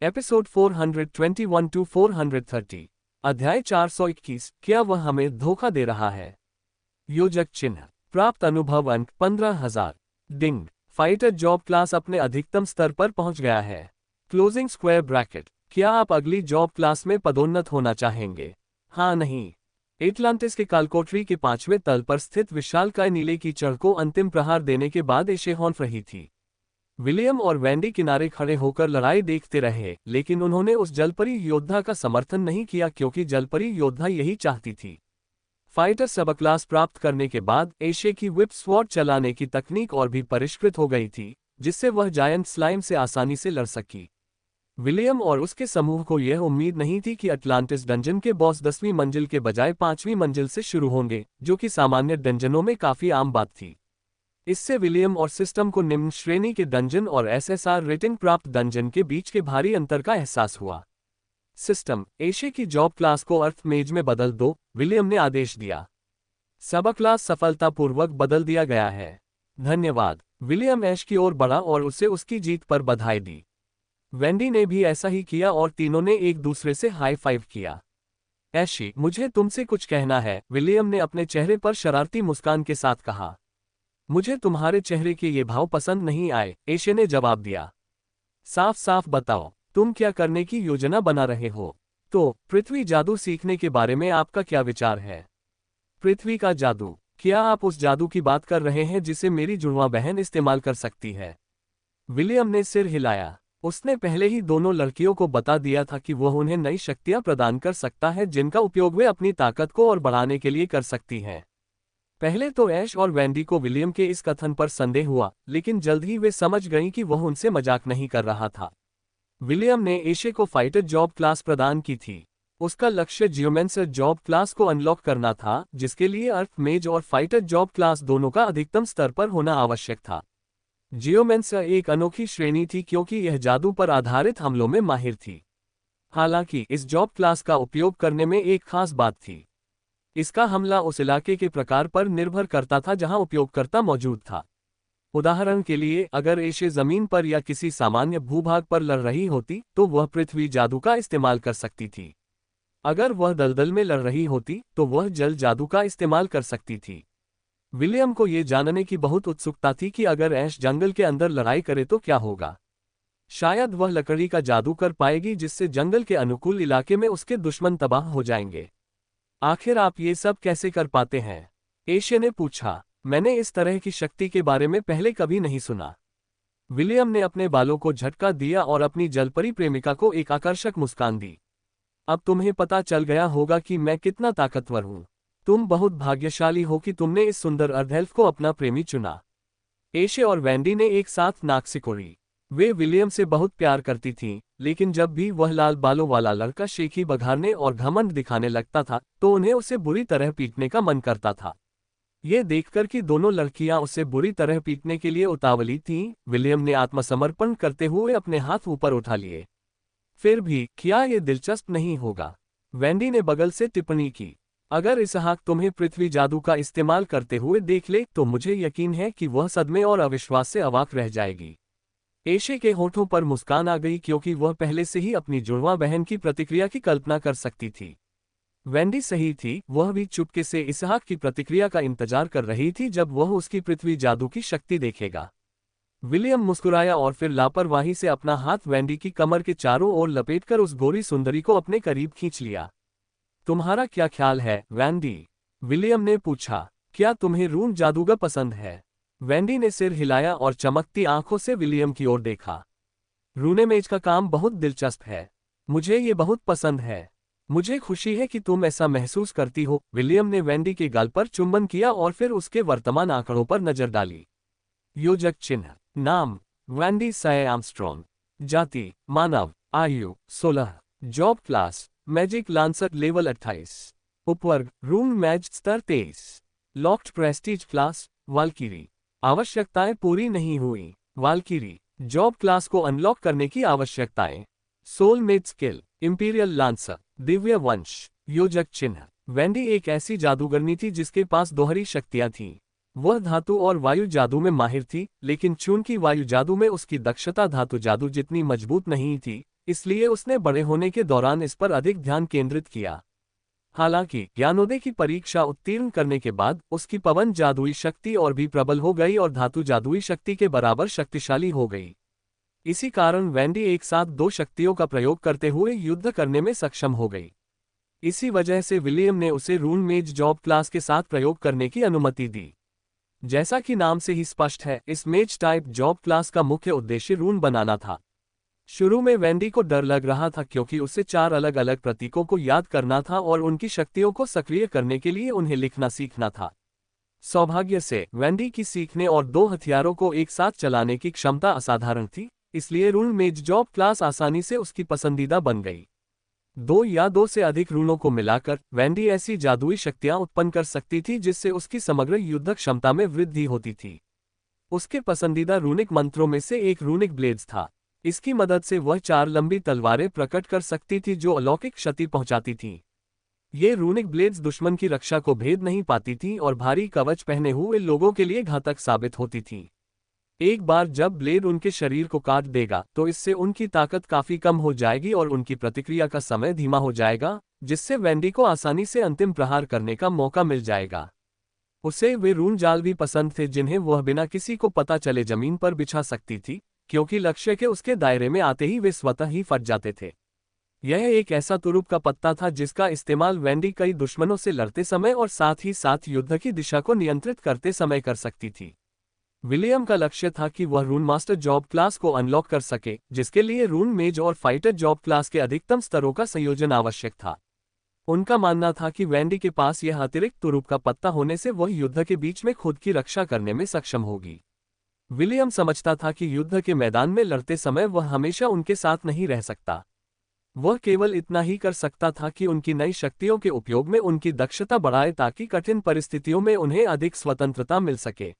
Episode 421 to 430। अध्याय 421। क्या वह हमें धोखा दे रहा है? योजक चिन्ह। प्राप्त अनुभव अंक 15,000। डिंग। फाइटर जॉब क्लास अपने अधिकतम स्तर पर पहुंच गया है। Closing square bracket. क्या आप अगली जॉब क्लास में पदोन्नत होना चाहेंगे? हाँ नहीं। एटलांटिस के कालकोठरी के 5वें तल पर स्थित विशालकाय नीले कीचड़ को अंतिम प्रहार देने के बाद एशे हॉन्फ रही थी। विलियम और वैंडी किनारे खड़े होकर लड़ाई देखते रहे, लेकिन उन्होंने उस जलपरी योद्धा का समर्थन नहीं किया क्योंकि जलपरी योद्धा यही चाहती थी। फाइटर सबक्लास प्राप्त करने के बाद एशे की व्हिप स्वॉर्ड चलाने की तकनीक और भी परिष्कृत हो गई थी, जिससे वह जायंट स्लाइम से आसानी से लड़ सकी। विलियम और उसके समूह को यह उम्मीद नहीं थी कि अटलांटिस डंजन के बॉस 10वीं मंजिल के बजाय 5वीं मंजिल से शुरू होंगे, जो कि सामान्य डंजनों में काफी आम बात थी। इससे विलियम और सिस्टम को निम्न श्रेणी के डंजन और एसएसआर रेटिंग प्राप्त डंजन के बीच के भारी अंतर का एहसास हुआ। सिस्टम, एशे की जॉब क्लास को अर्थ मेज में बदल दो, विलियम ने आदेश दिया। सबक क्लास सफलतापूर्वक बदल दिया गया है। धन्यवाद। विलियम ऐश की ओर बढ़ा और उसे उसकी जीत पर बधाई दी। वेंडी ने भी ऐसा ही किया और तीनों ने एक दूसरे से हाई फाइव किया। ऐशी, मुझे तुमसे कुछ कहना है, विलियम ने अपने चेहरे पर शरारती मुस्कान के साथ कहा। मुझे तुम्हारे चेहरे के ये भाव पसंद नहीं आए, एशे ने जवाब दिया। साफ साफ बताओ, तुम क्या करने की योजना बना रहे हो? तो पृथ्वी जादू सीखने के बारे में आपका क्या विचार है? पृथ्वी का जादू? क्या आप उस जादू की बात कर रहे हैं जिसे मेरी जुड़वां बहन इस्तेमाल कर सकती है? विलियम ने सिर हिलाया। उसने पहले ही दोनों लड़कियों को बता दिया था कि वह उन्हें नई शक्तियां प्रदान कर सकता है जिनका उपयोग वे अपनी ताकत को और बढ़ाने के लिए कर सकती हैं। पहले तो ऐश और वैंडी को विलियम के इस कथन पर संदेह हुआ, लेकिन जल्द ही वे समझ गईं कि वह उनसे मजाक नहीं कर रहा था। विलियम ने एशे को फाइटर जॉब क्लास प्रदान की थी। उसका लक्ष्य जियोमेंसर जॉब क्लास को अनलॉक करना था, जिसके लिए अर्थ मेज और फाइटर जॉब क्लास दोनों का अधिकतम स्तर पर होना आवश्यक था। जियोमेंसर एक अनोखी श्रेणी थी क्योंकि यह जादू पर आधारित हमलों में माहिर थी। हालांकि इस जॉब क्लास का उपयोग करने में एक खास बात थी। इसका हमला उस इलाके के प्रकार पर निर्भर करता था जहां उपयोगकर्ता मौजूद था। उदाहरण के लिए, अगर एशे जमीन पर या किसी सामान्य भूभाग पर लड़ रही होती तो वह पृथ्वी जादू का इस्तेमाल कर सकती थी। अगर वह दलदल में लड़ रही होती तो वह जल जादू का इस्तेमाल कर सकती थी। विलियम को यह जानने की बहुत उत्सुकता थी कि अगर ऐश जंगल के अंदर लड़ाई करे तो क्या होगा। शायद वह लकड़ी का जादू कर पाएगी जिससे जंगल के अनुकूल इलाके में उसके दुश्मन तबाह हो जाएंगे। आखिर आप ये सब कैसे कर पाते हैं? एशे ने पूछा। मैंने इस तरह की शक्ति के बारे में पहले कभी नहीं सुना। विलियम ने अपने बालों को झटका दिया और अपनी जलपरी प्रेमिका को एक आकर्षक मुस्कान दी। अब तुम्हें पता चल गया होगा कि मैं कितना ताकतवर हूं। तुम बहुत भाग्यशाली हो कि तुमने इस सुंदर अर्धएल्फ को अपना प्रेमी चुना। एशे और वैंडी ने एक साथ नाक सिकोड़ी। वे विलियम से बहुत प्यार करती थीं, लेकिन जब भी वह लाल बालों वाला लड़का शेखी बघारने और घमंड दिखाने लगता था तो उन्हें उसे बुरी तरह पीटने का मन करता था। ये देखकर कि दोनों लड़कियां उसे बुरी तरह पीटने के लिए उतावली थीं, विलियम ने आत्मसमर्पण करते हुए अपने हाथ ऊपर उठा लिए। फिर भी क्या ये दिलचस्प नहीं होगा? वैंडी ने बगल से टिप्पणी की। अगर इसहाक तुम्हें पृथ्वी जादू का इस्तेमाल करते हुए देख ले तो मुझे यकीन है कि वह सदमे और अविश्वास से अवाक रह जाएगी। एशे के होठों पर मुस्कान आ गई क्योंकि वह पहले से ही अपनी जुड़वां बहन की प्रतिक्रिया की कल्पना कर सकती थी। वैंडी सही थी, वह भी चुपके से इसहाक की प्रतिक्रिया का इंतजार कर रही थी जब वह उसकी पृथ्वी जादू की शक्ति देखेगा। विलियम मुस्कुराया और फिर लापरवाही से अपना हाथ वैंडी की कमर के चारों ओर लपेटकर उस गोरी सुंदरी को अपने करीब खींच लिया। तुम्हारा क्या ख्याल है, वैंडी? विलियम ने पूछा। क्या तुम्हें रून जादूगर पसंद है? वैंडी ने सिर हिलाया और चमकती आंखों से विलियम की ओर देखा। रूने मेज का काम बहुत दिलचस्प है। मुझे ये बहुत पसंद है। मुझे खुशी है कि तुम ऐसा महसूस करती हो। विलियम ने वैंडी के गाल पर चुंबन किया और फिर उसके वर्तमान आंकड़ों पर नजर डाली। योजक चिन्ह। नाम, वैंडी साय आर्मस्ट्रॉन्ग। जाति, मानव। आयु, 16। Job class, magic lancer level 28। उपवर्ग, रूम मैज स्तर 23। Locked prestige class, Valkyrie. आवश्यकताएं पूरी नहीं हुई। वाल्कीरी। जॉब क्लास को अनलॉक करने की आवश्यकताएं। Soulmate skill, imperial lancer, Divya वंश। योजक चिन्ह। वैंडी एक ऐसी जादूगरनी थी जिसके पास दोहरी शक्तियां थीं। वह धातु और वायु जादू में माहिर थी, लेकिन चूंकि वायु जादू में उसकी दक्षता धातु जादू जितनी मजबूत नहीं थी, इसलिए उसने बड़े होने के दौरान इस पर अधिक ध्यान केंद्रित किया। हालांकि ज्ञानोदय की परीक्षा उत्तीर्ण करने के बाद उसकी पवन जादुई शक्ति और भी प्रबल हो गई और धातु जादुई शक्ति के बराबर शक्तिशाली हो गई। इसी कारण वेंडी एक साथ दो शक्तियों का प्रयोग करते हुए युद्ध करने में सक्षम हो गई। इसी वजह से विलियम ने उसे रून मेज जॉब क्लास के साथ प्रयोग करने की अनुमति दी। जैसा कि नाम से ही स्पष्ट है, इस मेज टाइप जॉब क्लास का मुख्य उद्देश्य रून बनाना था। शुरू में वेंडी को डर लग रहा था क्योंकि उसे 4 अलग अलग प्रतीकों को याद करना था और उनकी शक्तियों को सक्रिय करने के लिए उन्हें लिखना सीखना था। सौभाग्य से वेंडी की सीखने और 2 हथियारों को एक साथ चलाने की क्षमता असाधारण थी, इसलिए रून मेज जॉब क्लास आसानी से उसकी पसंदीदा बन गई। 2 या 2 से अधिक रूनों को मिलाकर वेंडी ऐसी जादुई शक्तियां उत्पन्न कर सकती थी जिससे उसकी समग्र युद्ध क्षमता में वृद्धि होती थी। उसके पसंदीदा रूनिक मंत्रों में से एक रूनिक ब्लेड्स था। इसकी मदद से वह 4 लंबी तलवारें प्रकट कर सकती थी जो अलौकिक क्षति पहुंचाती थीं। ये रूनिक ब्लेड्स दुश्मन की रक्षा को भेद नहीं पाती थीं और भारी कवच पहने हुए लोगों के लिए घातक साबित होती थीं। एक बार जब ब्लेड उनके शरीर को काट देगा तो इससे उनकी ताकत काफी कम हो जाएगी और उनकी प्रतिक्रिया का समय धीमा हो जाएगा, जिससे वेंडी को आसानी से अंतिम प्रहार करने का मौका मिल जाएगा। उसे वे रून जाल भी पसंद थे जिन्हें वह बिना किसी को पता चले जमीन पर बिछा सकती थी, क्योंकि लक्ष्य के उसके दायरे में आते ही वे स्वतः ही फट जाते थे। यह एक ऐसा तुरुप का पत्ता था जिसका इस्तेमाल वेंडी कई दुश्मनों से लड़ते समय और साथ ही साथ युद्ध की दिशा को नियंत्रित करते समय कर सकती थी। विलियम का लक्ष्य था कि वह रून मास्टर जॉब क्लास को अनलॉक कर सके, जिसके लिए रून मेज और फाइटर जॉब क्लास के अधिकतम स्तरों का संयोजन आवश्यक था। उनका मानना था कि वेंडी के पास यह अतिरिक्त तुरुप का पत्ता होने से वह युद्ध के बीच में खुद की रक्षा करने में सक्षम होगी। विलियम समझता था कि युद्ध के मैदान में लड़ते समय वह हमेशा उनके साथ नहीं रह सकता। वह केवल इतना ही कर सकता था कि उनकी नई शक्तियों के उपयोग में उनकी दक्षता बढ़ाए ताकि कठिन परिस्थितियों में उन्हें अधिक स्वतंत्रता मिल सके।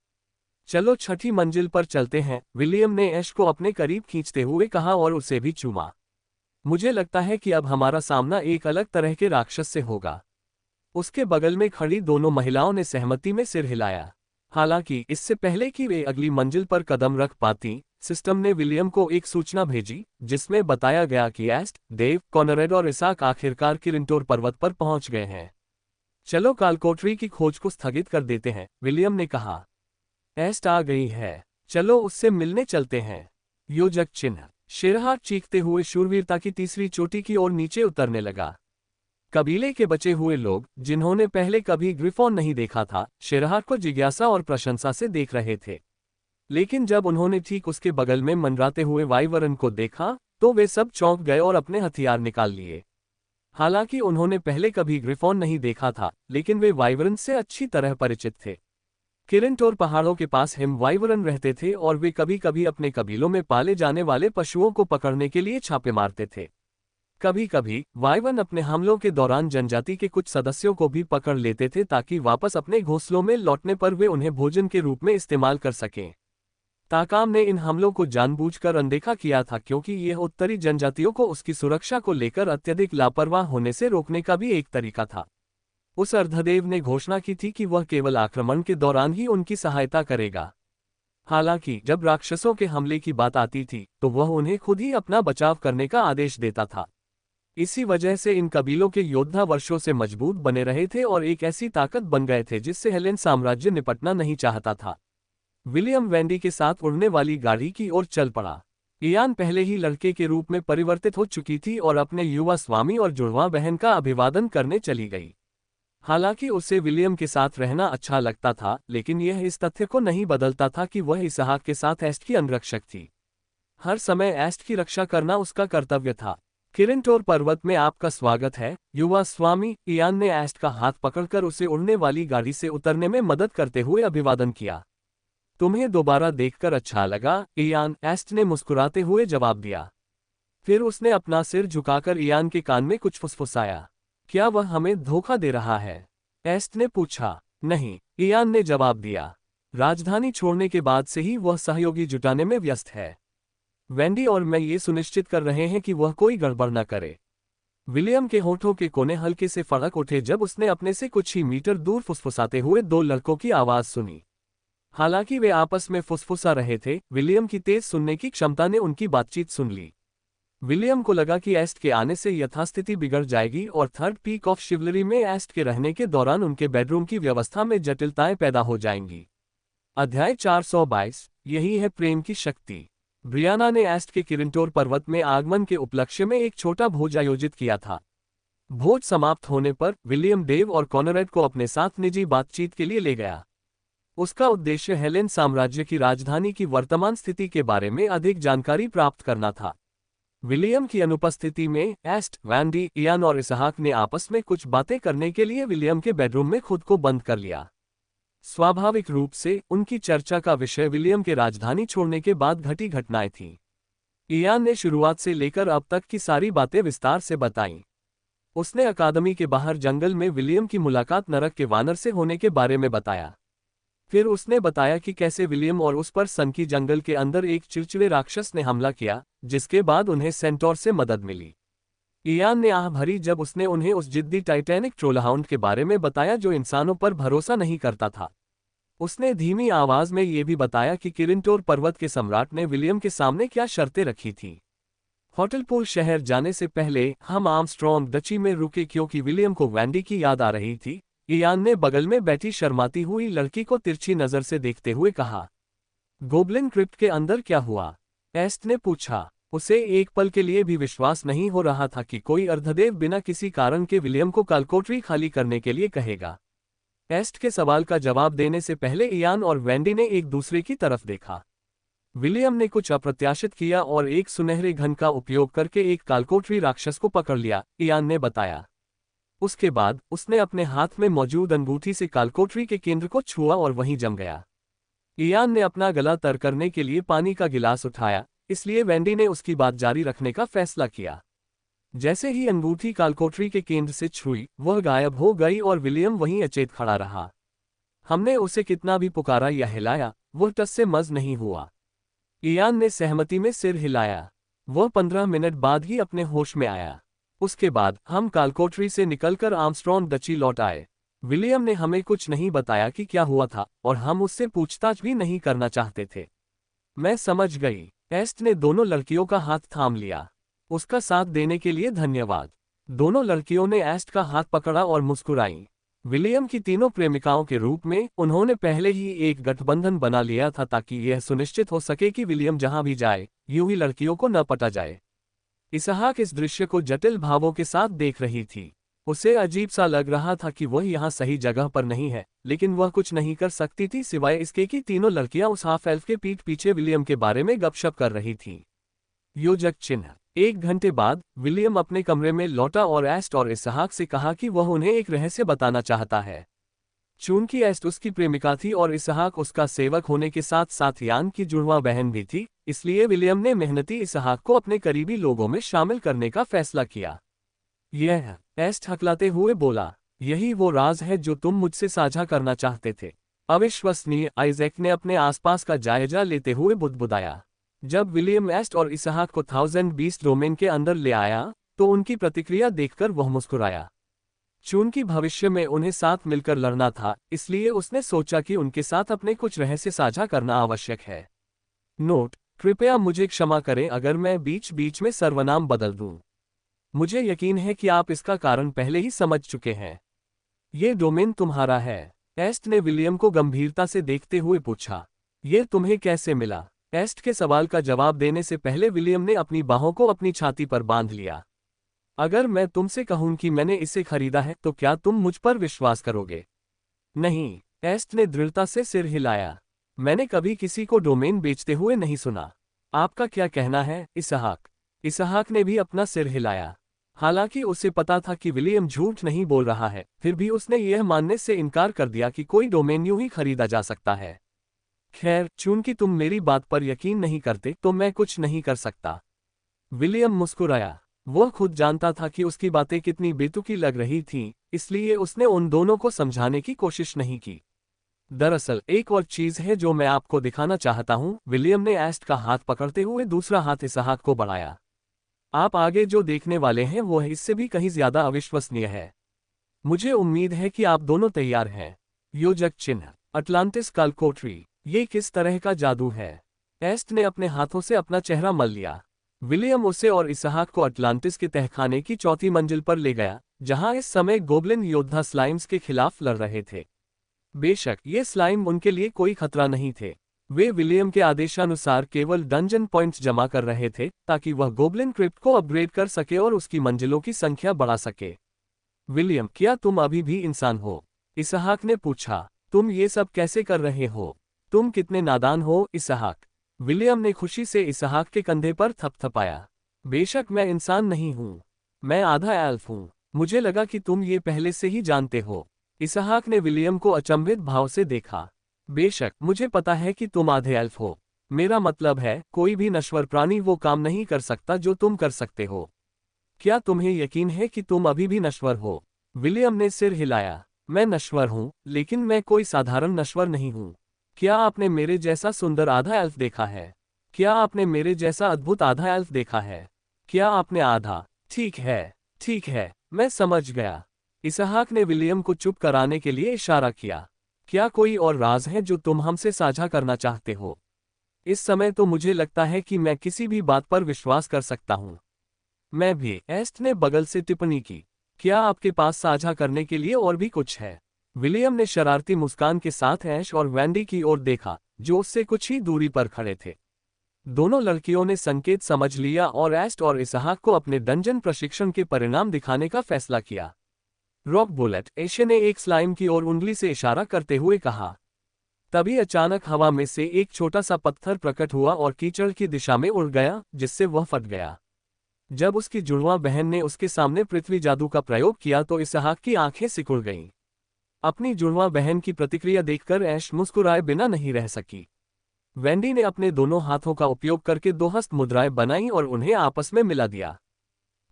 चलो 6ठी मंजिल पर चलते हैं, विलियम ने ऐश को अपने करीब खींचते हुए कहा और उसे भी चूमा। मुझे लगता है कि अब हमारा सामना एक अलग तरह के राक्षस से होगा। उसके बगल में खड़ी दोनों महिलाओं ने सहमति में सिर हिलाया। हालांकि इससे पहले कि वे अगली मंजिल पर कदम रख पाती, सिस्टम ने विलियम को एक सूचना भेजी जिसमें बताया गया कि एस्ट, डेव, कॉनरेड और इसाक आखिरकार किरिंटोर पर्वत पर पहुंच गए हैं। चलो कालकोठरी की खोज को स्थगित कर देते हैं, विलियम ने कहा। एस्ट आ गई है, चलो उससे मिलने चलते हैं। योजक चिन्ह। शेरहाट चीखते हुए शूरवीरता की तीसरी चोटी की ओर नीचे उतरने लगा। कबीले के बचे हुए लोग, जिन्होंने पहले कभी ग्रिफॉन नहीं देखा था, शेरहाट को जिज्ञासा और प्रशंसा से देख रहे थे। लेकिन जब उन्होंने ठीक उसके बगल में मंडराते हुए वाइवरन को देखा, तो वे सब चौंक गए और अपने हथियार निकाल लिए। हालांकि उन्होंने पहले कभी ग्रिफॉन नहीं देखा था, लेकिन वे वाइवरन से अच्छी तरह परिचित थे। किरिंटोर पहाड़ों के पास हिम वाइवरन रहते थे और वे कभी कभी अपने कबीलों में पाले जाने वाले पशुओं को पकड़ने के लिए छापे मारते थे। कभी कभी वाइवन अपने हमलों के दौरान जनजाति के कुछ सदस्यों को भी पकड़ लेते थे ताकि वापस अपने घोंसलों में लौटने पर वे उन्हें भोजन के रूप में इस्तेमाल कर सकें। ताकाम ने इन हमलों को जानबूझकर अनदेखा किया था क्योंकि यह उत्तरी जनजातियों को उसकी सुरक्षा को लेकर अत्यधिक लापरवाह होने से रोकने का भी एक तरीका था। उस अर्धदेव ने घोषणा की थी कि वह केवल आक्रमण के दौरान ही उनकी सहायता करेगा। हालांकि जब राक्षसों के हमले की बात आती थी तो वह उन्हें खुद ही अपना बचाव करने का आदेश देता था। इसी वजह से इन कबीलों के योद्धा वर्षों से मजबूत बने रहे थे और एक ऐसी ताकत बन गए थे जिससे हेलेन साम्राज्य निपटना नहीं चाहता था। विलियम वेंडी के साथ उड़ने वाली गाड़ी की ओर चल पड़ा। इयान पहले ही लड़के के रूप में परिवर्तित हो चुकी थी और अपने युवा स्वामी और जुड़वा बहन का अभिवादन करने चली गई। हालांकि उसे विलियम के साथ रहना अच्छा लगता था, लेकिन यह इस तथ्य को नहीं बदलता था कि वह इसहाक के साथ एस्ट की अंगरक्षक थी। हर समय एस्ट की रक्षा करना उसका कर्तव्य था। किरिंटोर पर्वत में आपका स्वागत है, युवा स्वामी, इयान ने एस्ट का हाथ पकड़कर उसे उड़ने वाली गाड़ी से उतरने में मदद करते हुए अभिवादन किया। तुम्हें दोबारा देखकर अच्छा लगा, इयान, एस्ट ने मुस्कुराते हुए जवाब दिया। फिर उसने अपना सिर झुकाकर इयान के कान में कुछ फुसफुसाया। क्या वह हमें धोखा दे रहा है? एस्ट ने पूछा। नहीं, इयान ने जवाब दिया। राजधानी छोड़ने के बाद से ही वह सहयोगी जुटाने में व्यस्त है। वेंडी और मैं ये सुनिश्चित कर रहे हैं कि वह कोई गड़बड़ न करे। विलियम के होठों के कोने हल्के से फड़क उठे जब उसने अपने से कुछ ही मीटर दूर फुसफुसाते हुए 2 लड़कों की आवाज सुनी। हालांकि वे आपस में फुसफुसा रहे थे, विलियम की तेज सुनने की क्षमता ने उनकी बातचीत सुन ली। विलियम को लगा कि एस्ट के आने से यथास्थिति बिगड़ जाएगी और थर्ड पीक ऑफ शिवलरी में एस्ट के रहने के दौरान उनके बेडरूम की व्यवस्था में जटिलताएं पैदा हो जाएंगी। अध्याय 422, यही है प्रेम की शक्ति। ब्रियाना ने एस्ट के किरिंटोर पर्वत में आगमन के उपलक्ष्य में एक छोटा भोज आयोजित किया था। भोज समाप्त होने पर विलियम डेव और कॉनरेड को अपने साथ निजी बातचीत के लिए ले गया। उसका उद्देश्य हेलेन साम्राज्य की राजधानी की वर्तमान स्थिति के बारे में अधिक जानकारी प्राप्त करना था। विलियम की अनुपस्थिति में एस्ट, वैंडी, इयान और इसहाक ने आपस में कुछ बातें करने के लिए विलियम के बेडरूम में खुद को बंद कर लिया। स्वाभाविक रूप से उनकी चर्चा का विषय विलियम के राजधानी छोड़ने के बाद घटी घटनाएं थीं। इयान ने शुरुआत से लेकर अब तक की सारी बातें विस्तार से बताईं। उसने अकादमी के बाहर जंगल में विलियम की मुलाकात नरक के वानर से होने के बारे में बताया। फिर उसने बताया कि कैसे विलियम और उस पर सनकी जंगल के अंदर एक चिड़चिड़े राक्षस ने हमला किया, जिसके बाद उन्हें सेंटोर से मदद मिली। इयान ने आह भरी जब उसने उन्हें उस जिद्दी टाइटैनिक ट्रोलहाउंड के बारे में बताया जो इंसानों पर भरोसा नहीं करता था। उसने धीमी आवाज में ये भी बताया कि किरिंटोर पर्वत के सम्राट ने विलियम के सामने क्या शर्तें रखी थीं। हॉटलपूल शहर जाने से पहले हम आर्मस्ट्रॉन्ग डची में रुके क्योंकि विलियम को वैंडी की याद आ रही थी। इयान ने बगल में बैठी शर्माती हुई लड़की को तिरछी नजर से देखते हुए कहा। गोब्लिन क्रिप्ट के अंदर क्या हुआ? एस्ट ने पूछा। उसे एक पल के लिए भी विश्वास नहीं हो रहा था कि कोई अर्धदेव बिना किसी कारण के विलियम को कालकोटरी खाली करने के लिए कहेगा। एस्ट के सवाल का जवाब देने से पहले इयान और वैंडी ने एक दूसरे की तरफ देखा। विलियम ने कुछ अप्रत्याशित किया और एक सुनहरे घन का उपयोग करके एक कालकोटरी राक्षस को पकड़ लिया, इयान ने बताया। उसके बाद उसने अपने हाथ में मौजूद अंगूठी से कालकोटरी के केंद्र को छुआ और वहीं जम गया। इयान ने अपना गला तर करने के लिए पानी का गिलास उठाया, इसलिए वैंडी ने उसकी बात जारी रखने का फैसला किया। जैसे ही अंगूठी कालकोटरी के केंद्र से छुई, वह गायब हो गई और विलियम वहीं अचेत खड़ा रहा। हमने उसे कितना भी पुकारा या हिलाया, वह टस से मज नहीं हुआ। इयान ने सहमति में सिर हिलाया। वह 15 मिनट बाद ही अपने होश में आया। उसके बाद हम कालकोटरी से निकलकर आर्मस्ट्रॉन्ग डची लौट आए। विलियम ने हमें कुछ नहीं बताया कि क्या हुआ था और हम उससे पूछताछ भी नहीं करना चाहते थे। मैं समझ गई। एस्ट ने दोनों लड़कियों का हाथ थाम लिया। उसका साथ देने के लिए धन्यवाद। दोनों लड़कियों ने एस्ट का हाथ पकड़ा और मुस्कुराईं। विलियम की तीनों प्रेमिकाओं के रूप में उन्होंने पहले ही एक गठबंधन बना लिया था ताकि यह सुनिश्चित हो सके कि विलियम जहां भी जाए, यूं ही लड़कियों को न पटा जाए। इसहाक इस दृश्य को जटिल भावों के साथ देख रही थी। उसे अजीब सा लग रहा था कि वह यहाँ सही जगह पर नहीं है, लेकिन वह कुछ नहीं कर सकती थी सिवाय इसके कि तीनों लड़कियां उस हाफ एल्फ के पीठ पीछे विलियम के बारे में गपशप कर रही थीं। योजक चिन्ह। 1 घंटे बाद विलियम अपने कमरे में लौटा और एस्ट और इसहाक से कहा कि वह उन्हें एक रहस्य बताना चाहता है। चूंकि एस्ट उसकी प्रेमिका थी और इसहाक उसका सेवक होने के साथ साथ यान की जुड़वा बहन भी थी, इसलिए विलियम ने मेहनती इसहाक को अपने करीबी लोगों में शामिल करने का फैसला किया। यह, एस्ट हकलाते हुए बोला, यही वो राज है जो तुम मुझसे साझा करना चाहते थे। अविश्वसनीय, आइजैक ने अपने आसपास का जायजा लेते हुए बुदबुदाया। जब विलियम एस्ट और इसहाक को 1000 बीस्ट डोमेन के अंदर ले आया, तो उनकी प्रतिक्रिया देखकर वह मुस्कुराया। चूंकि भविष्य में उन्हें साथ मिलकर लड़ना था, इसलिए उसने सोचा कि उनके साथ अपने कुछ रहस्य साझा करना आवश्यक है। नोट: कृपया मुझे क्षमा करें अगर मैं बीच बीच में सर्वनाम बदल दूं। मुझे यकीन है कि आप इसका कारण पहले ही समझ चुके हैं। ये डोमेन तुम्हारा है। एस्ट ने विलियम को गंभीरता से देखते हुए पूछा। ये तुम्हें कैसे मिला? एस्ट के सवाल का जवाब देने से पहले विलियम ने अपनी बाहों को अपनी छाती पर बांध लिया। अगर मैं तुमसे कहूं कि मैंने इसे खरीदा है तो क्या तुम मुझ पर विश्वास करोगे? नहीं, एस्ट ने दृढ़ता से सिर हिलाया। मैंने कभी किसी को डोमेन बेचते हुए नहीं सुना। आपका क्या कहना है, इसहाक? इसहाक ने भी अपना सिर हिलाया। हालांकि उसे पता था कि विलियम झूठ नहीं बोल रहा है, फिर भी उसने यह मानने से इनकार कर दिया कि कोई डोमेन यूं ही खरीदा जा सकता है। खैर, चूंकि तुम मेरी बात पर यकीन नहीं करते तो मैं कुछ नहीं कर सकता। विलियम मुस्कुराया। वह खुद जानता था कि उसकी बातें कितनी बेतुकी लग रही थीं, इसलिए उसने उन दोनों को समझाने की कोशिश नहीं की। दरअसल एक और चीज है जो मैं आपको दिखाना चाहता हूं। विलियम ने एस्ट का हाथ पकड़ते हुए दूसरा हाथ इसहाक को बढ़ाया। आप आगे जो देखने वाले हैं वह इससे भी कहीं ज्यादा अविश्वसनीय है। मुझे उम्मीद है कि आप दोनों तैयार हैं। योजक चिन्ह। अटलांटिस कालकोटरी। ये किस तरह का जादू है? एस्ट ने अपने हाथों से अपना चेहरा मल लिया। विलियम उसे और इसहाक को अटलांटिस के तहखाने की चौथी मंजिल पर ले गया, जहां इस समय गोब्लिन योद्धा स्लाइम्स के खिलाफ लड़ रहे थे। बेशक ये स्लाइम उनके लिए कोई खतरा नहीं थे। वे विलियम के आदेशानुसार केवल डंजन पॉइंट्स जमा कर रहे थे ताकि वह गोब्लिन क्रिप्ट को अपग्रेड कर सके और उसकी मंजिलों की संख्या बढ़ा सके। विलियम, क्या तुम अभी भी इंसान हो? इसहाक ने पूछा। तुम ये सब कैसे कर रहे हो? तुम कितने नादान हो, इसहाक। विलियम ने खुशी से इसहाक के कंधे पर थपथपाया। बेशक मैं इंसान नहीं हूँ, मैं आधा एल्फ हूँ। मुझे लगा कि तुम ये पहले से ही जानते हो। इसहाक ने विलियम को अचंभित भाव से देखा। बेशक मुझे पता है कि तुम आधे एल्फ हो। मेरा मतलब है, कोई भी नश्वर प्राणी वो काम नहीं कर सकता जो तुम कर सकते हो। क्या तुम्हें यकीन है कि तुम अभी भी नश्वर हो? विलियम ने सिर हिलाया। मैं नश्वर हूँ, लेकिन मैं कोई साधारण नश्वर नहीं हूँ। क्या आपने मेरे जैसा सुंदर आधा एल्फ देखा है? क्या आपने मेरे जैसा अद्भुत आधा एल्फ देखा है? क्या आपने आधा? ठीक है, मैं समझ गया। इसहाक ने विलियम को चुप कराने के लिए इशारा किया। क्या कोई और राज है जो तुम हमसे साझा करना चाहते हो? इस समय तो मुझे लगता है कि मैं किसी भी बात पर विश्वास कर सकता हूँ। मैं भी, एस्ट ने बगल से टिप्पणी की। क्या आपके पास साझा करने के लिए और भी कुछ है? विलियम ने शरारती मुस्कान के साथ ऐश और वैंडी की ओर देखा, जो उससे कुछ ही दूरी पर खड़े थे। दोनों लड़कियों ने संकेत समझ लिया और एस्ट और इसहाक को अपने डंजन प्रशिक्षण के परिणाम दिखाने का फैसला किया। रॉक बुलेट, एशे ने एक स्लाइम की ओर उंगली से इशारा करते हुए कहा। तभी अचानक हवा में से एक छोटा सा पत्थर प्रकट हुआ और कीचड़ की दिशा में उड़ गया, जिससे वह फट गया। जब उसकी जुड़वां बहन ने उसके सामने पृथ्वी जादू का प्रयोग किया तो इसहाक की आंखें सिकुड़ गईं। अपनी जुड़वां बहन की प्रतिक्रिया देखकर ऐश मुस्कुराए बिना नहीं रह सकी। वैंडी ने अपने दोनों हाथों का उपयोग करके दो हस्त मुद्राएं बनाई और उन्हें आपस में मिला दिया।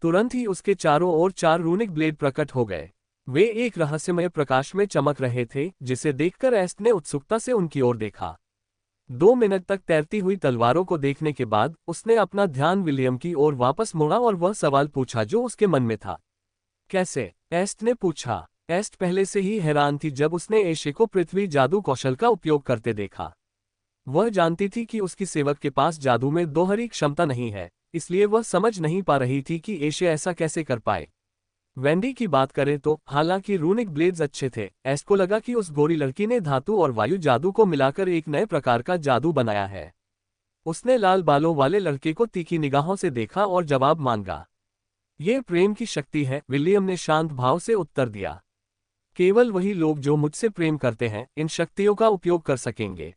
तुरंत ही उसके चारों ओर 4 रूनिक ब्लेड प्रकट हो गए। वे एक रहस्यमय प्रकाश में चमक रहे थे, जिसे देखकर एस्ट ने उत्सुकता से उनकी ओर देखा। 2 मिनट तक तैरती हुई तलवारों को देखने के बाद उसने अपना ध्यान विलियम की ओर वापस मोड़ा और वह सवाल पूछा जो उसके मन में था। कैसे? एस्ट ने पूछा। एस्ट पहले से ही हैरान थी जब उसने एशे को पृथ्वी जादू कौशल का उपयोग करते देखा। वह जानती थी कि उसकी सेवक के पास जादू में दोहरी क्षमता नहीं है, इसलिए वह समझ नहीं पा रही थी कि एशे ऐसा कैसे कर पाए। वैंडी की बात करें तो हालांकि रूनिक ब्लेड्स अच्छे थे, एस्ट को लगा कि उस गोरी लड़की ने धातु और वायु जादू को मिलाकर एक नए प्रकार का जादू बनाया है। उसने लाल बालों वाले लड़के को तीखी निगाहों से देखा और जवाब मांगा। ये प्रेम की शक्ति है, विलियम ने शांत भाव से उत्तर दिया। केवल वही लोग जो मुझसे प्रेम करते हैं इन शक्तियों का उपयोग कर सकेंगे।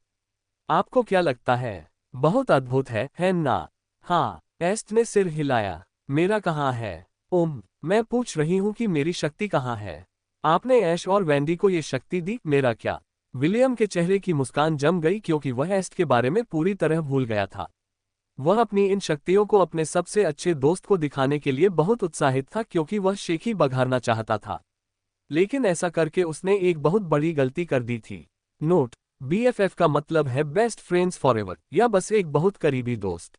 आपको क्या लगता है? बहुत अद्भुत है ना? हाँ, एस्ट ने सिर हिलाया। मेरा कहाँ है? मैं पूछ रही हूँ कि मेरी शक्ति कहाँ है? आपने ऐश और वैंडी को ये शक्ति दी, मेरा क्या? विलियम के चेहरे की मुस्कान जम गई क्योंकि वह एस्ट के बारे में पूरी तरह भूल गया था। वह अपनी इन शक्तियों को अपने सबसे अच्छे दोस्त को दिखाने के लिए बहुत उत्साहित था क्योंकि वह शेखी बघारना चाहता था। लेकिन ऐसा करके उसने एक बहुत बड़ी गलती कर दी थी। नोट: BFF का मतलब है बेस्ट फ्रेंड्स फॉरएवर, या बस एक बहुत करीबी दोस्त।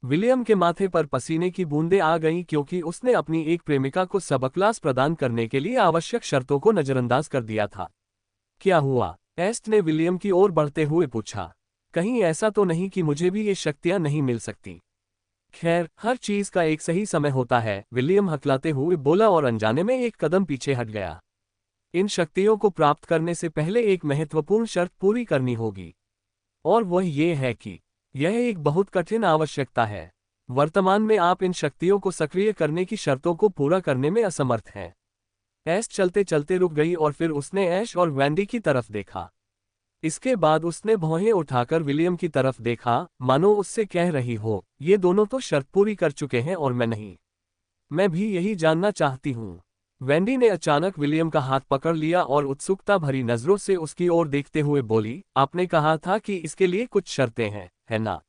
विलियम के माथे पर पसीने की बूंदें आ गईं क्योंकि उसने अपनी एक प्रेमिका को सबक्लास प्रदान करने के लिए आवश्यक शर्तों को नजरअंदाज कर दिया था। क्या हुआ? एस्ट ने विलियम की ओर बढ़ते हुए पूछा। कहीं ऐसा तो नहीं कि मुझे भी ये शक्तियां नहीं मिल सकती? खैर, हर चीज का एक सही समय होता है, विलियम हकलाते हुए बोला और अनजाने में एक कदम पीछे हट गया। इन शक्तियों को प्राप्त करने से पहले एक महत्वपूर्ण शर्त पूरी करनी होगी, और वह ये है कि यह एक बहुत कठिन आवश्यकता है। वर्तमान में आप इन शक्तियों को सक्रिय करने की शर्तों को पूरा करने में असमर्थ हैं। ऐश चलते चलते रुक गई और फिर उसने ऐश और वैंडी की तरफ देखा। इसके बाद उसने भौहें उठाकर विलियम की तरफ देखा, मानो उससे कह रही हो, ये दोनों तो शर्त पूरी कर चुके हैं और मैं नहीं। मैं भी यही जानना चाहती हूँ। वैंडी ने अचानक विलियम का हाथ पकड़ लिया और उत्सुकता भरी नजरों से उसकी ओर देखते हुए बोली, आपने कहा था कि इसके लिए कुछ शर्तें हैं, है ना?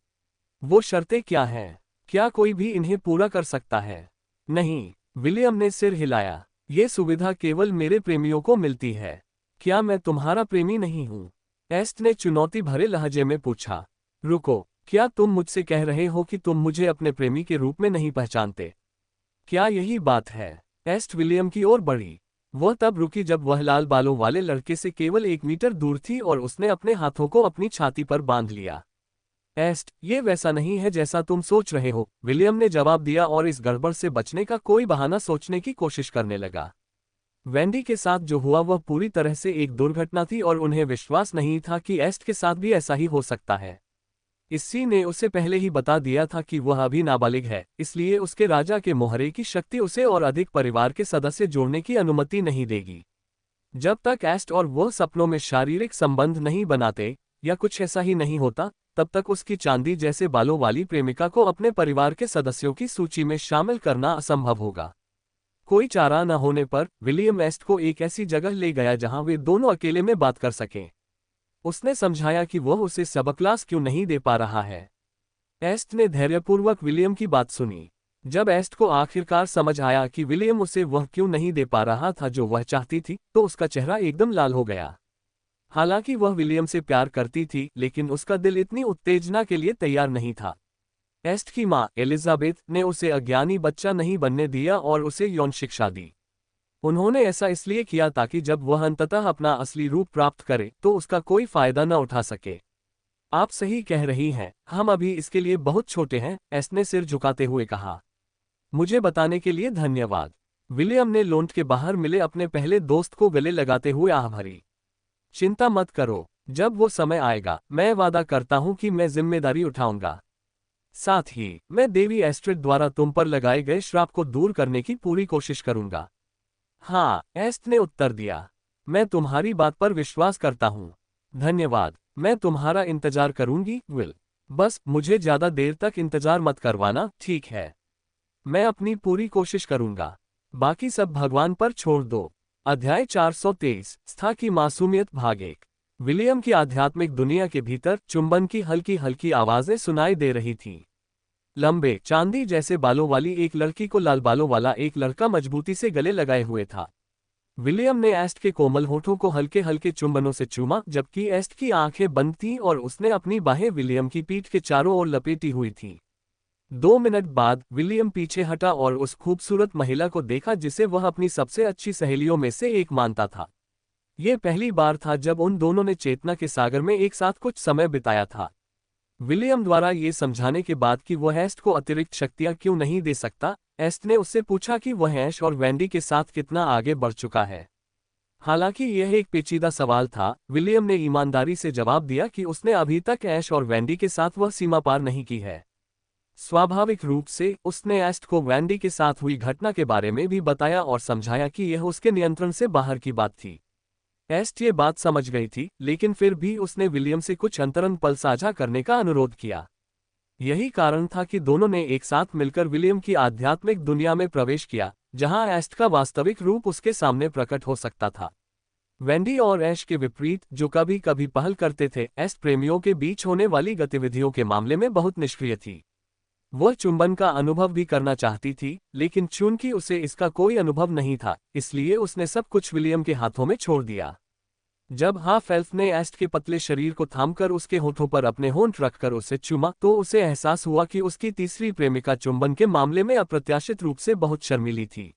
वो शर्तें क्या हैं? क्या कोई भी इन्हें पूरा कर सकता है? नहीं, विलियम ने सिर हिलाया। ये सुविधा केवल मेरे प्रेमियों को मिलती है। क्या मैं तुम्हारा प्रेमी नहीं हूँ? एस्ट ने चुनौती भरे लहजे में पूछा। रुको, क्या तुम मुझसे कह रहे हो कि तुम मुझे अपने प्रेमी के रूप में नहीं पहचानते? क्या यही बात है? एस्ट विलियम की ओर बढ़ी। वह तब रुकी जब वह लाल बालों वाले लड़के से केवल 1 मीटर दूर थी और उसने अपने हाथों को अपनी छाती पर बांध लिया। एस्ट, ये वैसा नहीं है जैसा तुम सोच रहे हो, विलियम ने जवाब दिया और इस गड़बड़ से बचने का कोई बहाना सोचने की कोशिश करने लगा। वेंडी के साथ जो हुआ वह पूरी तरह से एक दुर्घटना थी और उन्हें विश्वास नहीं था कि एस्ट के साथ भी ऐसा ही हो सकता है। इसी ने उसे पहले ही बता दिया था कि वह अभी नाबालिग है, इसलिए उसके राजा के मोहरे की शक्ति उसे और अधिक परिवार के सदस्य जोड़ने की अनुमति नहीं देगी। जब तक एस्ट और वह सपनों में शारीरिक संबंध नहीं बनाते या कुछ ऐसा ही नहीं होता, तब तक उसकी चांदी जैसे बालों वाली प्रेमिका को अपने परिवार के सदस्यों की सूची में शामिल करना असंभव होगा। कोई चारा न होने पर विलियम एस्ट को एक ऐसी जगह ले गया जहां वे दोनों अकेले में बात कर सकें। उसने समझाया कि वह उसे सबक क्लास क्यों नहीं दे पा रहा है। एस्ट ने धैर्यपूर्वक विलियम की बात सुनी। जब एस्ट को आखिरकार समझ आया कि विलियम उसे वह क्यों नहीं दे पा रहा था जो वह चाहती थी, तो उसका चेहरा एकदम लाल हो गया। हालांकि वह विलियम से प्यार करती थी, लेकिन उसका दिल इतनी उत्तेजना के लिए तैयार नहीं था। एस्ट की मां एलिजाबेथ ने उसे अज्ञानी बच्चा नहीं बनने दिया और उसे यौन शिक्षा दी। उन्होंने ऐसा इसलिए किया ताकि जब वह अंततः अपना असली रूप प्राप्त करे तो उसका कोई फायदा न उठा सके। आप सही कह रही हैं, हम अभी इसके लिए बहुत छोटे हैं, एस्ट ने सिर झुकाते हुए कहा। मुझे बताने के लिए धन्यवाद। विलियम ने लॉन्ट के बाहर मिले अपने पहले दोस्त को गले लगाते हुए आह भरी। चिंता मत करो, जब वो समय आएगा मैं वादा करता हूं कि मैं जिम्मेदारी उठाऊंगा। साथ ही मैं देवी एस्ट्रिड द्वारा तुम पर लगाए गए श्राप को दूर करने की पूरी कोशिश करूंगा। हाँ, एस्ट ने उत्तर दिया। मैं तुम्हारी बात पर विश्वास करता हूँ। धन्यवाद, मैं तुम्हारा इंतजार करूंगी, विल। बस मुझे ज्यादा देर तक इंतजार मत करवाना, ठीक है? मैं अपनी पूरी कोशिश करूंगा। बाकी सब भगवान पर छोड़ दो। अध्याय 423 स्था की मासूमियत भाग 1। विलियम की आध्यात्मिक दुनिया के भीतर चुंबन की हल्की हल्की आवाजें सुनाई दे रही थीं। लंबे चांदी जैसे बालों वाली एक लड़की को लाल बालों वाला एक लड़का मजबूती से गले लगाए हुए था। विलियम ने एस्ट के कोमल होठों को हल्के हल्के चुंबनों से चूमा, जबकि एस्ट की आंखें बंद थीं और उसने अपनी बाहें विलियम की पीठ के चारों ओर लपेटी हुई थीं। 2 मिनट बाद विलियम पीछे हटा और उस खूबसूरत महिला को देखा जिसे वह अपनी सबसे अच्छी सहेलियों में से एक मानता था। ये पहली बार था जब उन दोनों ने चेतना के सागर में एक साथ कुछ समय बिताया था। विलियम द्वारा ये समझाने के बाद कि वह एस्ट को अतिरिक्त शक्तियां क्यों नहीं दे सकता, एस्ट ने उससे पूछा कि वह ऐश और वेंडी के साथ कितना आगे बढ़ चुका है। हालांकि यह एक पेचीदा सवाल था, विलियम ने ईमानदारी से जवाब दिया कि उसने अभी तक ऐश और वेंडी के साथ वह सीमा पार नहीं की है। स्वाभाविक रूप से उसने एस्ट को वेंडी के साथ हुई घटना के बारे में भी बताया और समझाया कि यह उसके नियंत्रण से बाहर की बात थी। एस्ट ये बात समझ गई थी, लेकिन फिर भी उसने विलियम से कुछ अंतरंग पल साझा करने का अनुरोध किया। यही कारण था कि दोनों ने एक साथ मिलकर विलियम की आध्यात्मिक दुनिया में प्रवेश किया, जहां एस्ट का वास्तविक रूप उसके सामने प्रकट हो सकता था। वेंडी और ऐश के विपरीत, जो कभी कभी पहल करते थे, एस्ट प्रेमियों के बीच होने वाली गतिविधियों के मामले में बहुत निष्क्रिय थी। वह चुंबन का अनुभव भी करना चाहती थी, लेकिन चूंकि उसे इसका कोई अनुभव नहीं था, इसलिए उसने सब कुछ विलियम के हाथों में छोड़ दिया। जब हाफ एल्फ ने एस्ट के पतले शरीर को थामकर उसके होठों पर अपने होंठ रखकर उसे चूमा, तो उसे एहसास हुआ कि उसकी तीसरी प्रेमिका चुंबन के मामले में अप्रत्याशित रूप से बहुत शर्मीली थी।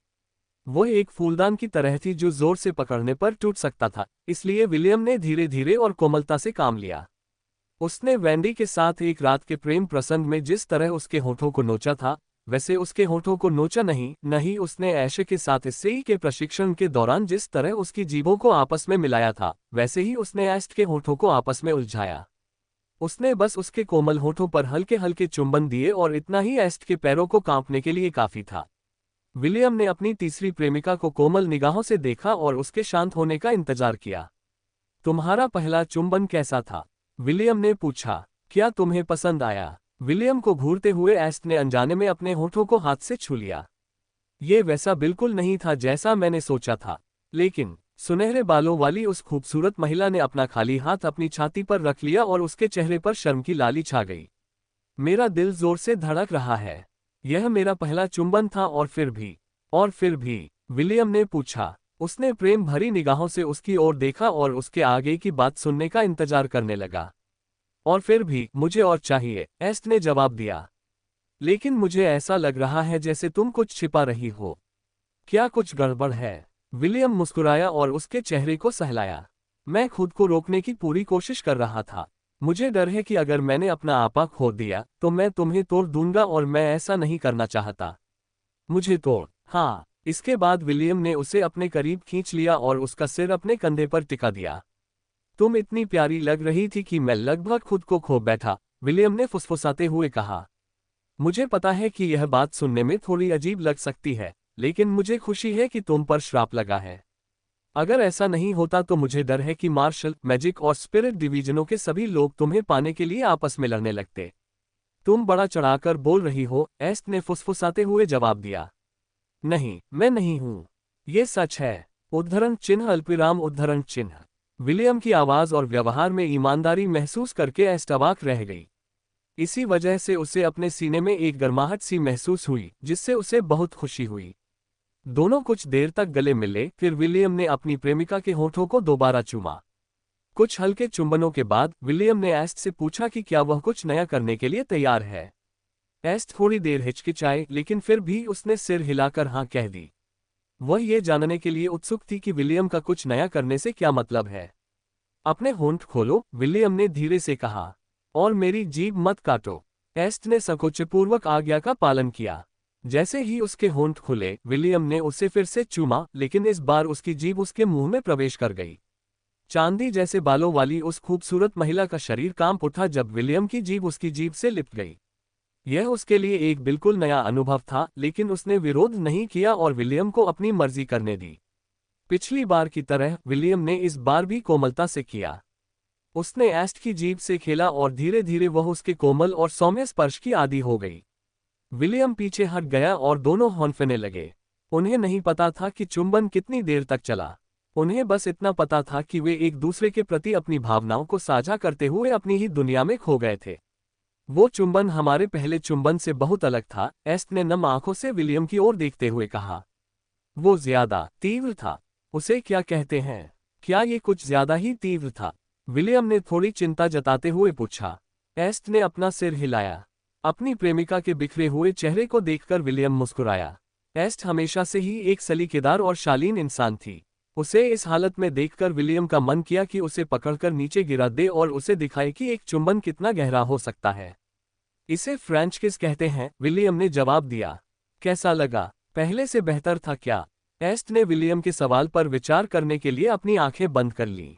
वह एक फूलदान की तरह थी जो जोर से पकड़ने पर टूट सकता था, इसलिए विलियम ने धीरे धीरे और कोमलता से काम लिया। उसने वेंडी के साथ एक रात के प्रेम प्रसंग में जिस तरह उसके होठों को नोचा था, वैसे उसके होठों को नोचा नहीं उसने ऐश के साथ इससे के प्रशिक्षण के दौरान जिस तरह उसकी जीभों को आपस में मिलाया था, वैसे ही उसने एस्ट के होठों को आपस में उलझाया। उसने बस उसके कोमल होठों पर हल्के हल्के चुंबन दिए और इतना ही एस्ट के पैरों को कांपने के लिए काफी था। विलियम ने अपनी तीसरी प्रेमिका को कोमल निगाहों से देखा और उसके शांत होने का इंतजार किया। तुम्हारा पहला चुंबन कैसा था? विलियम ने पूछा। क्या तुम्हें पसंद आया? विलियम को घूरते हुए एस्ट ने अनजाने में अपने होठों को हाथ से छू लिया। ये वैसा बिल्कुल नहीं था जैसा मैंने सोचा था, लेकिन सुनहरे बालों वाली उस खूबसूरत महिला ने अपना खाली हाथ अपनी छाती पर रख लिया और उसके चेहरे पर शर्म की लाली छा गई। मेरा दिल जोर से धड़क रहा है। यह मेरा पहला चुंबन था और फिर भी, विलियम ने पूछा। उसने प्रेम भरी निगाहों से उसकी ओर देखा और उसके आगे की बात सुनने का इंतजार करने लगा। और फिर भी मुझे और चाहिए, एस्ट ने जवाब दिया। लेकिन मुझे ऐसा लग रहा है जैसे तुम कुछ छिपा रही हो। क्या कुछ गड़बड़ है? विलियम मुस्कुराया और उसके चेहरे को सहलाया। मैं खुद को रोकने की पूरी कोशिश कर रहा था। मुझे डर है कि अगर मैंने अपना आपा खो दिया तो मैं तुम्हें तोड़ दूंगा और मैं ऐसा नहीं करना चाहता। मुझे तोड़। हाँ। इसके बाद विलियम ने उसे अपने करीब खींच लिया और उसका सिर अपने कंधे पर टिका दिया। तुम इतनी प्यारी लग रही थी कि मैं लगभग खुद को खो बैठा, विलियम ने फुसफुसाते हुए कहा। मुझे पता है कि यह बात सुनने में थोड़ी अजीब लग सकती है, लेकिन मुझे खुशी है कि तुम पर श्राप लगा है। अगर ऐसा नहीं होता तो मुझे डर है कि मार्शल, मैजिक और स्पिरिट डिवीजनों के सभी लोग तुम्हें पाने के लिए आपस में लड़ने लगते। तुम बड़ा चढ़ाकर बोल रही हो, एस्ट ने फुसफुसाते हुए जवाब दिया। नहीं, मैं नहीं हूं। ये सच है। उद्धरण चिन्ह अल्पविराम उद्धरण चिन्ह। विलियम की आवाज और व्यवहार में ईमानदारी महसूस करके एस्ट अवाक रह गई। इसी वजह से उसे अपने सीने में एक गर्माहट सी महसूस हुई, जिससे उसे बहुत खुशी हुई। दोनों कुछ देर तक गले मिले, फिर विलियम ने अपनी प्रेमिका के होठों को दोबारा चूमा। कुछ हल्के चुंबनों के बाद विलियम ने एस्ट से पूछा कि क्या वह कुछ नया करने के लिए तैयार है। एस्ट थोड़ी देर हिचकिचाई, लेकिन फिर भी उसने सिर हिलाकर हाँ कह दी। वह ये जानने के लिए उत्सुक थी कि विलियम का कुछ नया करने से क्या मतलब है। अपने होंठ खोलो, विलियम ने धीरे से कहा, और मेरी जीभ मत काटो। एस्ट ने संकोचपूर्वक आज्ञा का पालन किया। जैसे ही उसके होंठ खुले, विलियम ने उसे फिर से चूमा, लेकिन इस बार उसकी जीभ उसके मुंह में प्रवेश कर गई। चांदी जैसे बालों वाली उस खूबसूरत महिला का शरीर कांप उठा जब विलियम की जीभ उसकी जीभ से लिपट गई। यह उसके लिए एक बिल्कुल नया अनुभव था, लेकिन उसने विरोध नहीं किया और विलियम को अपनी मर्जी करने दी। पिछली बार की तरह विलियम ने इस बार भी कोमलता से किया। उसने एस्ट की जीभ से खेला और धीरे धीरे वह उसके कोमल और सौम्य स्पर्श की आदी हो गई। विलियम पीछे हट गया और दोनों हौंफने लगे। उन्हें नहीं पता था कि चुंबन कितनी देर तक चला। उन्हें बस इतना पता था कि वे एक दूसरे के प्रति अपनी भावनाओं को साझा करते हुए अपनी ही दुनिया में खो गए थे। वो चुंबन हमारे पहले चुंबन से बहुत अलग था, एस्ट ने नम आंखों से विलियम की ओर देखते हुए कहा। वो ज्यादा तीव्र था। उसे क्या कहते हैं? क्या ये कुछ ज्यादा ही तीव्र था? विलियम ने थोड़ी चिंता जताते हुए पूछा। एस्ट ने अपना सिर हिलाया। अपनी प्रेमिका के बिखरे हुए चेहरे को देखकर विलियम मुस्कुराया। एस्ट हमेशा से ही एक सलीकेदार और शालीन इंसान थी। उसे इस हालत में देखकर विलियम का मन किया कि उसे पकड़कर नीचे गिरा दे और उसे दिखाए कि एक चुंबन कितना गहरा हो सकता है। इसे फ्रेंच किस कहते हैं, विलियम ने जवाब दिया। कैसा लगा? पहले से बेहतर था क्या? एस्ट ने विलियम के सवाल पर विचार करने के लिए अपनी आंखें बंद कर लीं।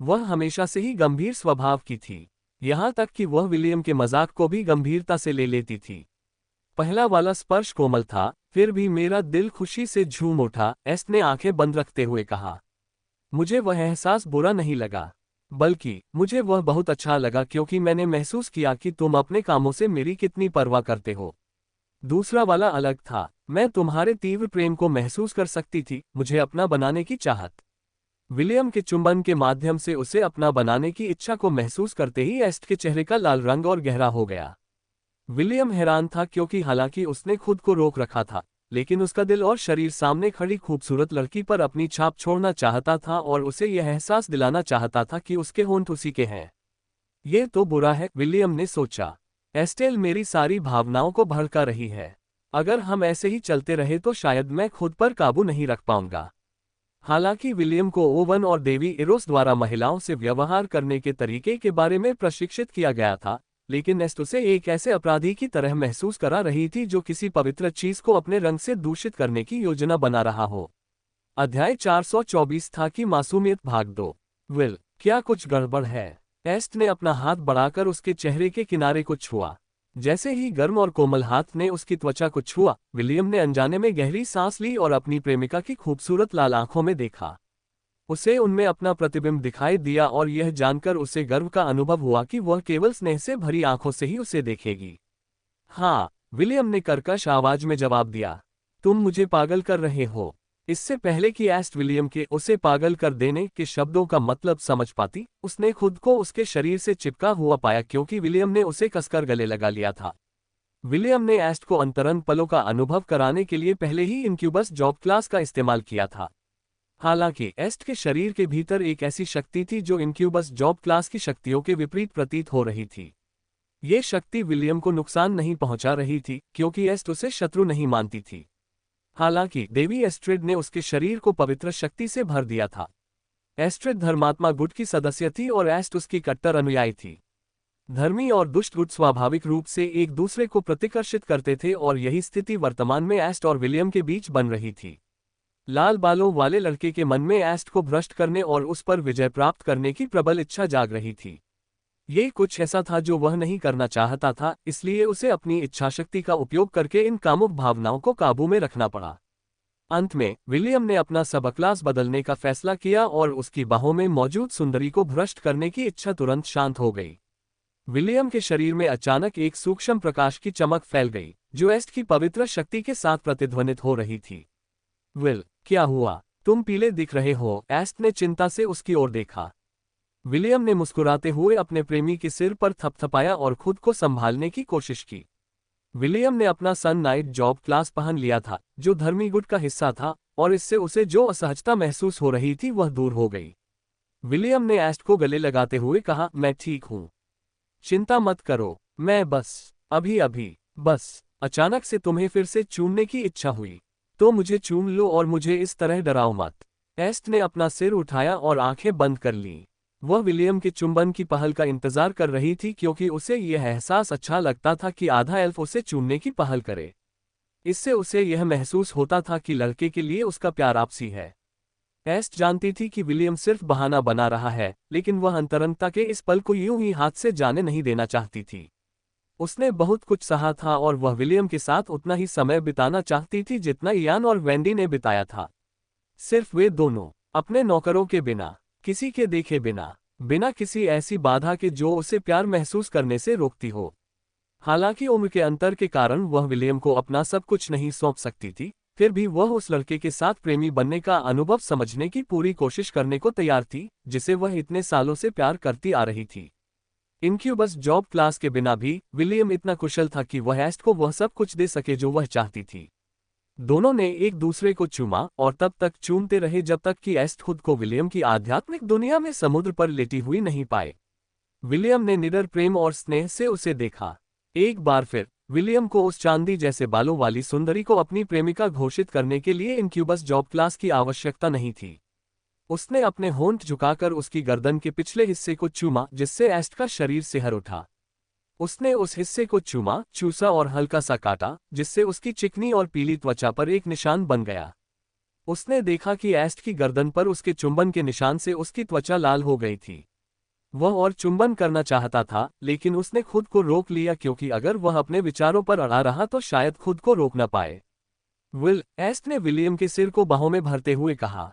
वह हमेशा से ही गंभीर स्वभाव की थी, यहां तक कि वह विलियम के मजाक को भी गंभीरता से ले लेती थी। पहला वाला स्पर्श कोमल था, फिर भी मेरा दिल खुशी से झूम उठा, एस्ट ने आंखें बंद रखते हुए कहा। मुझे वह एहसास बुरा नहीं लगा, बल्कि मुझे वह बहुत अच्छा लगा क्योंकि मैंने महसूस किया कि तुम अपने कामों से मेरी कितनी परवाह करते हो। दूसरा वाला अलग था, मैं तुम्हारे तीव्र प्रेम को महसूस कर सकती थी, मुझे अपना बनाने की चाहत। विलियम के चुंबन के माध्यम से उसे अपना बनाने की इच्छा को महसूस करते ही एस्ट के चेहरे का लाल रंग और गहरा हो गया। विलियम हैरान था क्योंकि हालांकि उसने खुद को रोक रखा था, लेकिन उसका दिल और शरीर सामने खड़ी खूबसूरत लड़की पर अपनी छाप छोड़ना चाहता था और उसे यह एहसास दिलाना चाहता था कि उसके होंठ उसी के हैं। ये तो बुरा है, विलियम ने सोचा। एस्टेल मेरी सारी भावनाओं को भड़का रही है। अगर हम ऐसे ही चलते रहे तो शायद मैं खुद पर काबू नहीं रख पाऊंगा। हालांकि विलियम को ओवन और देवी इरोस द्वारा महिलाओं से व्यवहार करने के तरीके के बारे में प्रशिक्षित किया गया था, लेकिन एस्ट उसे एक ऐसे अपराधी की तरह महसूस करा रही थी जो किसी पवित्र चीज को अपने रंग से दूषित करने की योजना बना रहा हो। अध्याय 424 था कि मासूमियत भाग 2। विल, क्या कुछ गड़बड़ है? एस्ट ने अपना हाथ बढ़ाकर उसके चेहरे के किनारे को छुआ। जैसे ही गर्म और कोमल हाथ ने उसकी त्वचा को छुआ, विलियम ने अनजाने में गहरी सांस ली और अपनी प्रेमिका की खूबसूरत लाल आंखों में देखा। उसे उनमें अपना प्रतिबिंब दिखाई दिया और यह जानकर उसे गर्व का अनुभव हुआ कि वह केवल स्नेह से भरी आंखों से ही उसे देखेगी। हाँ, विलियम ने कर्कश आवाज में जवाब दिया। तुम मुझे पागल कर रहे हो। इससे पहले कि एस्ट विलियम के उसे पागल कर देने के शब्दों का मतलब समझ पाती, उसने खुद को उसके शरीर से चिपका हुआ पाया क्योंकि विलियम ने उसे कसकर गले लगा लिया था। विलियम ने एस्ट को अंतरंग पलों का अनुभव कराने के लिए पहले ही इनक्यूबस जॉब क्लास का इस्तेमाल किया था। हालांकि एस्ट के शरीर के भीतर एक ऐसी शक्ति थी जो इनक्यूबस जॉब क्लास की शक्तियों के विपरीत प्रतीत हो रही थी। ये शक्ति विलियम को नुकसान नहीं पहुंचा रही थी क्योंकि एस्ट उसे शत्रु नहीं मानती थी। हालांकि देवी एस्ट्रिड ने उसके शरीर को पवित्र शक्ति से भर दिया था। एस्ट्रिड धर्मात्मा गुट की सदस्य थी और एस्ट उसकी कट्टर अनुयायी थी। धर्मी और दुष्ट गुट स्वाभाविक रूप से एक दूसरे को प्रतिकर्षित करते थे और यही स्थिति वर्तमान में एस्ट और विलियम के बीच बन रही थी। लाल बालों वाले लड़के के मन में एस्ट को भ्रष्ट करने और उस पर विजय प्राप्त करने की प्रबल इच्छा जाग रही थी। ये कुछ ऐसा था जो वह नहीं करना चाहता था, इसलिए उसे अपनी इच्छाशक्ति का उपयोग करके इन कामुक भावनाओं को काबू में रखना पड़ा। अंत में विलियम ने अपना सबक्लास बदलने का फैसला किया और उसकी बाहों में मौजूद सुंदरी को भ्रष्ट करने की इच्छा तुरंत शांत हो गई। विलियम के शरीर में अचानक एक सूक्ष्म प्रकाश की चमक फैल गई, जो एस्ट की पवित्र शक्ति के साथ प्रतिध्वनित हो रही थी। विल, क्या हुआ? तुम पीले दिख रहे हो, एस्ट ने चिंता से उसकी ओर देखा। विलियम ने मुस्कुराते हुए अपने प्रेमी के सिर पर थपथपाया और खुद को संभालने की कोशिश की। विलियम ने अपना सन नाइट जॉब क्लास पहन लिया था, जो धर्मी गुट का हिस्सा था, और इससे उसे जो असहजता महसूस हो रही थी वह दूर हो गई। विलियम ने एस्ट को गले लगाते हुए कहा, मैं ठीक हूँ, चिंता मत करो, मैं बस अचानक से तुम्हें फिर से चूमने की इच्छा हुई, तो मुझे चूम लो और मुझे इस तरह डराओ मत। एस्ट ने अपना सिर उठाया और आंखें बंद कर लीं। वह विलियम के चुंबन की पहल का इंतजार कर रही थी, क्योंकि उसे यह एहसास अच्छा लगता था कि आधा एल्फ उसे चूमने की पहल करे। इससे उसे यह महसूस होता था कि लड़के के लिए उसका प्यार आपसी है। एस्ट जानती थी कि विलियम सिर्फ बहाना बना रहा है, लेकिन वह अंतरंगता के इस पल को यूं ही हाथ से जाने नहीं देना चाहती थी। उसने बहुत कुछ सहा था और वह विलियम के साथ उतना ही समय बिताना चाहती थी जितना इयान और वेंडी ने बिताया था। सिर्फ वे दोनों, अपने नौकरों के बिना, किसी के देखे बिना, बिना किसी ऐसी बाधा के जो उसे प्यार महसूस करने से रोकती हो। हालांकि उम्र के अंतर के कारण वह विलियम को अपना सब कुछ नहीं सौंप सकती थी, फिर भी वह उस लड़के के साथ प्रेमी बनने का अनुभव समझने की पूरी कोशिश करने को तैयार थी, जिसे वह इतने सालों से प्यार करती आ रही थी। इनक्यूबस जॉब क्लास के बिना भी विलियम इतना कुशल था कि वह एस्ट को वह सब कुछ दे सके जो वह चाहती थी। दोनों ने एक दूसरे को चूमा और तब तक चूमते रहे जब तक कि एस्ट खुद को विलियम की आध्यात्मिक दुनिया में समुद्र पर लेटी हुई नहीं पाए। विलियम ने निडर प्रेम और स्नेह से उसे देखा। एक बार फिर विलियम को उस चांदी जैसे बालों वाली सुंदरी को अपनी प्रेमिका घोषित करने के लिए इनक्यूबस जॉब क्लास की आवश्यकता नहीं थी। उसने अपने होंठ झुकाकर उसकी गर्दन के पिछले हिस्से को चूमा, जिससे एस्ट का शरीर सिहर उठा। उसने उस हिस्से को चूमा, चूसा और हल्का सा काटा, जिससे उसकी चिकनी और पीली त्वचा पर एक निशान बन गया। उसने देखा कि एस्ट की गर्दन पर उसके चुंबन के निशान से उसकी त्वचा लाल हो गई थी। वह और चुंबन करना चाहता था, लेकिन उसने खुद को रोक लिया, क्योंकि अगर वह अपने विचारों पर अड़ा रहा तो शायद खुद को रोक न पाए। विल, एस्ट ने विलियम के सिर को बाहों में भरते हुए कहा,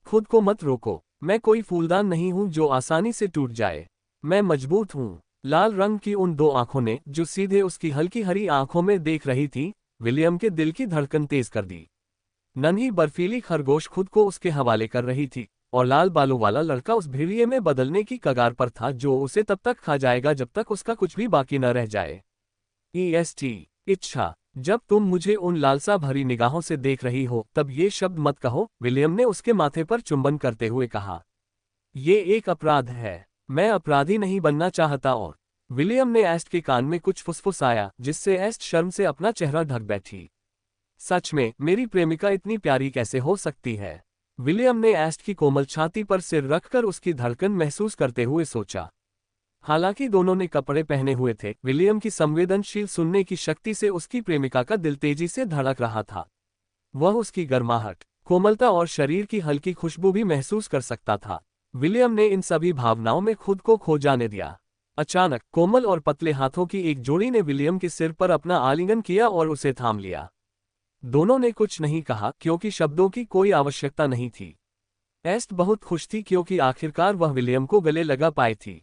खुद को मत रोको, मैं कोई फूलदान नहीं हूं जो आसानी से टूट जाए। मैं मजबूत हूं। लाल रंग की उन दो आंखों ने, जो सीधे उसकी हल्की हरी आंखों में देख रही थी, विलियम के दिल की धड़कन तेज कर दी। नन्ही बर्फीली खरगोश खुद को उसके हवाले कर रही थी, और लाल बालों वाला लड़का उस भेड़िए में बदलने की कगार पर था जो उसे तब तक खा जाएगा जब तक उसका कुछ भी बाकी न रह जाए। EST, इच्छा। जब तुम मुझे उन लालसा भरी निगाहों से देख रही हो तब ये शब्द मत कहो, विलियम ने उसके माथे पर चुंबन करते हुए कहा। ये एक अपराध है, मैं अपराधी नहीं बनना चाहता। और विलियम ने एस्ट के कान में कुछ फुसफुसाया, जिससे एस्ट शर्म से अपना चेहरा ढक बैठी। सच में, मेरी प्रेमिका इतनी प्यारी कैसे हो सकती है? विलियम ने एस्ट की कोमल छाती पर सिर रखकर उसकी धड़कन महसूस करते हुए सोचा। हालांकि दोनों ने कपड़े पहने हुए थे, विलियम की संवेदनशील सुनने की शक्ति से उसकी प्रेमिका का दिल तेजी से धड़क रहा था। वह उसकी गर्माहट, कोमलता और शरीर की हल्की खुशबू भी महसूस कर सकता था। विलियम ने इन सभी भावनाओं में खुद को खो जाने दिया। अचानक कोमल और पतले हाथों की एक जोड़ी ने विलियम के सिर पर अपना आलिंगन किया और उसे थाम लिया। दोनों ने कुछ नहीं कहा, क्योंकि शब्दों की कोई आवश्यकता नहीं थी। एस्ट बहुत खुश थी, क्योंकि आखिरकार वह विलियम को गले लगा पाई थी।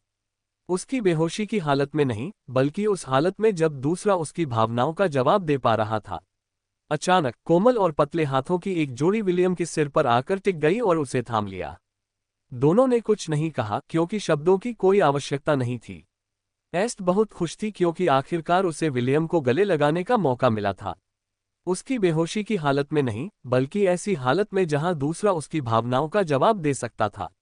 उसकी बेहोशी की हालत में नहीं, बल्कि उस हालत में जब दूसरा उसकी भावनाओं का जवाब दे पा रहा था। अचानक कोमल और पतले हाथों की एक जोड़ी विलियम के सिर पर आकर टिक गई और उसे थाम लिया। दोनों ने कुछ नहीं कहा, क्योंकि शब्दों की कोई आवश्यकता नहीं थी। एस्ट बहुत खुश थी, क्योंकि आखिरकार उसे विलियम को गले लगाने का मौका मिला था। उसकी बेहोशी की हालत में नहीं, बल्कि ऐसी हालत में जहां दूसरा उसकी भावनाओं का जवाब दे सकता था।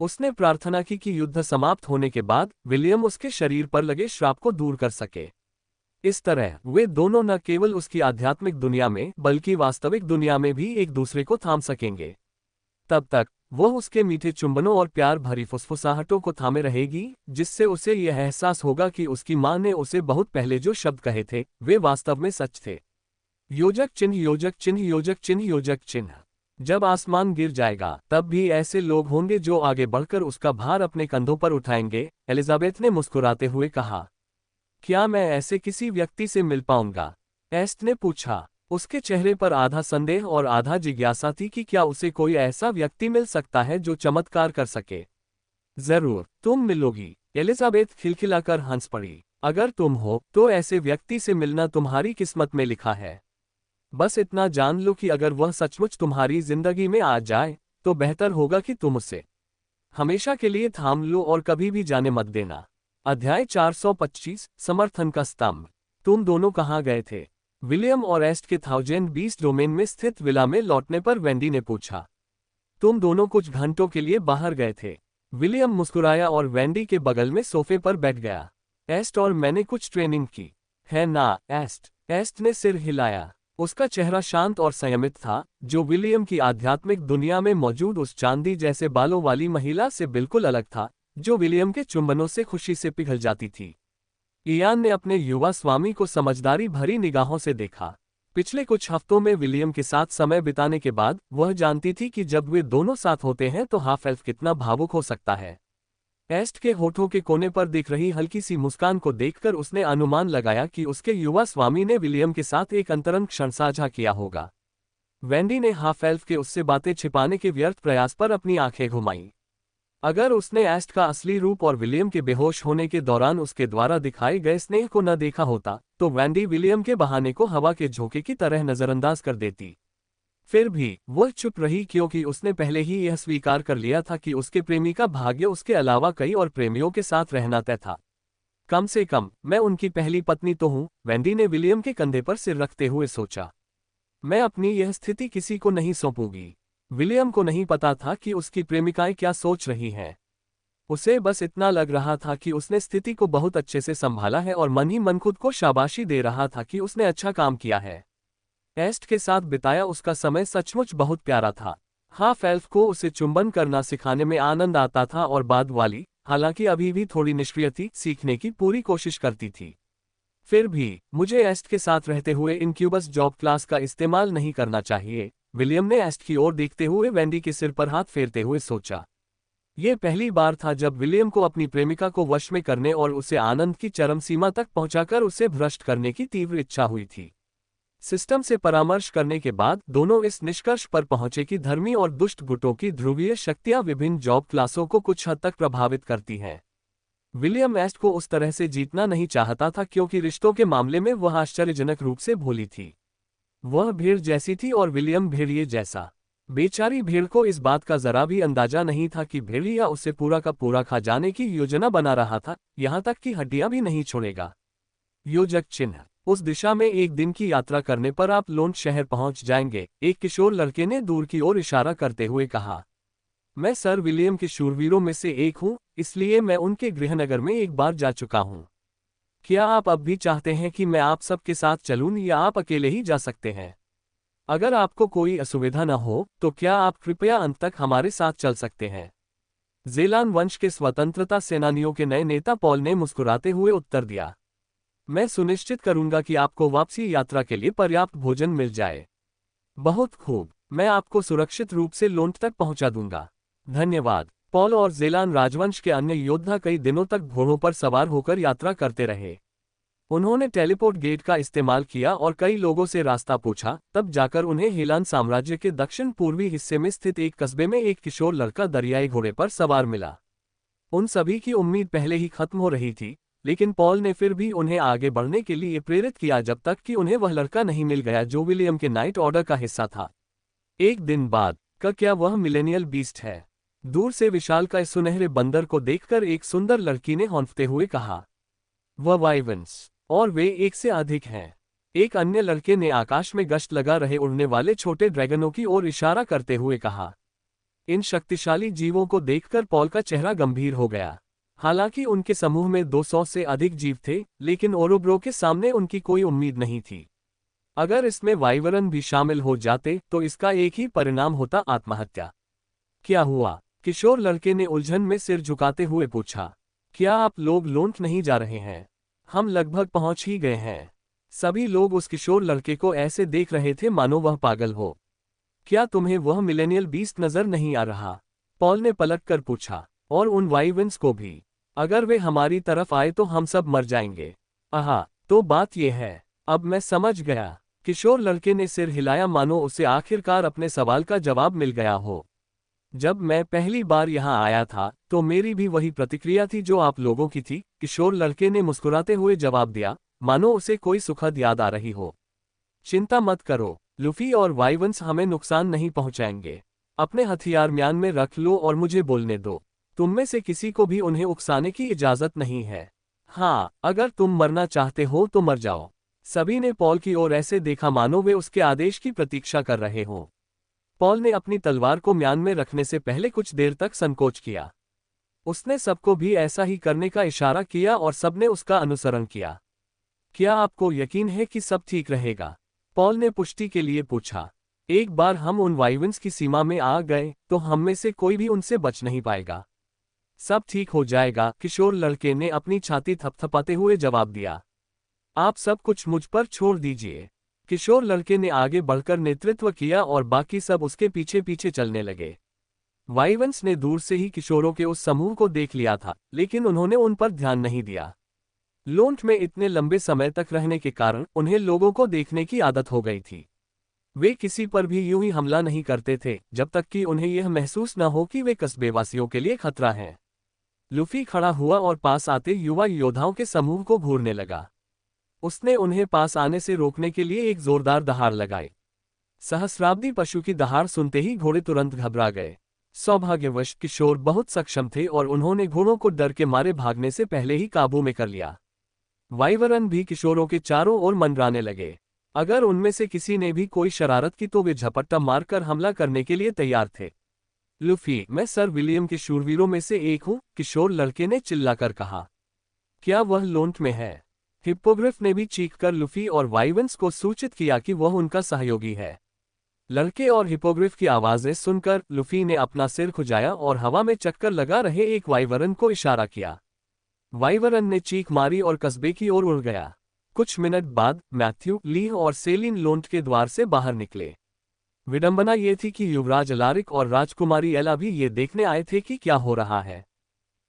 उसने प्रार्थना की कि युद्ध समाप्त होने के बाद विलियम उसके शरीर पर लगे श्राप को दूर कर सके। इस तरह वे दोनों न केवल उसकी आध्यात्मिक दुनिया में बल्कि वास्तविक दुनिया में भी एक दूसरे को थाम सकेंगे। तब तक वह उसके मीठे चुंबनों और प्यार भरी फुसफुसाहटों को थामे रहेगी, जिससे उसे यह एहसास होगा कि उसकी माँ ने उसे बहुत पहले जो शब्द कहे थे वे वास्तव में सच थे। योजक चिन्ह, योजक चिन्ह, योजक चिन्ह, योजक चिन्ह। जब आसमान गिर जाएगा तब भी ऐसे लोग होंगे जो आगे बढ़कर उसका भार अपने कंधों पर उठाएंगे, एलिजाबेथ ने मुस्कुराते हुए कहा। क्या मैं ऐसे किसी व्यक्ति से मिल पाऊंगा? एस्ट ने पूछा। उसके चेहरे पर आधा संदेह और आधा जिज्ञासा थी कि क्या उसे कोई ऐसा व्यक्ति मिल सकता है जो चमत्कार कर सके। जरूर, तुम मिलोगी, एलिजाबेथ खिलखिलाकर हंस पड़ी। अगर तुम हो तो ऐसे व्यक्ति से मिलना तुम्हारी किस्मत में लिखा है। बस इतना जान लो कि अगर वह सचमुच तुम्हारी जिंदगी में आ जाए तो बेहतर होगा कि तुम उसे हमेशा के लिए थाम लो और कभी भी जाने मत देना। अध्याय 425, समर्थन का स्तंभ। तुम दोनों कहाँ गए थे? विलियम और एस्ट के 1020 डोमेन में स्थित विला में लौटने पर वेंडी ने पूछा। तुम दोनों कुछ घंटों के लिए बाहर गए थे। विलियम मुस्कुराया और वेंडी के बगल में सोफे पर बैठ गया। एस्ट और मैंने कुछ ट्रेनिंग की है ना एस्ट? एस्ट ने सिर हिलाया। उसका चेहरा शांत और संयमित था, जो विलियम की आध्यात्मिक दुनिया में मौजूद उस चांदी जैसे बालों वाली महिला से बिल्कुल अलग था, जो विलियम के चुंबनों से खुशी से पिघल जाती थी। इयान ने अपने युवा स्वामी को समझदारी भरी निगाहों से देखा। पिछले कुछ हफ्तों में विलियम के साथ समय बिताने के बाद वह जानती थी कि जब वे दोनों साथ होते हैं तो हाफ एल्फ कितना भावुक हो सकता है। एस्ट के होठों के कोने पर दिख रही हल्की सी मुस्कान को देखकर उसने अनुमान लगाया कि उसके युवा स्वामी ने विलियम के साथ एक अंतरंग क्षण साझा किया होगा। वेंडी ने हाफ एल्फ के उससे बातें छिपाने के व्यर्थ प्रयास पर अपनी आंखें घुमाईं। अगर उसने एस्ट का असली रूप और विलियम के बेहोश होने के दौरान उसके द्वारा दिखाए गए स्नेह को न देखा होता तो वेंडी विलियम के बहाने को हवा के झोंके की तरह नजरअंदाज कर देती। फिर भी वह चुप रही क्योंकि उसने पहले ही यह स्वीकार कर लिया था कि उसके प्रेमी का भाग्य उसके अलावा कई और प्रेमियों के साथ रहना तय था। कम से कम मैं उनकी पहली पत्नी तो हूं, वेंडी ने विलियम के कंधे पर सिर रखते हुए सोचा। मैं अपनी यह स्थिति किसी को नहीं सौंपूंगी। विलियम को नहीं पता था कि उसकी प्रेमिकाएं क्या सोच रही हैं। उसे बस इतना लग रहा था कि उसने स्थिति को बहुत अच्छे से संभाला है और मन ही मन खुद को शाबाशी दे रहा था कि उसने अच्छा काम किया है। एस्ट के साथ बिताया उसका समय सचमुच बहुत प्यारा था। हाफ एल्फ को उसे चुंबन करना सिखाने में आनंद आता था और बाद वाली, हालांकि अभी भी थोड़ी निष्क्रिय थी, सीखने की पूरी कोशिश करती थी। फिर भी मुझे एस्ट के साथ रहते हुए इनक्यूबस जॉब क्लास का इस्तेमाल नहीं करना चाहिए, विलियम ने एस्ट की ओर देखते हुए वेंडी के सिर पर हाथ फेरते हुए सोचा। यह पहली बार था जब विलियम को अपनी प्रेमिका को वश में करने और उसे आनंद की चरम सीमा तक पहुंचाकर उसे भ्रष्ट करने की तीव्र इच्छा हुई थी। सिस्टम से परामर्श करने के बाद दोनों इस निष्कर्ष पर पहुंचे कि धर्मी और दुष्ट गुटों की ध्रुवीय शक्तियां विभिन्न जॉब क्लासों को कुछ हद तक प्रभावित करती हैं। विलियम एस्ट को उस तरह से जीतना नहीं चाहता था क्योंकि रिश्तों के मामले में वह आश्चर्यजनक रूप से भोली थी। वह भीड़ जैसी थी और विलियम भेड़िए जैसा। बेचारी भीड़ को इस बात का जरा भी अंदाजा नहीं था कि भेड़िया उसे पूरा का पूरा खा जाने की योजना बना रहा था, यहां तक कि हड्डियां भी नहीं छोड़ेगा। योजक चिन्ह। उस दिशा में एक दिन की यात्रा करने पर आप लोन शहर पहुंच जाएंगे, एक किशोर लड़के ने दूर की ओर इशारा करते हुए कहा। मैं सर विलियम के शूरवीरों में से एक हूं, इसलिए मैं उनके गृहनगर में एक बार जा चुका हूं। क्या आप अब भी चाहते हैं कि मैं आप सबके साथ चलूं या आप अकेले ही जा सकते हैं? अगर आपको कोई असुविधा न हो तो क्या आप कृपया अंत तक हमारे साथ चल सकते हैं? ज़ेलान वंश के स्वतंत्रता सेनानियों के नए नेता पॉल ने मुस्कुराते हुए उत्तर दिया। मैं सुनिश्चित करूंगा कि आपको वापसी यात्रा के लिए पर्याप्त भोजन मिल जाए। बहुत खूब, मैं आपको सुरक्षित रूप से लोन्ट तक पहुंचा दूंगा। धन्यवाद। पॉल और ज़ेलान राजवंश के अन्य योद्धा कई दिनों तक घोड़ों पर सवार होकर यात्रा करते रहे। उन्होंने टेलीपोर्ट गेट का इस्तेमाल किया और कई लोगों से रास्ता पूछा, तब जाकर उन्हें हेलान साम्राज्य के दक्षिण पूर्वी हिस्से में स्थित एक कस्बे में एक किशोर लड़का दरियाई घोड़े पर सवार मिला। उन सभी की उम्मीद पहले ही खत्म हो रही थी, लेकिन पॉल ने फिर भी उन्हें आगे बढ़ने के लिए प्रेरित किया जब तक कि उन्हें वह लड़का नहीं मिल गया जो विलियम के नाइट ऑर्डर का हिस्सा था। एक दिन बाद क्या वह मिलेनियल बीस्ट है? दूर से विशालकाय सुनहरे बंदर को देखकर एक सुंदर लड़की ने हौंफते हुए कहा। वह वाइवन्स, और वे एक से अधिक हैं। एक अन्य लड़के ने आकाश में गश्त लगा रहे उड़ने वाले छोटे ड्रैगनों की ओर इशारा करते हुए कहा। इन शक्तिशाली जीवों को देखकर पॉल का चेहरा गंभीर हो गया। हालांकि उनके समूह में 200 से अधिक जीव थे, लेकिन ओरोब्रो के सामने उनकी कोई उम्मीद नहीं थी। अगर इसमें वाइवरन भी शामिल हो जाते तो इसका एक ही परिणाम होता, आत्महत्या। क्या हुआ? किशोर लड़के ने उलझन में सिर झुकाते हुए पूछा। क्या आप लोग लौट नहीं जा रहे हैं? हम लगभग पहुंच ही गए हैं। सभी लोग उस किशोर लड़के को ऐसे देख रहे थे मानो वह पागल हो। क्या तुम्हें वह मिलेनियल बीस्ट नजर नहीं आ रहा? पॉल ने पलट कर पूछा। और उन वाइवेंस को भी। अगर वे हमारी तरफ आए तो हम सब मर जाएंगे। आहा, तो बात यह है। अब मैं समझ गया। किशोर लड़के ने सिर हिलाया मानो उसे आखिरकार अपने सवाल का जवाब मिल गया हो। जब मैं पहली बार यहाँ आया था तो मेरी भी वही प्रतिक्रिया थी जो आप लोगों की थी, किशोर लड़के ने मुस्कुराते हुए जवाब दिया, मानो उसे कोई सुखद याद आ रही हो। चिंता मत करो, लूफी और वाइवंस हमें नुकसान नहीं पहुंचाएंगे। अपने हथियार म्यान में रख लो और मुझे बोलने दो। तुम में से किसी को भी उन्हें उकसाने की इजाजत नहीं है। हाँ, अगर तुम मरना चाहते हो तो मर जाओ। सभी ने पॉल की ओर ऐसे देखा मानो वे उसके आदेश की प्रतीक्षा कर रहे हों। पॉल ने अपनी तलवार को म्यान में रखने से पहले कुछ देर तक संकोच किया। उसने सबको भी ऐसा ही करने का इशारा किया और सबने उसका अनुसरण किया। क्या आपको यकीन है कि सब ठीक रहेगा? पॉल ने पुष्टि के लिए पूछा। एक बार हम उन वाइवेंस की सीमा में आ गए तो हम में से कोई भी उनसे बच नहीं पाएगा। सब ठीक हो जाएगा, किशोर लड़के ने अपनी छाती थपथपाते हुए जवाब दिया। आप सब कुछ मुझ पर छोड़ दीजिए। किशोर लड़के ने आगे बढ़कर नेतृत्व किया और बाकी सब उसके पीछे पीछे चलने लगे। वाइवेंस ने दूर से ही किशोरों के उस समूह को देख लिया था, लेकिन उन्होंने उन पर ध्यान नहीं दिया। लोंट में इतने लंबे समय तक रहने के कारण उन्हें लोगों को देखने की आदत हो गई थी। वे किसी पर भी यूं ही हमला नहीं करते थे जब तक कि उन्हें यह महसूस न हो कि वे कस्बेवासियों के लिए खतरा हैं। लूफी खड़ा हुआ और पास आते युवा योद्धाओं के समूह को घूरने लगा। उसने उन्हें पास आने से रोकने के लिए एक जोरदार दहाड़ लगाई। सहस्राब्दी पशु की दहाड़ सुनते ही घोड़े तुरंत घबरा गए। सौभाग्यवश किशोर बहुत सक्षम थे और उन्होंने घोड़ों को डर के मारे भागने से पहले ही काबू में कर लिया। वाइवरन भी किशोरों के चारों ओर मंडराने लगे। अगर उनमें से किसी ने भी कोई शरारत की तो वे झपट्टा मारकर हमला करने के लिए तैयार थे। लूफी, मैं सर विलियम के शूरवीरों में से एक हूं, किशोर लड़के ने चिल्लाकर कहा। क्या वह लोंट में है? हिप्पोग्रिफ ने भी चीखकर लूफी और वाइवेंस को सूचित किया कि वह उनका सहयोगी है। लड़के और हिप्पोग्रिफ की आवाजें सुनकर लूफी ने अपना सिर खुजाया और हवा में चक्कर लगा रहे एक वाइवरन को इशारा किया। वाइवरन ने चीख मारी और कस्बे की ओर उड़ गया। कुछ मिनट बाद मैथ्यू, लीह और सेलिन लोंट के द्वार से बाहर निकले। विडंबना ये थी कि युवराज अलारिक और राजकुमारी एला भी ये देखने आए थे कि क्या हो रहा है।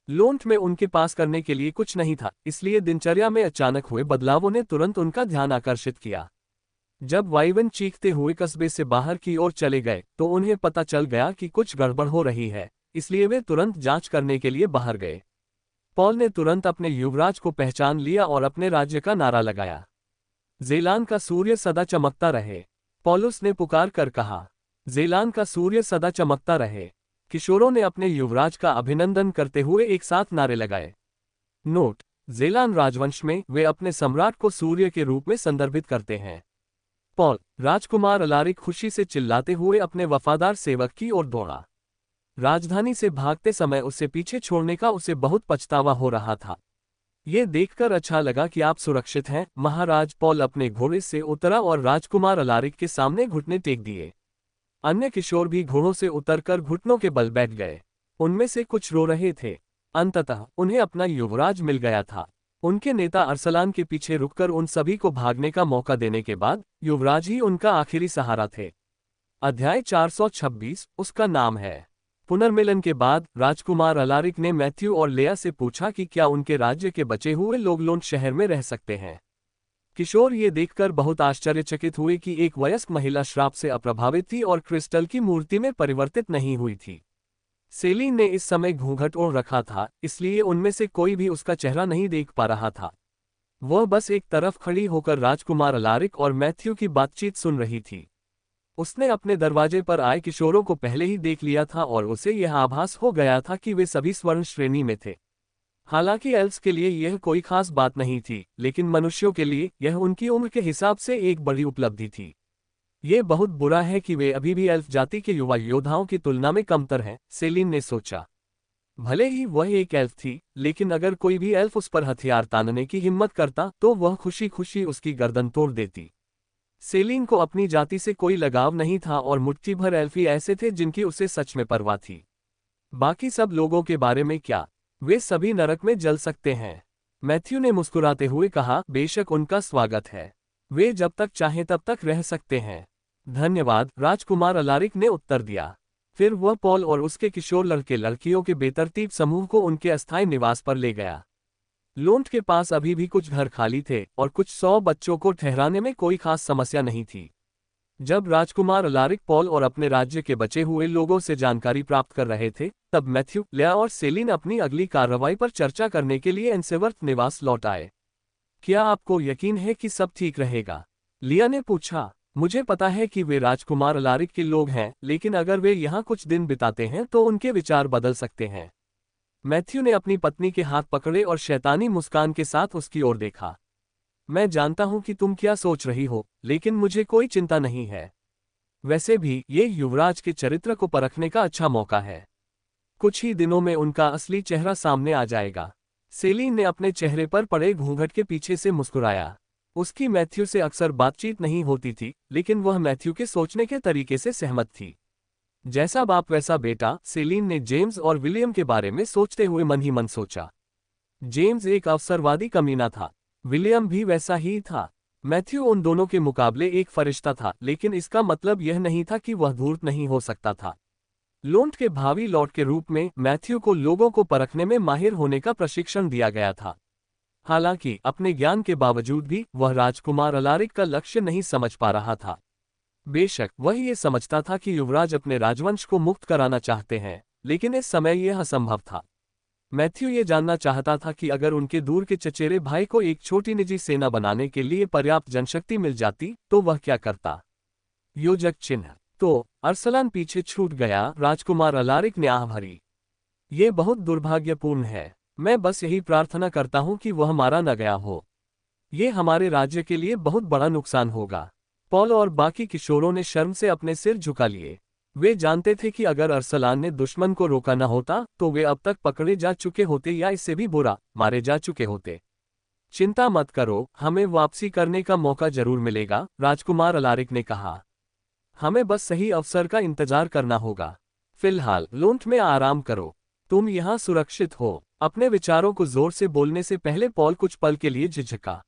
लोंट में उनके पास करने के लिए कुछ नहीं था, इसलिए दिनचर्या में अचानक हुए बदलावों ने तुरंत उनका ध्यान आकर्षित किया। जब वाइवन चीखते हुए कस्बे से बाहर की ओर चले गए तो उन्हें पता चल गया कि कुछ गड़बड़ हो रही है, इसलिए वे तुरंत जांच करने के लिए बाहर गए। पॉल ने तुरंत अपने युवराज को पहचान लिया और अपने राज्य का नारा लगाया। ज़ेलान का सूर्य सदा चमकता रहे, पॉलुस ने पुकार कर कहा। ज़ेलान का सूर्य सदा चमकता रहे। किशोरों ने अपने युवराज का अभिनंदन करते हुए एक साथ नारे लगाए। नोट: ज़ेलान राजवंश में वे अपने सम्राट को सूर्य के रूप में संदर्भित करते हैं। पॉल, राजकुमार अलारिक खुशी से चिल्लाते हुए अपने वफादार सेवक की ओर दौड़ा। राजधानी से भागते समय उसे पीछे छोड़ने का उसे बहुत पछतावा हो रहा था। ये देखकर अच्छा लगा कि आप सुरक्षित हैं, महाराज। पॉल अपने घोड़े से उतरा और राजकुमार अलारिक के सामने घुटने टेक दिए। अन्य किशोर भी घोड़ों से उतरकर घुटनों के बल बैठ गए। उनमें से कुछ रो रहे थे। अंततः उन्हें अपना युवराज मिल गया था। उनके नेता अरसलान के पीछे रुककर उन सभी को भागने का मौका देने के बाद युवराज ही उनका आखिरी सहारा थे। अध्याय 426, उसका नाम है। पुनर्मिलन के बाद राजकुमार अलारिक ने मैथ्यू और लेया से पूछा कि क्या उनके राज्य के बचे हुए लोग लोंट शहर में रह सकते हैं। किशोर ये देखकर बहुत आश्चर्यचकित हुए कि एक वयस्क महिला श्राप से अप्रभावित थी और क्रिस्टल की मूर्ति में परिवर्तित नहीं हुई थी। सेलिन ने इस समय घूंघट ओढ़ रखा था, इसलिए उनमें से कोई भी उसका चेहरा नहीं देख पा रहा था। वह बस एक तरफ खड़ी होकर राजकुमार अलारिक और मैथ्यू की बातचीत सुन रही थी। उसने अपने दरवाजे पर आए किशोरों को पहले ही देख लिया था और उसे यह आभास हो गया था कि वे सभी स्वर्ण श्रेणी में थे। हालांकि एल्फ्स के लिए यह कोई खास बात नहीं थी, लेकिन मनुष्यों के लिए यह उनकी उम्र के हिसाब से एक बड़ी उपलब्धि थी। ये बहुत बुरा है कि वे अभी भी एल्फ जाति के युवा योद्धाओं की तुलना में कमतर हैं, सेलिन ने सोचा। भले ही वह एक एल्फ थी, लेकिन अगर कोई भी एल्फ उस पर हथियार तानने की हिम्मत करता तो वह खुशी खुशी उसकी गर्दन तोड़ देती। सेलिन को अपनी जाति से कोई लगाव नहीं था और मुट्ठी भर एल्फी ऐसे थे जिनकी उसे सच में परवाह थी। बाकी सब लोगों के बारे में क्या, वे सभी नरक में जल सकते हैं। मैथ्यू ने मुस्कुराते हुए कहा, बेशक उनका स्वागत है। वे जब तक चाहें तब तक रह सकते हैं। धन्यवाद, राजकुमार अलारिक ने उत्तर दिया। फिर वह पॉल और उसके किशोर लड़के लड़कियों के बेतरतीब समूह को उनके अस्थायी निवास पर ले गया। लोंट के पास अभी भी कुछ घर खाली थे और कुछ 100 बच्चों को ठहराने में कोई खास समस्या नहीं थी। जब राजकुमार अलारिक पॉल और अपने राज्य के बचे हुए लोगों से जानकारी प्राप्त कर रहे थे, तब मैथ्यू, लिया और सेलिन अपनी अगली कार्रवाई पर चर्चा करने के लिए एंसेवर्थ निवास लौट आए। क्या आपको यकीन है कि सब ठीक रहेगा? लिया ने पूछा। मुझे पता है कि वे राजकुमार अलारिक के लोग हैं, लेकिन अगर वे यहाँ कुछ दिन बिताते हैं तो उनके विचार बदल सकते हैं। मैथ्यू ने अपनी पत्नी के हाथ पकड़े और शैतानी मुस्कान के साथ उसकी ओर देखा। मैं जानता हूं कि तुम क्या सोच रही हो, लेकिन मुझे कोई चिंता नहीं है। वैसे भी ये युवराज के चरित्र को परखने का अच्छा मौका है। कुछ ही दिनों में उनका असली चेहरा सामने आ जाएगा। सेलिन ने अपने चेहरे पर पड़े घूंघट के पीछे से मुस्कुराया। उसकी मैथ्यू से अक्सर बातचीत नहीं होती थी, लेकिन वह मैथ्यू के सोचने के तरीके से सहमत थी। जैसा बाप वैसा बेटा, सेलिन ने जेम्स और विलियम के बारे में सोचते हुए मन ही मन सोचा। जेम्स एक अवसरवादी कमीना था, विलियम भी वैसा ही था। मैथ्यू उन दोनों के मुकाबले एक फरिश्ता था, लेकिन इसका मतलब यह नहीं था कि वह धूर्त नहीं हो सकता था। लोंट के भावी लॉर्ड के रूप में मैथ्यू को लोगों को परखने में माहिर होने का प्रशिक्षण दिया गया था। हालांकि अपने ज्ञान के बावजूद भी वह राजकुमार अलारिक का लक्ष्य नहीं समझ पा रहा था। बेशक वह ये समझता था कि युवराज अपने राजवंश को मुक्त कराना चाहते हैं, लेकिन इस समय यह असंभव था। मैथ्यू ये जानना चाहता था कि अगर उनके दूर के चचेरे भाई को एक छोटी निजी सेना बनाने के लिए पर्याप्त जनशक्ति मिल जाती तो वह क्या करता। योजक चिन्ह। तो अरसलान पीछे छूट गया, राजकुमार अलारिक ने आह भरी। ये बहुत दुर्भाग्यपूर्ण है। मैं बस यही प्रार्थना करता हूं कि वह मारा न गया हो। ये हमारे राज्य के लिए बहुत बड़ा नुकसान होगा। पॉल और बाकी किशोरों ने शर्म से अपने सिर झुका लिए। वे जानते थे कि अगर अरसलान ने दुश्मन को रोका न होता तो वे अब तक पकड़े जा चुके होते या इससे भी बुरा, मारे जा चुके होते। चिंता मत करो, हमें वापसी करने का मौका जरूर मिलेगा, राजकुमार अलारिक ने कहा। हमें बस सही अवसर का इंतजार करना होगा। फिलहाल लोंट में आराम करो, तुम यहाँ सुरक्षित हो। अपने विचारों को जोर से बोलने से पहले पॉल कुछ पल के लिए झिझका।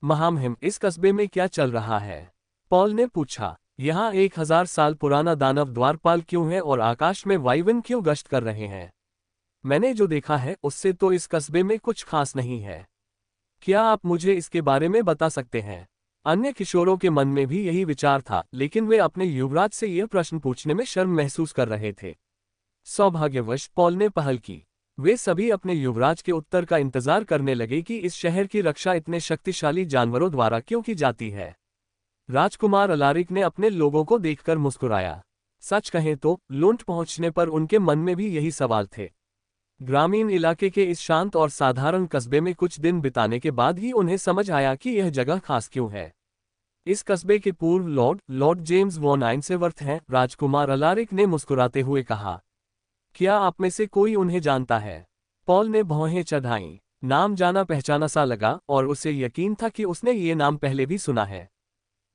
महामहिम, इस कस्बे में क्या चल रहा है? पॉल ने पूछा। यहाँ 1000 साल पुराना दानव द्वारपाल क्यों है और आकाश में वायुविन क्यों गश्त कर रहे हैं? मैंने जो देखा है उससे तो इस कस्बे में कुछ खास नहीं है। क्या आप मुझे इसके बारे में बता सकते हैं? अन्य किशोरों के मन में भी यही विचार था, लेकिन वे अपने युवराज से यह प्रश्न पूछने में शर्म महसूस कर रहे थे। सौभाग्यवश पॉल ने पहल की। वे सभी अपने युवराज के उत्तर का इंतजार करने लगे कि इस शहर की रक्षा इतने शक्तिशाली जानवरों द्वारा क्यों की जाती है। राजकुमार अलारिक ने अपने लोगों को देखकर मुस्कुराया। सच कहें तो लोंट पहुंचने पर उनके मन में भी यही सवाल थे। ग्रामीण इलाके के इस शांत और साधारण कस्बे में कुछ दिन बिताने के बाद ही उन्हें समझ आया कि यह जगह खास क्यों है। इस कस्बे के पूर्व लॉर्ड जेम्स वॉन आइंसेवर्थ हैं, राजकुमार अलारिक ने मुस्कुराते हुए कहा। क्या आप में से कोई उन्हें जानता है? पॉल ने भौहें चढ़ाईं। नाम जाना पहचाना सा लगा और उसे यकीन था कि उसने ये नाम पहले भी सुना है।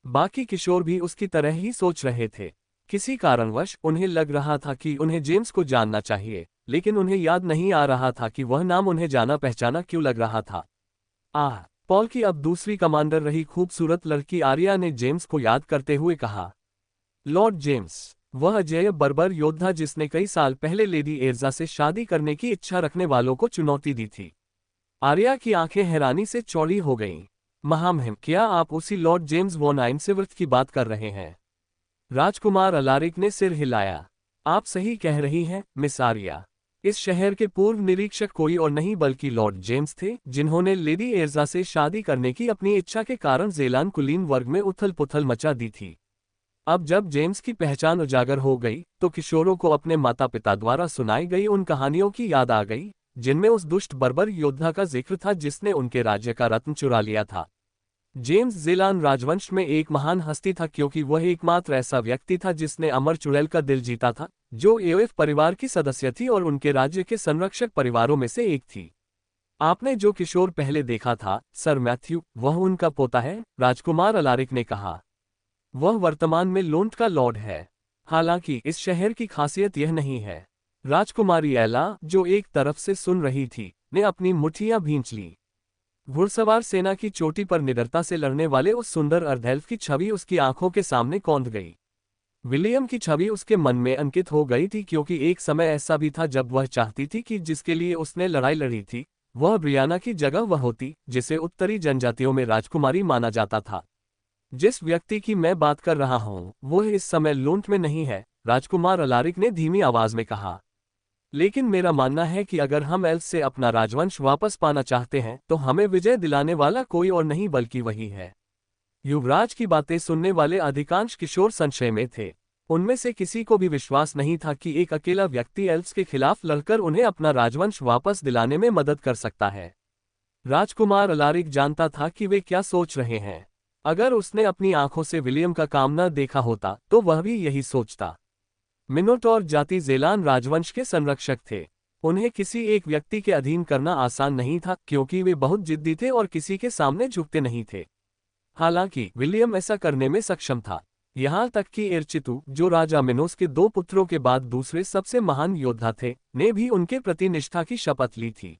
बाकी किशोर भी उसकी तरह ही सोच रहे थे। किसी कारणवश उन्हें लग रहा था कि उन्हें जेम्स को जानना चाहिए, लेकिन उन्हें याद नहीं आ रहा था कि वह नाम उन्हें जाना पहचाना क्यों लग रहा था। पॉल की अब दूसरी कमांडर रही खूबसूरत लड़की आर्या ने जेम्स को याद करते हुए कहा। लॉर्ड जेम्स, वह अजेय बर्बर योद्धा जिसने कई साल पहले लेडी एर्जा से शादी करने की इच्छा रखने वालों को चुनौती दी थी। आर्या की आंखें हैरानी से चौड़ी हो गईं। महामहिम, क्या आप उसी लॉर्ड जेम्स वॉन आइंसेवर्थ की बात कर रहे हैं? राजकुमार अलारिक ने सिर हिलाया। आप सही कह रही हैं, मिस आर्या। इस शहर के पूर्व निरीक्षक कोई और नहीं बल्कि लॉर्ड जेम्स थे, जिन्होंने लेडी एर्जा से शादी करने की अपनी इच्छा के कारण ज़ेलान कुलीन वर्ग में उथल पुथल मचा दी थी। अब जब जेम्स की पहचान उजागर हो गई तो किशोरों को अपने माता पिता द्वारा सुनाई गई उन कहानियों की याद आ गई, जिनमें उस दुष्ट बर्बर योद्धा का जिक्र था जिसने उनके राज्य का रत्न चुरा लिया था। जेम्स ज़ेलान राजवंश में एक महान हस्ती था, क्योंकि वह एकमात्र ऐसा व्यक्ति था जिसने अमर चुड़ैल का दिल जीता था, जो एओएफ परिवार की सदस्य थी और उनके राज्य के संरक्षक परिवारों में से एक थी। आपने जो किशोर पहले देखा था, सर मैथ्यू, वह उनका पोता है, राजकुमार अलारिक ने कहा। वह वर्तमान में लोंट का लॉर्ड है। हालांकि इस शहर की खासियत यह नहीं है। राजकुमारी एला, जो एक तरफ से सुन रही थी, ने अपनी मुट्ठियां भींच ली। घुड़सवार सेना की चोटी पर निडरता से लड़ने वाले उस सुंदर अर्धएल्फ की छवि उसकी आंखों के सामने कौंध गई। विलियम की छवि उसके मन में अंकित हो गई थी, क्योंकि एक समय ऐसा भी था जब वह चाहती थी कि जिसके लिए उसने लड़ाई लड़ी थी, वह ब्रियाना की जगह वह होती, जिसे उत्तरी जनजातियों में राजकुमारी माना जाता था। जिस व्यक्ति की मैं बात कर रहा हूं, वह इस समय लूंट में नहीं है, राजकुमार अलारिक ने धीमी आवाज में कहा। लेकिन मेरा मानना है कि अगर हम एल्स से अपना राजवंश वापस पाना चाहते हैं, तो हमें विजय दिलाने वाला कोई और नहीं बल्कि वही है। युवराज की बातें सुनने वाले अधिकांश किशोर संशय में थे। उनमें से किसी को भी विश्वास नहीं था कि एक अकेला व्यक्ति एल्स के खिलाफ लड़कर उन्हें अपना राजवंश वापस दिलाने में मदद कर सकता है। राजकुमार अलारिक जानता था कि वे क्या सोच रहे हैं। अगर उसने अपनी आंखों से विलियम का काम न देखा होता, तो वह भी यही सोचता। मिनोटॉर जाति ज़ेलान राजवंश के संरक्षक थे। उन्हें किसी एक व्यक्ति के अधीन करना आसान नहीं था, क्योंकि वे बहुत जिद्दी थे और किसी के सामने झुकते नहीं थे। हालांकि विलियम ऐसा करने में सक्षम था। यहां तक कि एर्चितु, जो राजा मिनोस के 2 पुत्रों के बाद दूसरे सबसे महान योद्धा थे, ने भी उनके प्रति निष्ठा की शपथ ली थी।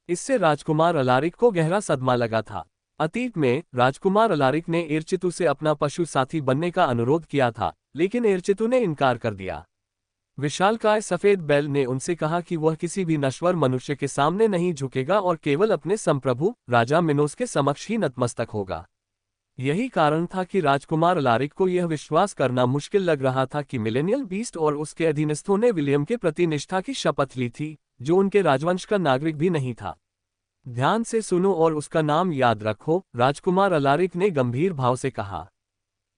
इससे राजकुमार अलारिक को गहरा सदमा लगा था। अतीत में राजकुमार अलारिक ने एर्चितु से अपना पशु साथी बनने का अनुरोध किया था, लेकिन एर्चितु ने इनकार कर दिया। विशालकाय सफेद बैल ने उनसे कहा कि वह किसी भी नश्वर मनुष्य के सामने नहीं झुकेगा और केवल अपने संप्रभु राजा मिनोस के समक्ष ही नतमस्तक होगा। यही कारण था कि राजकुमार अलारिक को यह विश्वास करना मुश्किल लग रहा था कि मिलेनियल बीस्ट और उसके अधीनस्थों ने विलियम के प्रति निष्ठा की शपथ ली थी, जो उनके राजवंश का नागरिक भी नहीं था। ध्यान से सुनो और उसका नाम याद रखो, राजकुमार अलारिक ने गंभीर भाव से कहा।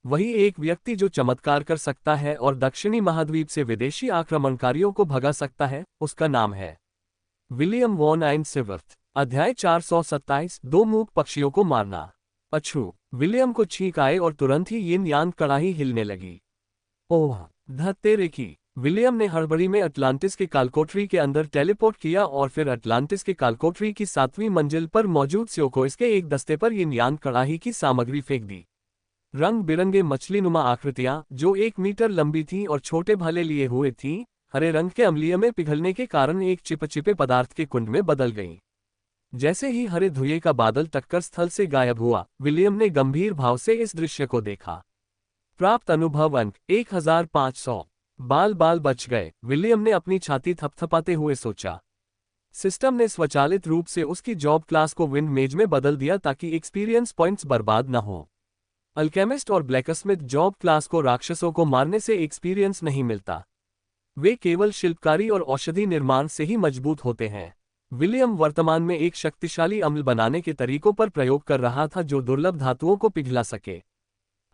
वही एक व्यक्ति जो चमत्कार कर सकता है और दक्षिणी महाद्वीप से विदेशी आक्रमणकारियों को भगा सकता है, उसका नाम है विलियम वॉन आइनसिवर्थ। अध्याय 427, 2 मूक पक्षियों को मारना। अछू, विलियम को छींक आए और तुरंत ही यिन यांग कड़ाही हिलने लगी। ओह धत्तेरे की! विलियम ने हड़बड़ी में अटलांटिस के कालकोठरी के अंदर टेलीपोर्ट किया और फिर अटलांटिस के कालकोठरी की 7वीं मंजिल पर मौजूद स्योकोइस के एक दस्ते पर यिन यांग कड़ाही की सामग्री फेंक दी। रंग बिरंगे मछलीनुमा आकृतियां, जो 1 मीटर लंबी थीं और छोटे भाले लिए हुए थीं, हरे रंग के अम्लीय में पिघलने के कारण एक चिपचिपे पदार्थ के कुंड में बदल गईं। जैसे ही हरे धुएं का बादल टक्कर स्थल से गायब हुआ, विलियम ने गंभीर भाव से इस दृश्य को देखा। प्राप्त अनुभव अंक 1500। बाल बाल बच गए, विलियम ने अपनी छाती थपथपाते हुए सोचा। सिस्टम ने स्वचालित रूप से उसकी जॉब क्लास को विंड मेज में बदल दिया ताकि एक्सपीरियंस पॉइंट्स बर्बाद न हो। अल्केमिस्ट और ब्लैकस्मिथ जॉब क्लास को राक्षसों को मारने से एक्सपीरियंस नहीं मिलता। वे केवल शिल्पकारी और औषधि निर्माण से ही मजबूत होते हैं। विलियम वर्तमान में एक शक्तिशाली अम्ल बनाने के तरीकों पर प्रयोग कर रहा था जो दुर्लभ धातुओं को पिघला सके।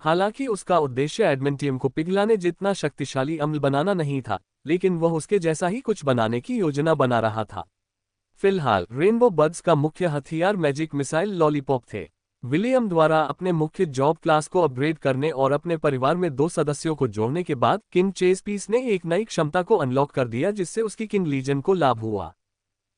हालांकि उसका उद्देश्य एडमेंटियम को पिघलाने जितना शक्तिशाली अम्ल बनाना नहीं था, लेकिन वह उसके जैसा ही कुछ बनाने की योजना बना रहा था। फिलहाल रेनबो बर्ड्स का मुख्य हथियार मैजिक मिसाइल लॉलीपॉप थे। विलियम द्वारा अपने मुख्य जॉब क्लास को अपग्रेड करने और अपने परिवार में 2 सदस्यों को जोड़ने के बाद किंग चेसपीस ने एक नई क्षमता को अनलॉक कर दिया, जिससे उसकी किंग लीजन को लाभ हुआ।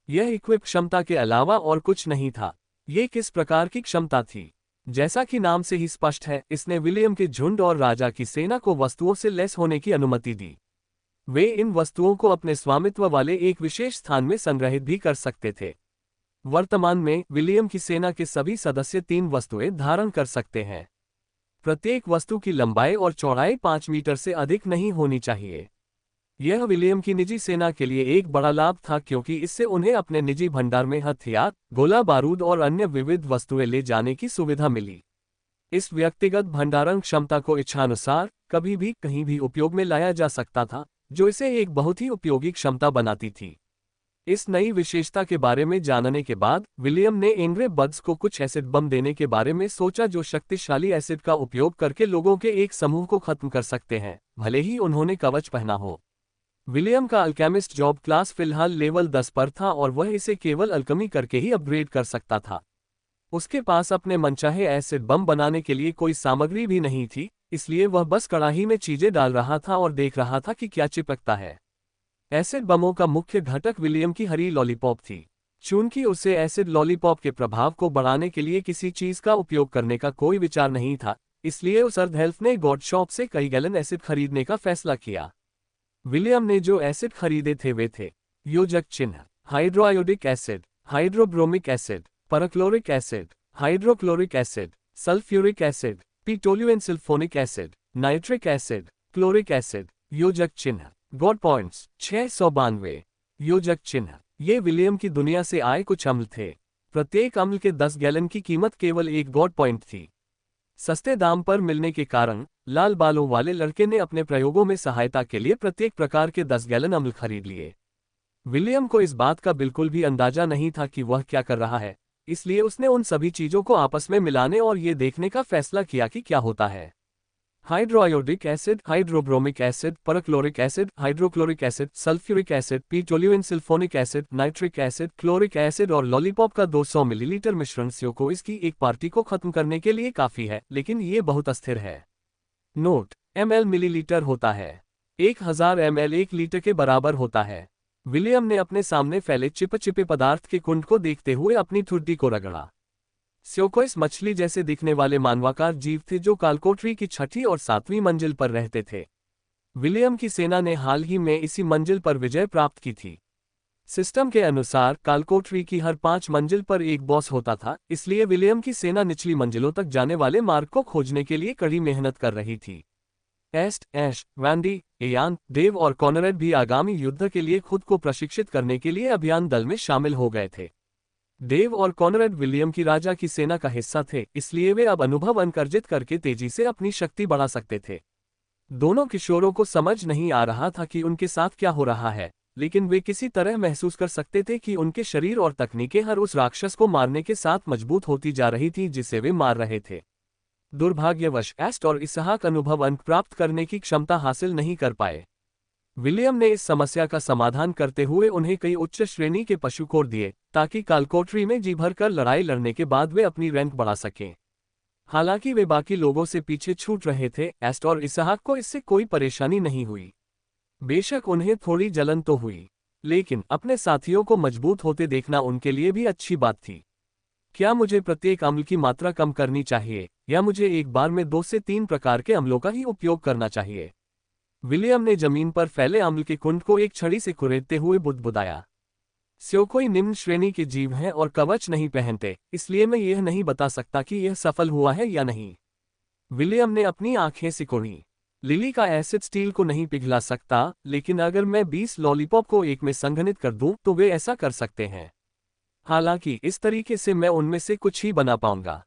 यह इक्विप क्षमता के अलावा और कुछ नहीं था। ये किस प्रकार की क्षमता थी? जैसा कि नाम से ही स्पष्ट है, इसने विलियम के झुंड और राजा की सेना को वस्तुओं से लैस होने की अनुमति दी। वे इन वस्तुओं को अपने स्वामित्व वाले एक विशेष स्थान में संग्रहित भी कर सकते थे। वर्तमान में विलियम की सेना के सभी सदस्य 3 वस्तुएं धारण कर सकते हैं। प्रत्येक वस्तु की लंबाई और चौड़ाई 5 मीटर से अधिक नहीं होनी चाहिए। यह विलियम की निजी सेना के लिए एक बड़ा लाभ था, क्योंकि इससे उन्हें अपने निजी भंडार में हथियार, गोला बारूद और अन्य विविध वस्तुएं ले जाने की सुविधा मिली। इस व्यक्तिगत भंडारण क्षमता को इच्छानुसार कभी भी कहीं भी उपयोग में लाया जा सकता था, जो इसे एक बहुत ही उपयोगी क्षमता बनाती थी। इस नई विशेषता के बारे में जानने के बाद विलियम ने एंग्रे बर्ड्स को कुछ एसिड बम देने के बारे में सोचा, जो शक्तिशाली एसिड का उपयोग करके लोगों के एक समूह को खत्म कर सकते हैं, भले ही उन्होंने कवच पहना हो। विलियम का अल्केमिस्ट जॉब क्लास फिलहाल लेवल 10 पर था और वह इसे केवल अल्केमी करके ही अपग्रेड कर सकता था। उसके पास अपने मनचाहे एसिड बम बनाने के लिए कोई सामग्री भी नहीं थी, इसलिए वह बस कड़ाही में चीजें डाल रहा था और देख रहा था कि क्या चिपकता है। एसिड बमों का मुख्य घटक विलियम की हरी लॉलीपॉप थी। चूंकि उसे एसिड लॉलीपॉप के प्रभाव को बढ़ाने के लिए किसी चीज का उपयोग करने का कोई विचार नहीं था, इसलिए उस अर्ध हेल्फ ने गॉड शॉप से कई गैलन एसिड खरीदने का फैसला किया। विलियम ने जो एसिड खरीदे थे वे थे योजक चिन्ह hydroiodic acid, hydrobromic acid, perchloric acid, hydrochloric acid, sulphuric acid, p toluenesulphonic acid, nitric acid, chloric acid. योजक चिन्ह गॉड पॉइंट्स 692। योजक चिन्ह ये विलियम की दुनिया से आए कुछ अम्ल थे। प्रत्येक अम्ल के 10 गैलन की कीमत केवल एक गॉड पॉइंट थी। सस्ते दाम पर मिलने के कारण लाल बालों वाले लड़के ने अपने प्रयोगों में सहायता के लिए प्रत्येक प्रकार के 10 गैलन अम्ल खरीद लिए। विलियम को इस बात का बिल्कुल भी अंदाजा नहीं था कि वह क्या कर रहा है, इसलिए उसने उन सभी चीजों को आपस में मिलाने और ये देखने का फैसला किया कि क्या होता है। Hydroiodic acid, hydrobromic acid, perchloric acid, hydrochloric acid, sulphuric acid, p toluenesulphonic acid, nitric acid, chloric acid और लॉलीपॉप का 200 मिलीलीटर मिश्रण को इसकी एक पार्टी को खत्म करने के लिए काफी है, लेकिन ये बहुत अस्थिर है। नोट: ml मिलीलीटर होता है। 1000 ml 1 लीटर के बराबर होता है। विलियम ने अपने सामने फैले चिपचिपे पदार्थ के कुंड को देखते हुए अपनी ठुड्डी को रगड़ा। स्योकोइस मछली जैसे दिखने वाले मानवाकार जीव थे जो कालकोटरी की 6ठी और 7वीं मंजिल पर रहते थे। विलियम की सेना ने हाल ही में इसी मंजिल पर विजय प्राप्त की थी। सिस्टम के अनुसार कालकोटरी की हर 5 मंजिल पर एक बॉस होता था, इसलिए विलियम की सेना निचली मंजिलों तक जाने वाले मार्ग को खोजने के लिए कड़ी मेहनत कर रही थी। एस्ट, ऐश, वैंडी, एयान, डेव और कॉनरेड भी आगामी युद्ध के लिए खुद को प्रशिक्षित करने के लिए अभियान दल में शामिल हो गए थे। डेव और कॉनरेड विलियम की राजा की सेना का हिस्सा थे, इसलिए वे अब अनुभव अर्जित करके तेजी से अपनी शक्ति बढ़ा सकते थे। दोनों किशोरों को समझ नहीं आ रहा था कि उनके साथ क्या हो रहा है, लेकिन वे किसी तरह महसूस कर सकते थे कि उनके शरीर और तकनीकें हर उस राक्षस को मारने के साथ मजबूत होती जा रही थी जिसे वे मार रहे थे। दुर्भाग्यवश एस्ट और इसहाक अनुभव अंक प्राप्त करने की क्षमता हासिल नहीं कर पाए। विलियम ने इस समस्या का समाधान करते हुए उन्हें कई उच्च श्रेणी के पशु कोर दिए, ताकि कालकोटरी में जी भरकर लड़ाई लड़ने के बाद वे अपनी रैंक बढ़ा सकें। हालांकि वे बाकी लोगों से पीछे छूट रहे थे, एस्ट और इसहाक को इससे कोई परेशानी नहीं हुई। बेशक उन्हें थोड़ी जलन तो हुई, लेकिन अपने साथियों को मजबूत होते देखना उनके लिए भी अच्छी बात थी। क्या मुझे प्रत्येक अम्ल की मात्रा कम करनी चाहिए, या मुझे एक बार में 2 से 3 प्रकार के अम्लों का ही उपयोग करना चाहिए? विलियम ने जमीन पर फैले अम्ल के कुंड को एक छड़ी से कुरेदते हुए बुदबुदाया। स्योकोई निम्न श्रेणी के जीव हैं और कवच नहीं पहनते, इसलिए मैं यह नहीं बता सकता कि यह सफल हुआ है या नहीं। विलियम ने अपनी आंखें सिकोड़ी। लिली का एसिड स्टील को नहीं पिघला सकता, लेकिन अगर मैं 20 लॉलीपॉप को एक में संघनित कर दूं तो वे ऐसा कर सकते हैं। हालांकि इस तरीके से मैं उनमें से कुछ ही बना पाऊंगा।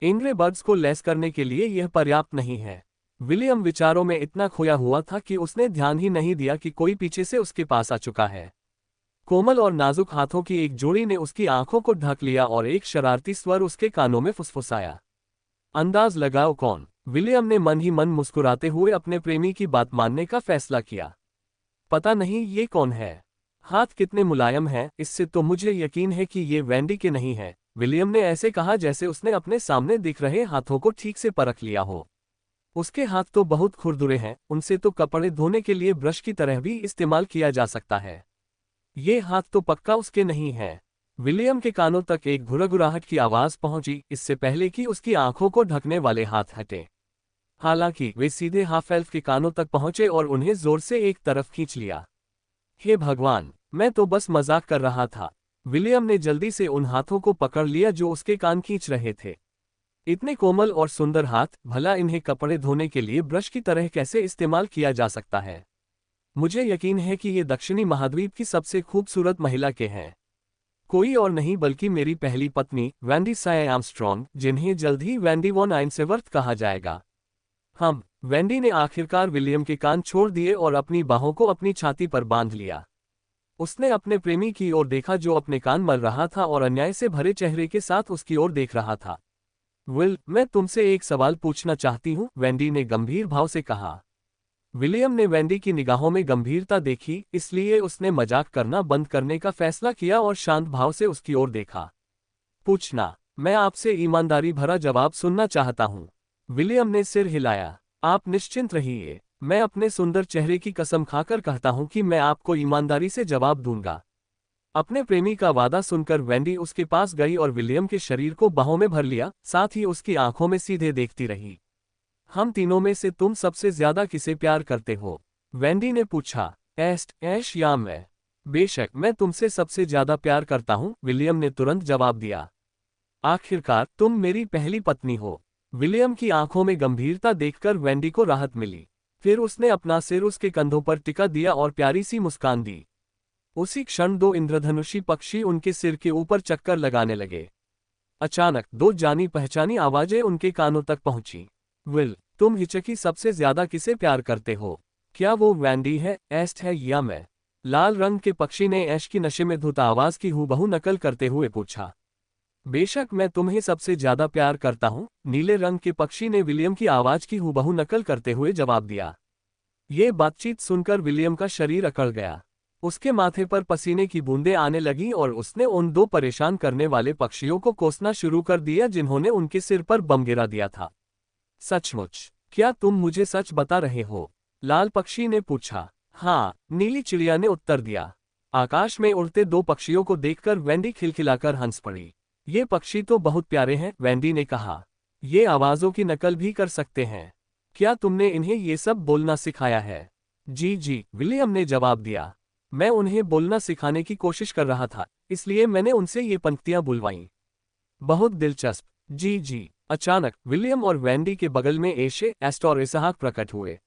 एंग्रे बर्ड्स को लैस करने के लिए यह पर्याप्त नहीं है। विलियम विचारों में इतना खोया हुआ था कि उसने ध्यान ही नहीं दिया कि कोई पीछे से उसके पास आ चुका है। कोमल और नाजुक हाथों की एक जोड़ी ने उसकी आंखों को ढक लिया और एक शरारती स्वर उसके कानों में फुसफुसाया। अंदाज लगाओ कौन? विलियम ने मन ही मन मुस्कुराते हुए अपने प्रेमी की बात मानने का फैसला किया। पता नहीं ये कौन है। हाथ कितने मुलायम हैं, इससे तो मुझे यकीन है कि ये वैंडी के नहीं है। विलियम ने ऐसे कहा जैसे उसने अपने सामने दिख रहे हाथों को ठीक से परख लिया हो। उसके हाथ तो बहुत खुरदुरे हैं, उनसे तो कपड़े धोने के लिए ब्रश की तरह भी इस्तेमाल किया जा सकता है। ये हाथ तो पक्का उसके नहीं है। विलियम के कानों तक एक घुरघुराहट की आवाज पहुंची, इससे पहले कि उसकी आंखों को ढकने वाले हाथ हटे। हालांकि वे सीधे हाफ एल्फ के कानों तक पहुंचे और उन्हें जोर से एक तरफ खींच लिया। हे भगवान, मैं तो बस मजाक कर रहा था। विलियम ने जल्दी से उन हाथों को पकड़ लिया जो उसके कान खींच रहे थे। इतने कोमल और सुंदर हाथ, भला इन्हें कपड़े धोने के लिए ब्रश की तरह कैसे इस्तेमाल किया जा सकता है? मुझे यकीन है कि ये दक्षिणी महाद्वीप की सबसे खूबसूरत महिला के हैं। कोई और नहीं बल्कि मेरी पहली पत्नी वैंडी साय आर्मस्ट्रॉन्ग, जिन्हें जल्द ही वैंडी वॉन आइन्सवर्थ कहा जाएगा। वैंडी ने आखिरकार विलियम के कान छोड़ दिए और अपनी बाहों को अपनी छाती पर बांध लिया। उसने अपने प्रेमी की ओर देखा जो अपने कान मल रहा था और अन्याय से भरे चेहरे के साथ उसकी ओर देख रहा था। विल, मैं तुमसे एक सवाल पूछना चाहती हूँ, वैंडी ने गंभीर भाव से कहा। विलियम ने वैंडी की निगाहों में गंभीरता देखी, इसलिए उसने मजाक करना बंद करने का फैसला किया और शांत भाव से उसकी ओर देखा। पूछना, मैं आपसे ईमानदारी भरा जवाब सुनना चाहता हूँ। विलियम ने सिर हिलाया। आप निश्चिंत रहिए, मैं अपने सुंदर चेहरे की कसम खाकर कहता हूँ कि मैं आपको ईमानदारी से जवाब दूंगा। अपने प्रेमी का वादा सुनकर वैंडी उसके पास गई और विलियम के शरीर को बाहों में भर लिया, साथ ही उसकी आंखों में सीधे देखती रही। हम तीनों में से तुम सबसे ज्यादा किसे प्यार करते हो? वेंडी ने पूछा। एस्ट, ऐश या मैं? बेशक मैं तुमसे सबसे ज्यादा प्यार करता हूं, विलियम ने तुरंत जवाब दिया। आखिरकार तुम मेरी पहली पत्नी हो। विलियम की आंखों में गंभीरता देखकर वेंडी को राहत मिली। फिर उसने अपना सिर उसके कंधों पर टिका दिया और प्यारी सी मुस्कान दी। उसी क्षण दो इंद्रधनुषी पक्षी उनके सिर के ऊपर चक्कर लगाने लगे। अचानक दो जानी पहचानी आवाजें उनके कानों तक पहुंची। विल, तुम हिचकी सबसे ज्यादा किसे प्यार करते हो? क्या वो वेंडी है, एस्ट है या मैं? लाल रंग के पक्षी ने ऐश की नशे में धुत आवाज की हूबहू नकल करते हुए पूछा। बेशक मैं तुम्हें सबसे ज्यादा प्यार करता हूं, नीले रंग के पक्षी ने विलियम की आवाज की हूबहू नकल करते हुए जवाब दिया। ये बातचीत सुनकर विलियम का शरीर अकड़ गया। उसके माथे पर पसीने की बूंदें आने लगीं और उसने उन दो परेशान करने वाले पक्षियों को कोसना शुरू कर दिया जिन्होंने उनके सिर पर बम गिरा दिया था। सचमुच, क्या तुम मुझे सच बता रहे हो? लाल पक्षी ने पूछा। हाँ, नीली चिड़िया ने उत्तर दिया। आकाश में उड़ते दो पक्षियों को देखकर वेंडी खिलखिलाकर हंस पड़ी। ये पक्षी तो बहुत प्यारे हैं, वेंडी ने कहा। ये आवाजों की नकल भी कर सकते हैं। क्या तुमने इन्हें ये सब बोलना सिखाया है? जी जी, विलियम ने जवाब दिया। मैं उन्हें बोलना सिखाने की कोशिश कर रहा था, इसलिए मैंने उनसे ये पंक्तियां बुलवाईं। बहुत दिलचस्प। जी जी। अचानक विलियम और वेंडी के बगल में एशे, एस्ट और इसहाक प्रकट हुए।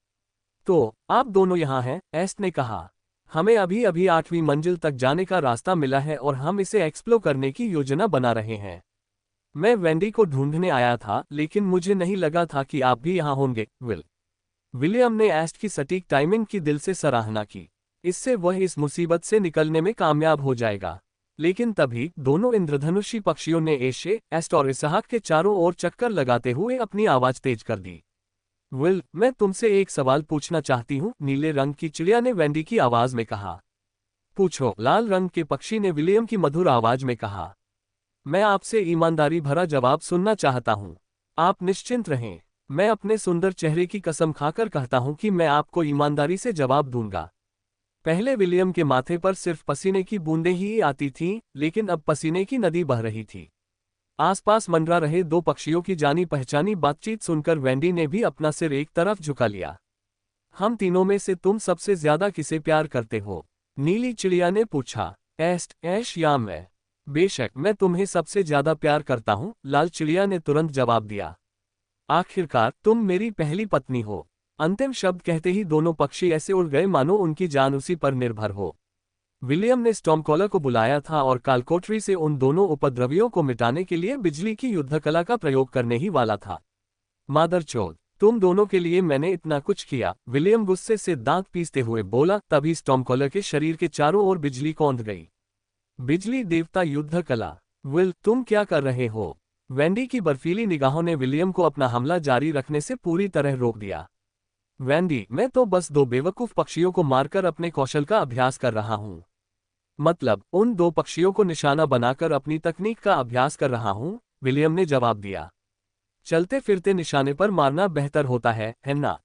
तो आप दोनों यहाँ हैं, एस्ट ने कहा। हमें अभी अभी 8वीं मंजिल तक जाने का रास्ता मिला है और हम इसे एक्सप्लोर करने की योजना बना रहे हैं। मैं वेंडी को ढूंढने आया था, लेकिन मुझे नहीं लगा था कि आप भी यहाँ होंगे, विल। विलियम ने एस्ट की सटीक टाइमिंग की दिल से सराहना की। इससे वह इस मुसीबत से निकलने में कामयाब हो जाएगा। लेकिन तभी दोनों इंद्रधनुषी पक्षियों ने एशे, एस्ट और इसहाक के चारों ओर चक्कर लगाते हुए अपनी आवाज तेज कर दी। विल, मैं तुमसे एक सवाल पूछना चाहती हूँ, नीले रंग की चिड़िया ने वेंडी की आवाज में कहा। पूछो, लाल रंग के पक्षी ने विलियम की मधुर आवाज में कहा। मैं आपसे ईमानदारी भरा जवाब सुनना चाहता हूँ। आप निश्चिंत रहें, मैं अपने सुंदर चेहरे की कसम खाकर कहता हूँ कि मैं आपको ईमानदारी से जवाब दूंगा। पहले विलियम के माथे पर सिर्फ पसीने की बूंदें ही आती थीं, लेकिन अब पसीने की नदी बह रही थी। आसपास मंडरा रहे दो पक्षियों की जानी पहचानी बातचीत सुनकर वेंडी ने भी अपना सिर एक तरफ झुका लिया। हम तीनों में से तुम सबसे ज्यादा किसे प्यार करते हो? नीली चिड़िया ने पूछा। एस्ट, ऐश या मैं? बेशक मैं तुम्हें सबसे ज्यादा प्यार करता हूं, लाल चिड़िया ने तुरंत जवाब दिया। आखिरकार तुम मेरी पहली पत्नी हो। अंतिम शब्द कहते ही दोनों पक्षी ऐसे उड़ गए मानो उनकी जान उसी पर निर्भर हो। विलियम ने स्टॉर्मकॉलर को बुलाया था और कालकोठरी से उन दोनों उपद्रवियों को मिटाने के लिए बिजली की युद्धकला का प्रयोग करने ही वाला था। मादरचोद, तुम दोनों के लिए मैंने इतना कुछ किया, विलियम गुस्से से दांत पीसते हुए बोला। तभी स्टॉर्मकॉलर के शरीर के चारों ओर बिजली कौंध गई। बिजली देवता युद्ध कला। विल, तुम क्या कर रहे हो? वेंडी की बर्फीली निगाहों ने विलियम को अपना हमला जारी रखने से पूरी तरह रोक दिया। वेंडी, मैं तो बस दो बेवकूफ पक्षियों को मारकर अपने कौशल का अभ्यास कर रहा हूं। मतलब, उन दो पक्षियों को निशाना बनाकर अपनी तकनीक का अभ्यास कर रहा हूं, विलियम ने जवाब दिया। चलते फिरते निशाने पर मारना बेहतर होता है ना?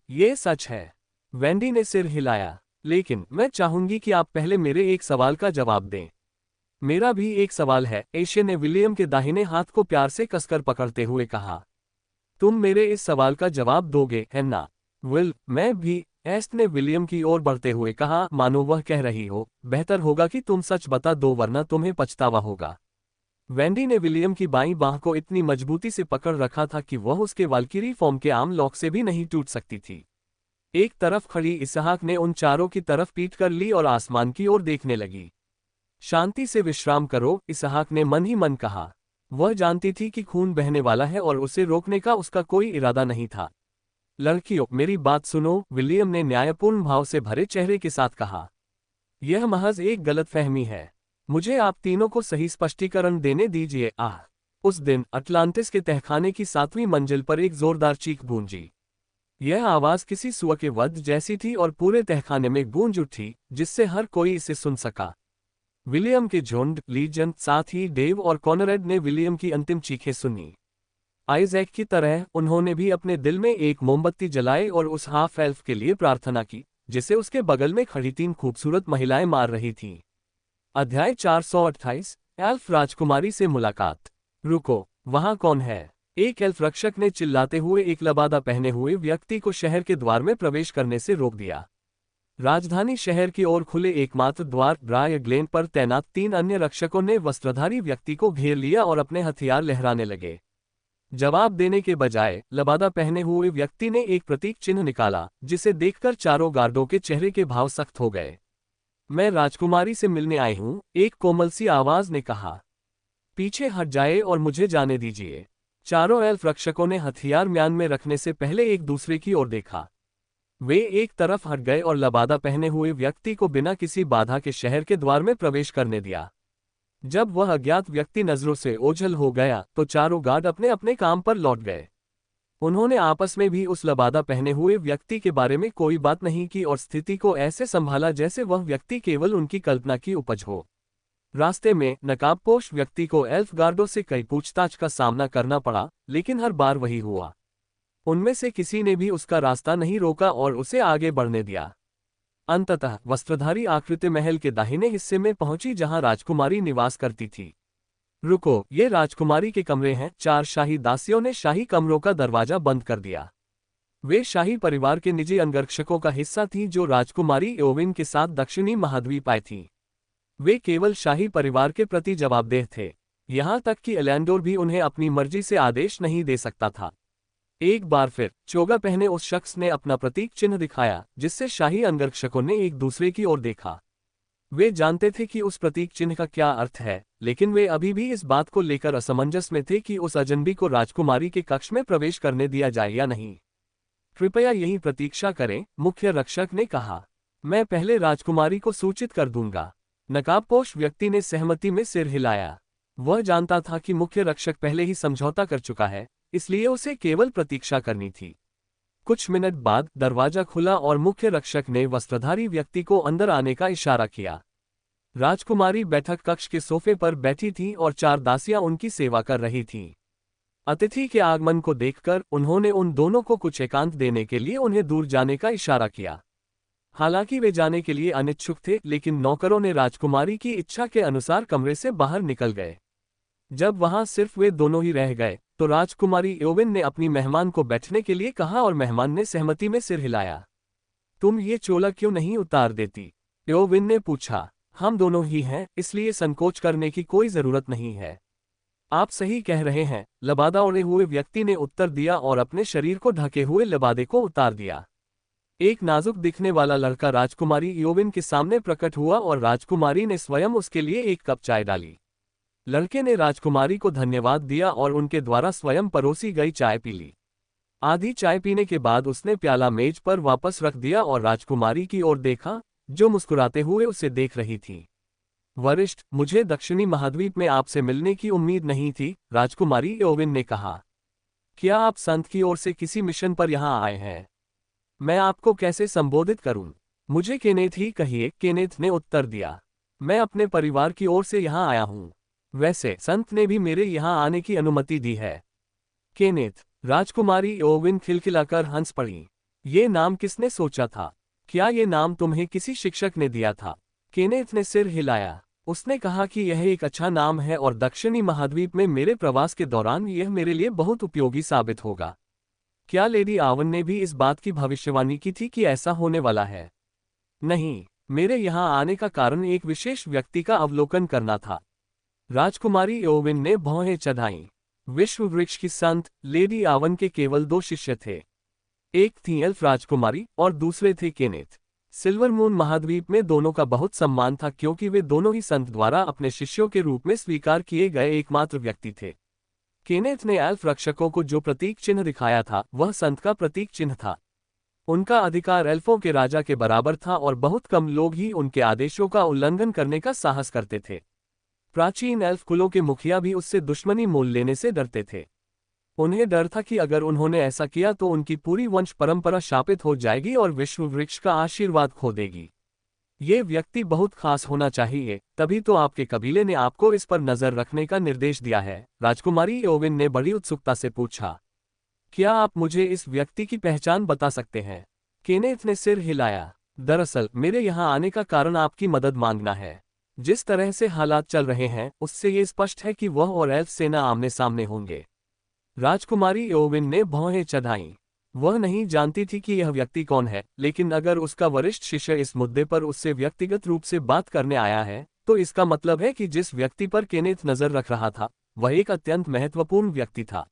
ये सच है। वेंडी ने सिर हिलाया। लेकिन मैं चाहूंगी कि आप पहले मेरे एक सवाल का जवाब दें। मेरा भी एक सवाल है, एशे ने विलियम के दाहिने हाथ को प्यार से कसकर पकड़ते हुए कहा। तुम मेरे इस सवाल का जवाब दोगे, है ना? विल, मैं भी, एस्ट ने विलियम की ओर बढ़ते हुए कहा, मानो वह कह रही हो, बेहतर होगा कि तुम सच बता दो वरना तुम्हें पछतावा होगा। वेंडी ने विलियम की बाईं बांह को इतनी मजबूती से पकड़ रखा था कि वह उसके वाल्किरी फॉर्म के आम लॉक से भी नहीं टूट सकती थी। एक तरफ खड़ी इसहाक ने उन चारों की तरफ पीट कर ली और आसमान की ओर देखने लगी। शांति से विश्राम करो, इसहाक ने मन ही मन कहा। वह जानती थी कि खून बहने वाला है और उसे रोकने का उसका कोई इरादा नहीं था। लड़कियों, मेरी बात सुनो, विलियम ने न्यायपूर्ण भाव से भरे चेहरे के साथ कहा। यह महज एक गलतफहमी है। मुझे आप तीनों को सही स्पष्टीकरण देने दीजिए। उस दिन अटलांटिस के तहखाने की 7वीं मंजिल पर एक जोरदार चीख गूंजी। यह आवाज किसी सुअ के वध जैसी थी और पूरे तहखाने में गूंज उठी, जिससे हर कोई इसे सुन सका। विलियम के झुंड, लीजन, साथ ही डेव और कॉनरेड ने विलियम की अंतिम चीखें सुनी। आइजैक की तरह उन्होंने भी अपने दिल में एक मोमबत्ती जलाई और उस हाफ एल्फ के लिए प्रार्थना की, जिसे उसके बगल में खड़ी 3 खूबसूरत महिलाएं मार रही थीं। अध्याय 428, एल्फ राजकुमारी से मुलाकात। रुको, वहां कौन है? एक एल्फ रक्षक ने चिल्लाते हुए एक लबादा पहने हुए व्यक्ति को शहर के द्वार में प्रवेश करने से रोक दिया। राजधानी शहर की ओर खुले एकमात्र द्वार ब्राय ग्लेन पर तैनात 3 अन्य रक्षकों ने वस्त्रधारी व्यक्ति को घेर लिया और अपने हथियार लहराने लगे। जवाब देने के बजाय लबादा पहने हुए व्यक्ति ने एक प्रतीक चिन्ह निकाला, जिसे देखकर चारों गार्डों के चेहरे के भाव सख्त हो गए। मैं राजकुमारी से मिलने आई हूं, एक कोमल सी आवाज ने कहा। पीछे हट जाए और मुझे जाने दीजिए। चारों एल्फ रक्षकों ने हथियार म्यान में रखने से पहले एक दूसरे की ओर देखा। वे एक तरफ हट गए और लबादा पहने हुए व्यक्ति को बिना किसी बाधा के शहर के द्वार में प्रवेश करने दिया। जब वह अज्ञात व्यक्ति नजरों से ओझल हो गया तो चारों गार्ड अपने अपने काम पर लौट गए। उन्होंने आपस में भी उस लबादा पहने हुए व्यक्ति के बारे में कोई बात नहीं की और स्थिति को ऐसे संभाला जैसे वह व्यक्ति केवल उनकी कल्पना की उपज हो। रास्ते में नकाबपोश व्यक्ति को एल्फ गार्डों से कई पूछताछ का सामना करना पड़ा, लेकिन हर बार वही हुआ। उनमें से किसी ने भी उसका रास्ता नहीं रोका और उसे आगे बढ़ने दिया। अंततः वस्त्रधारी आकृति महल के दाहिने हिस्से में पहुंची जहां राजकुमारी निवास करती थी। रुको, ये राजकुमारी के कमरे हैं। 4 शाही दासियों ने शाही कमरों का दरवाजा बंद कर दिया। वे शाही परिवार के निजी अंगरक्षकों का हिस्सा थीं जो राजकुमारी एओविन के साथ दक्षिणी महाद्वीप आई थीं। वे केवल शाही परिवार के प्रति जवाबदेह थे, यहां तक कि एलैंडोर भी उन्हें अपनी मर्जी से आदेश नहीं दे सकता था। एक बार फिर चोगा पहने उस शख्स ने अपना प्रतीक चिन्ह दिखाया, जिससे शाही अंगरक्षकों ने एक दूसरे की ओर देखा। वे जानते थे कि उस प्रतीक चिन्ह का क्या अर्थ है, लेकिन वे अभी भी इस बात को लेकर असमंजस में थे कि उस अजनबी को राजकुमारी के कक्ष में प्रवेश करने दिया जाए या नहीं। कृपया यहीं प्रतीक्षा करें, मुख्य रक्षक ने कहा। मैं पहले राजकुमारी को सूचित कर दूंगा। नकाबपोश व्यक्ति ने सहमति में सिर हिलाया। वह जानता था कि मुख्य रक्षक पहले ही समझौता कर चुका है, इसलिए उसे केवल प्रतीक्षा करनी थी। कुछ मिनट बाद दरवाजा खुला और मुख्य रक्षक ने वस्त्रधारी व्यक्ति को अंदर आने का इशारा किया। राजकुमारी बैठक कक्ष के सोफे पर बैठी थी और 4 दासियां उनकी सेवा कर रही थीं। अतिथि के आगमन को देखकर उन्होंने उन दोनों को कुछ एकांत देने के लिए उन्हें दूर जाने का इशारा किया। हालांकि वे जाने के लिए अनिच्छुक थे, लेकिन नौकरों ने राजकुमारी की इच्छा के अनुसार कमरे से बाहर निकल गए। जब वहां सिर्फ वे दोनों ही रह गए तो राजकुमारी एओविन ने अपनी मेहमान को बैठने के लिए कहा और मेहमान ने सहमति में सिर हिलाया। तुम ये चोला क्यों नहीं उतार देती? एओविन ने पूछा। हम दोनों ही हैं, इसलिए संकोच करने की कोई जरूरत नहीं है। आप सही कह रहे हैं, लबादा ओढ़े हुए व्यक्ति ने उत्तर दिया और अपने शरीर को ढके हुए लबादे को उतार दिया। एक नाजुक दिखने वाला लड़का राजकुमारी एओविन के सामने प्रकट हुआ और राजकुमारी ने स्वयं उसके लिए एक कप चाय डाली। लड़के ने राजकुमारी को धन्यवाद दिया और उनके द्वारा स्वयं परोसी गई चाय पी ली। आधी चाय पीने के बाद उसने प्याला मेज पर वापस रख दिया और राजकुमारी की ओर देखा, जो मुस्कुराते हुए उसे देख रही थी। वरिष्ठ, मुझे दक्षिणी महाद्वीप में आपसे मिलने की उम्मीद नहीं थी, राजकुमारी एओविन ने कहा। क्या आप संत की ओर से किसी मिशन पर यहाँ आए हैं? मैं आपको कैसे संबोधित करूं? मुझे केनेथ ही कहिए, केनेथ ने उत्तर दिया। मैं अपने परिवार की ओर से यहाँ आया हूँ। वैसे संत ने भी मेरे यहाँ आने की अनुमति दी है। केनेथ, राजकुमारी एओविन खिलखिलाकर हंस पड़ी। ये नाम किसने सोचा था? क्या ये नाम तुम्हें किसी शिक्षक ने दिया था? केनेथ ने सिर हिलाया। उसने कहा कि यह एक अच्छा नाम है और दक्षिणी महाद्वीप में मेरे प्रवास के दौरान यह मेरे लिए बहुत उपयोगी साबित होगा। क्या लेडी आवन ने भी इस बात की भविष्यवाणी की थी कि ऐसा होने वाला है? नहीं, मेरे यहाँ आने का कारण एक विशेष व्यक्ति का अवलोकन करना था। राजकुमारी एओविन ने भौहें चढ़ाईं। विश्व वृक्ष की संत लेडी आवन के केवल 2 शिष्य थे। एक थी एल्फ राजकुमारी और दूसरे थे केनेथ। सिल्वर मून महाद्वीप में दोनों का बहुत सम्मान था क्योंकि वे दोनों ही संत द्वारा अपने शिष्यों के रूप में स्वीकार किए गए एकमात्र व्यक्ति थे। केनेथ ने एल्फ रक्षकों को जो प्रतीक चिन्ह दिखाया था वह संत का प्रतीक चिन्ह था। उनका अधिकार एल्फों के राजा के बराबर था और बहुत कम लोग ही उनके आदेशों का उल्लंघन करने का साहस करते थे। प्राचीन एल्फ कुलों के मुखिया भी उससे दुश्मनी मोल लेने से डरते थे। उन्हें डर था कि अगर उन्होंने ऐसा किया तो उनकी पूरी वंश परंपरा शापित हो जाएगी और विश्व वृक्ष का आशीर्वाद खो देगी। ये व्यक्ति बहुत खास होना चाहिए, तभी तो आपके कबीले ने आपको इस पर नजर रखने का निर्देश दिया है, राजकुमारी एओविन ने बड़ी उत्सुकता से पूछा। क्या आप मुझे इस व्यक्ति की पहचान बता सकते हैं? केनेथ ने सिर हिलाया। दरअसल मेरे यहाँ आने का कारण आपकी मदद मांगना है। जिस तरह से हालात चल रहे हैं उससे ये स्पष्ट है कि वह और एल्फ सेना आमने सामने होंगे। राजकुमारी एओविन ने भौहें चढ़ाईं। वह नहीं जानती थी कि यह व्यक्ति कौन है, लेकिन अगर उसका वरिष्ठ शिष्य इस मुद्दे पर उससे व्यक्तिगत रूप से बात करने आया है, तो इसका मतलब है कि जिस व्यक्ति पर केनेथ नजर रख रहा था, वह एक अत्यंत महत्वपूर्ण व्यक्ति था।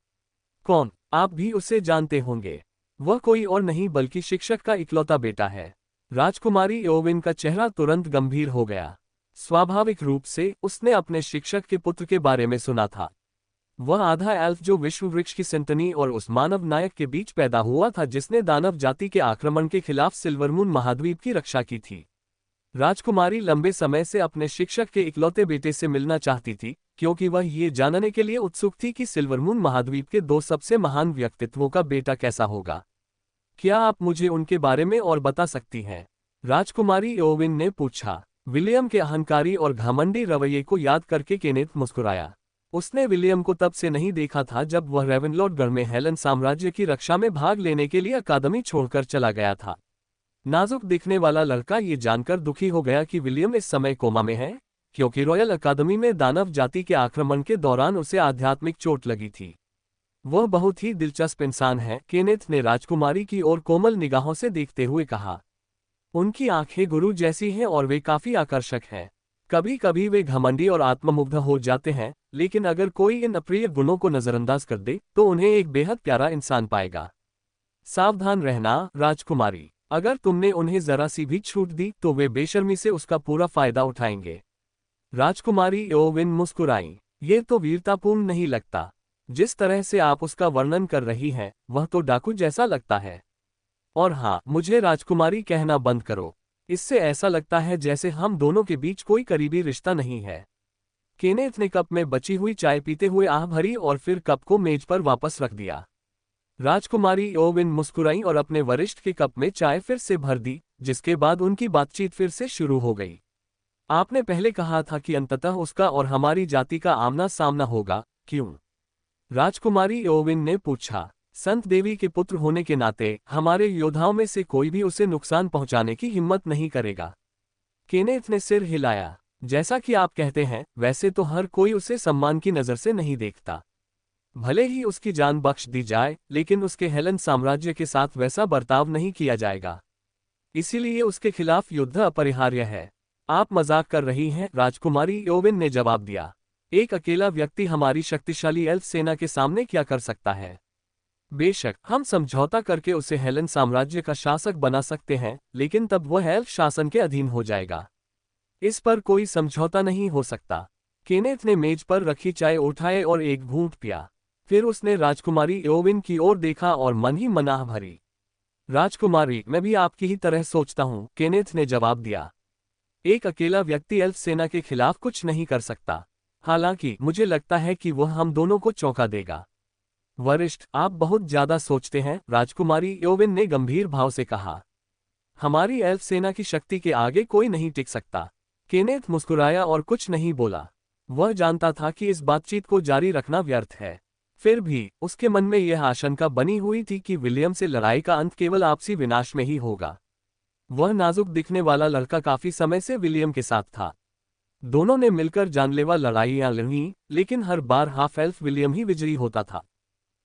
कौन? आप भी उसे जानते होंगे। वह कोई और नहीं बल्कि शिक्षक का इकलौता बेटा है। राजकुमारी एओविन का चेहरा तुरंत गंभीर हो गया। स्वाभाविक रूप से उसने अपने शिक्षक के पुत्र के बारे में सुना था। वह आधा एल्फ जो विश्व वृक्ष की सिंटनी और उस मानव नायक के बीच पैदा हुआ था जिसने दानव जाति के आक्रमण के खिलाफ सिल्वरमून महाद्वीप की रक्षा की थी। राजकुमारी लंबे समय से अपने शिक्षक के इकलौते बेटे से मिलना चाहती थी, क्योंकि वह ये जानने के लिए उत्सुक थी कि सिल्वरमून महाद्वीप के दो सबसे महान व्यक्तित्वों का बेटा कैसा होगा। क्या आप मुझे उनके बारे में और बता सकती हैं? राजकुमारी एओविन ने पूछा। विलियम के अहंकारी और घमंडी रवैये को याद करके केनेथ मुस्कुराया। उसने विलियम को तब से नहीं देखा था जब वह रेवेनलॉर्ड गढ़ में हेलन साम्राज्य की रक्षा में भाग लेने के लिए अकादमी छोड़कर चला गया था। नाजुक दिखने वाला लड़का ये जानकर दुखी हो गया कि विलियम इस समय कोमा में है, क्योंकि रॉयल अकादमी में दानव जाति के आक्रमण के दौरान उसे आध्यात्मिक चोट लगी थी। वह बहुत ही दिलचस्प इंसान है, केनेथ ने राजकुमारी की ओर कोमल निगाहों से देखते हुए कहा। उनकी आंखें गुरु जैसी हैं और वे काफी आकर्षक हैं। कभी कभी वे घमंडी और आत्ममुग्ध हो जाते हैं, लेकिन अगर कोई इन अप्रिय गुणों को नजरअंदाज कर दे तो उन्हें एक बेहद प्यारा इंसान पाएगा। सावधान रहना राजकुमारी, अगर तुमने उन्हें जरा सी भी छूट दी तो वे बेशर्मी से उसका पूरा फायदा उठाएंगे। राजकुमारी एओविन मुस्कुराई। ये तो वीरतापूर्ण नहीं लगता। जिस तरह से आप उसका वर्णन कर रही हैं, वह तो डाकू जैसा लगता है। और हाँ, मुझे राजकुमारी कहना बंद करो। इससे ऐसा लगता है जैसे हम दोनों के बीच कोई करीबी रिश्ता नहीं है। केनेथ ने कप में बची हुई चाय पीते हुए आह भरी और फिर कप को मेज पर वापस रख दिया। राजकुमारी एओविन मुस्कुराई और अपने वरिष्ठ के कप में चाय फिर से भर दी, जिसके बाद उनकी बातचीत फिर से शुरू हो गई। आपने पहले कहा था कि अंततः उसका और हमारी जाति का आमना सामना होगा, क्यों? राजकुमारी एओविन ने पूछा। संत देवी के पुत्र होने के नाते हमारे योद्धाओं में से कोई भी उसे नुकसान पहुंचाने की हिम्मत नहीं करेगा। केनेथ ने सिर हिलाया। जैसा कि आप कहते हैं, वैसे तो हर कोई उसे सम्मान की नजर से नहीं देखता। भले ही उसकी जान बख्श दी जाए, लेकिन उसके हेलन साम्राज्य के साथ वैसा बर्ताव नहीं किया जाएगा। इसीलिए उसके खिलाफ युद्ध अपरिहार्य है। आप मजाक कर रही हैं, राजकुमारी एओविन ने जवाब दिया। एक अकेला व्यक्ति हमारी शक्तिशाली एल्फ सेना के सामने क्या कर सकता है? बेशक हम समझौता करके उसे हेलन साम्राज्य का शासक बना सकते हैं, लेकिन तब वह एल्फ शासन के अधीन हो जाएगा। इस पर कोई समझौता नहीं हो सकता। केनेथ ने मेज पर रखी चाय उठाए और एक घूंट पिया। फिर उसने राजकुमारी एओविन की ओर देखा और मन ही मन आह भरी। राजकुमारी, मैं भी आपकी ही तरह सोचता हूं, केनेथ ने जवाब दिया। एक अकेला व्यक्ति एल्फ सेना के खिलाफ कुछ नहीं कर सकता। हालांकि मुझे लगता है कि वह हम दोनों को चौंका देगा। वरिष्ठ, आप बहुत ज्यादा सोचते हैं, राजकुमारी एओविन ने गंभीर भाव से कहा। हमारी एल्फ सेना की शक्ति के आगे कोई नहीं टिक सकता। केनेथ मुस्कुराया और कुछ नहीं बोला। वह जानता था कि इस बातचीत को जारी रखना व्यर्थ है। फिर भी उसके मन में यह आशंका बनी हुई थी कि विलियम से लड़ाई का अंत केवल आपसी विनाश में ही होगा। वह नाजुक दिखने वाला लड़का काफी समय से विलियम के साथ था। दोनों ने मिलकर जानलेवा लड़ाइयां लड़ीं, लेकिन हर बार हाफ एल्फ विलियम ही विजयी होता था।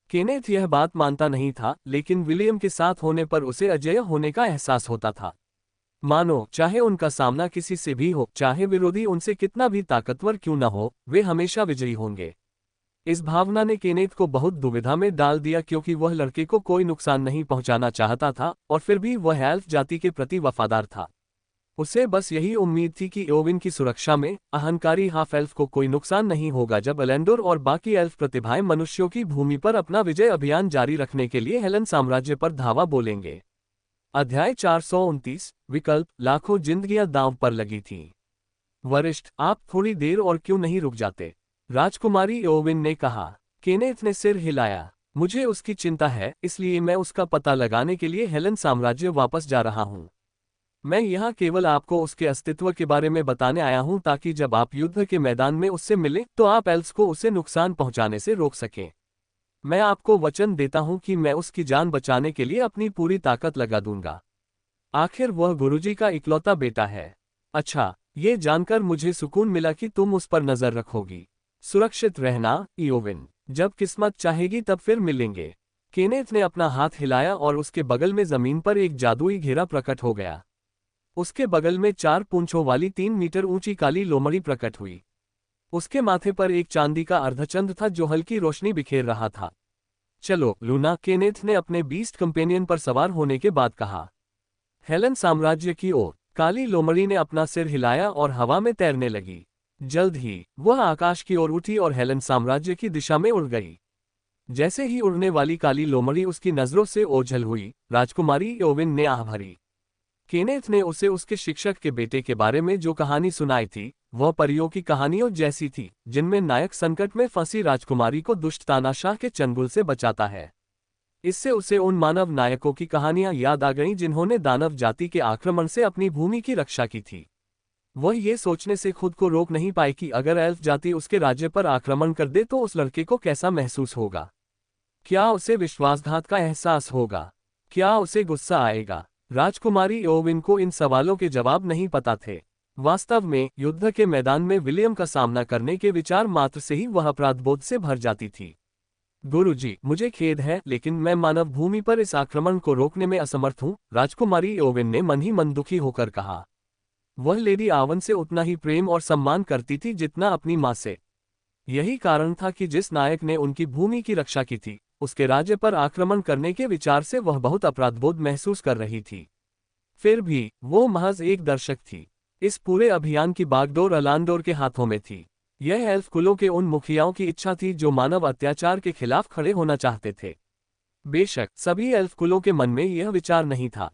केनेथ यह बात मानता नहीं था, लेकिन विलियम के साथ होने पर उसे अजेय होने का एहसास होता था। मानो चाहे उनका सामना किसी से भी हो, चाहे विरोधी उनसे कितना भी ताकतवर क्यों न हो, वे हमेशा विजयी होंगे। इस भावना ने केनेथ को बहुत दुविधा में डाल दिया, क्योंकि वह लड़के को कोई नुकसान नहीं पहुंचाना चाहता था और फिर भी वह एल्फ जाति के प्रति वफादार था। उसे बस यही उम्मीद थी कि एओविन की सुरक्षा में अहंकारी हाफ एल्फ को कोई नुकसान नहीं होगा जब एलेंडोर और बाकी एल्फ प्रतिभाएं मनुष्यों की भूमि पर अपना विजय अभियान जारी रखने के लिए हेलन साम्राज्य पर धावा बोलेंगे। अध्याय 429 विकल्प। लाखों जिंदगियां दांव पर लगी थीं। वरिष्ठ, आप थोड़ी देर और क्यों नहीं रुक जाते? राजकुमारी एओविन ने कहा। केनेथ ने सिर हिलाया। मुझे उसकी चिंता है, इसलिए मैं उसका पता लगाने के लिए हेलन साम्राज्य वापस जा रहा हूं। मैं यहाँ केवल आपको उसके अस्तित्व के बारे में बताने आया हूँ, ताकि जब आप युद्ध के मैदान में उससे मिलें तो आप एल्फ्स को उसे नुकसान पहुंचाने से रोक सकें। मैं आपको वचन देता हूँ कि मैं उसकी जान बचाने के लिए अपनी पूरी ताकत लगा दूंगा। आखिर वह गुरुजी का इकलौता बेटा है। अच्छा, ये जानकर मुझे सुकून मिला कि तुम उस पर नजर रखोगी। सुरक्षित रहना, एओविन। जब किस्मत चाहेगी तब फिर मिलेंगे। केनेथ ने अपना हाथ हिलाया और उसके बगल में जमीन पर एक जादुई घेरा प्रकट हो गया। उसके बगल में 4 पूंछों वाली 3 मीटर ऊंची काली लोमड़ी प्रकट हुई। उसके माथे पर एक चांदी का अर्धचंद्र था जो हल्की रोशनी बिखेर रहा था। चलो लूना, केनेथ ने अपने बीस्ट कंपेनियन पर सवार होने के बाद कहा। हेलन साम्राज्य की ओर काली लोमड़ी ने अपना सिर हिलाया और हवा में तैरने लगी। जल्द ही वह आकाश की ओर उठी और हेलन साम्राज्य की दिशा में उड़ गई। जैसे ही उड़ने वाली काली लोमड़ी उसकी नजरों से ओझल हुई, राजकुमारी एओविन ने आह भरी। केनेथ ने उसे उसके शिक्षक के बेटे के बारे में जो कहानी सुनाई थी, वह परियों की कहानियों जैसी थी, जिनमें नायक संकट में फंसी राजकुमारी को दुष्ट तानाशाह के चंगुल से बचाता है। इससे उसे उन मानव नायकों की कहानियां याद आ गईं जिन्होंने दानव जाति के आक्रमण से अपनी भूमि की रक्षा की थी। वह ये सोचने से खुद को रोक नहीं पाई कि अगर एल्फ जाति उसके राज्य पर आक्रमण कर दे तो उस लड़के को कैसा महसूस होगा। क्या उसे विश्वासघात का एहसास होगा? क्या उसे गुस्सा आएगा? राजकुमारी एओविन को इन सवालों के जवाब नहीं पता थे। वास्तव में युद्ध के मैदान में विलियम का सामना करने के विचार मात्र से ही वह अपराधबोध से भर जाती थी। गुरुजी, मुझे खेद है, लेकिन मैं मानव भूमि पर इस आक्रमण को रोकने में असमर्थ हूँ, राजकुमारी एओविन ने मन ही मन दुखी होकर कहा। वह लेडी आवन से उतना ही प्रेम और सम्मान करती थी जितना अपनी माँ से। यही कारण था कि जिस नायक ने उनकी भूमि की रक्षा की थी, उसके राज्य पर आक्रमण करने के विचार से वह बहुत अपराधबोध महसूस कर रही थी। फिर भी वो महज एक दर्शक थी। इस पूरे अभियान की बागडोर अलांडोर के हाथों में थी। यह एल्फ कुलों के उन मुखियाओं की इच्छा थी जो मानव अत्याचार के खिलाफ खड़े होना चाहते थे। बेशक सभी एल्फ कुलों के मन में यह विचार नहीं था।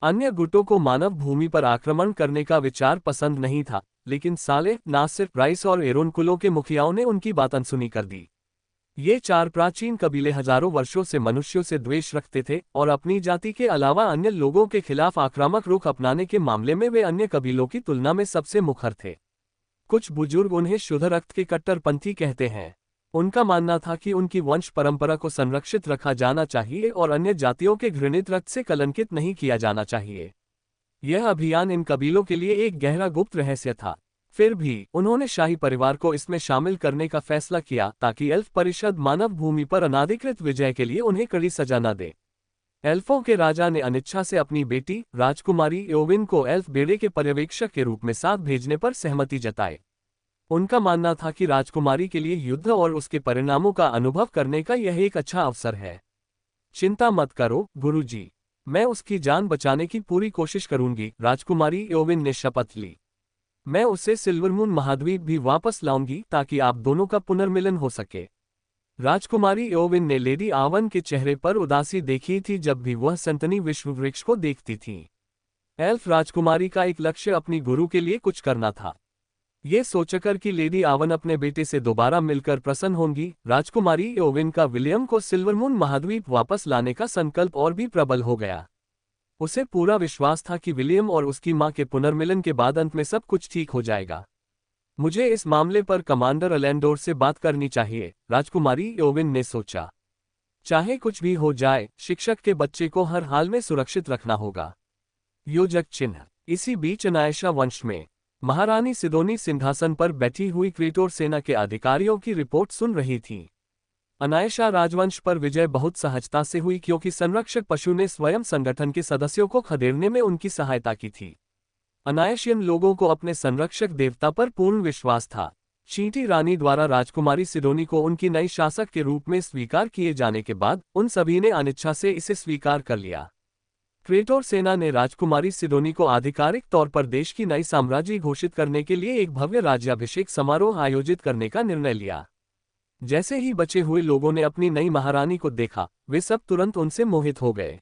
अन्य गुटों को मानव भूमि पर आक्रमण करने का विचार पसंद नहीं था, लेकिन साले, नासिर, राइस और एरोन कुलों के मुखियाओं ने उनकी बात अनसुनी कर दी। ये 4 प्राचीन कबीले हजारों वर्षों से मनुष्यों से द्वेष रखते थे और अपनी जाति के अलावा अन्य लोगों के खिलाफ आक्रामक रुख अपनाने के मामले में वे अन्य कबीलों की तुलना में सबसे मुखर थे। कुछ बुजुर्ग उन्हें शुद्ध रक्त के कट्टरपंथी कहते हैं। उनका मानना था कि उनकी वंश परंपरा को संरक्षित रखा जाना चाहिए और अन्य जातियों के घृणित रक्त से कलंकित नहीं किया जाना चाहिए। यह अभियान इन कबीलों के लिए एक गहरा गुप्त रहस्य था। फिर भी उन्होंने शाही परिवार को इसमें शामिल करने का फैसला किया ताकि एल्फ परिषद मानव भूमि पर अनाधिकृत विजय के लिए उन्हें कड़ी सजा न दे। एल्फों के राजा ने अनिच्छा से अपनी बेटी राजकुमारी एओविन को एल्फ बेड़े के पर्यवेक्षक के रूप में साथ भेजने पर सहमति जताई। उनका मानना था कि राजकुमारी के लिए युद्ध और उसके परिणामों का अनुभव करने का यह एक अच्छा अवसर है। चिंता मत करो गुरुजी, मैं उसकी जान बचाने की पूरी कोशिश करूंगी, राजकुमारी एओविन ने शपथ ली। मैं उसे सिल्वरमून महाद्वीप भी वापस लाऊंगी ताकि आप दोनों का पुनर्मिलन हो सके। राजकुमारी एओविन ने लेडी आवन के चेहरे पर उदासी देखी थी जब भी वह सनतनी विश्ववृक्ष को देखती थी। एल्फ राजकुमारी का एक लक्ष्य अपनी गुरु के लिए कुछ करना था। ये सोचकर कि लेडी आवन अपने बेटे से दोबारा मिलकर प्रसन्न होंगी, राजकुमारी एओविन का विलियम को सिल्वरमून महाद्वीप वापस लाने का संकल्प और भी प्रबल हो गया। उसे पूरा विश्वास था कि विलियम और उसकी मां के पुनर्मिलन के बाद अंत में सब कुछ ठीक हो जाएगा। मुझे इस मामले पर कमांडर अलेंडोर से बात करनी चाहिए, राजकुमारी एओविन ने सोचा। चाहे कुछ भी हो जाए, शिक्षक के बच्चे को हर हाल में सुरक्षित रखना होगा। योजक चिन्ह। इसी बीच अनायशा वंश में महारानी सिदोनी सिंहासन पर बैठी हुई क्रेटोर सेना के अधिकारियों की रिपोर्ट सुन रही थी। अनायशा राजवंश पर विजय बहुत सहजता से हुई क्योंकि संरक्षक पशु ने स्वयं संगठन के सदस्यों को खदेड़ने में उनकी सहायता की थी। अनायशियन लोगों को अपने संरक्षक देवता पर पूर्ण विश्वास था। चींटी रानी द्वारा राजकुमारी सिडोनी को उनकी नई शासक के रूप में स्वीकार किए जाने के बाद उन सभी ने अनिच्छा से इसे स्वीकार कर लिया। क्रेटोर सेना ने राजकुमारी सिडोनी को आधिकारिक तौर पर देश की नई साम्राज्य घोषित करने के लिए एक भव्य राज्याभिषेक समारोह आयोजित करने का निर्णय लिया। जैसे ही बचे हुए लोगों ने अपनी नई महारानी को देखा, वे सब तुरंत उनसे मोहित हो गए।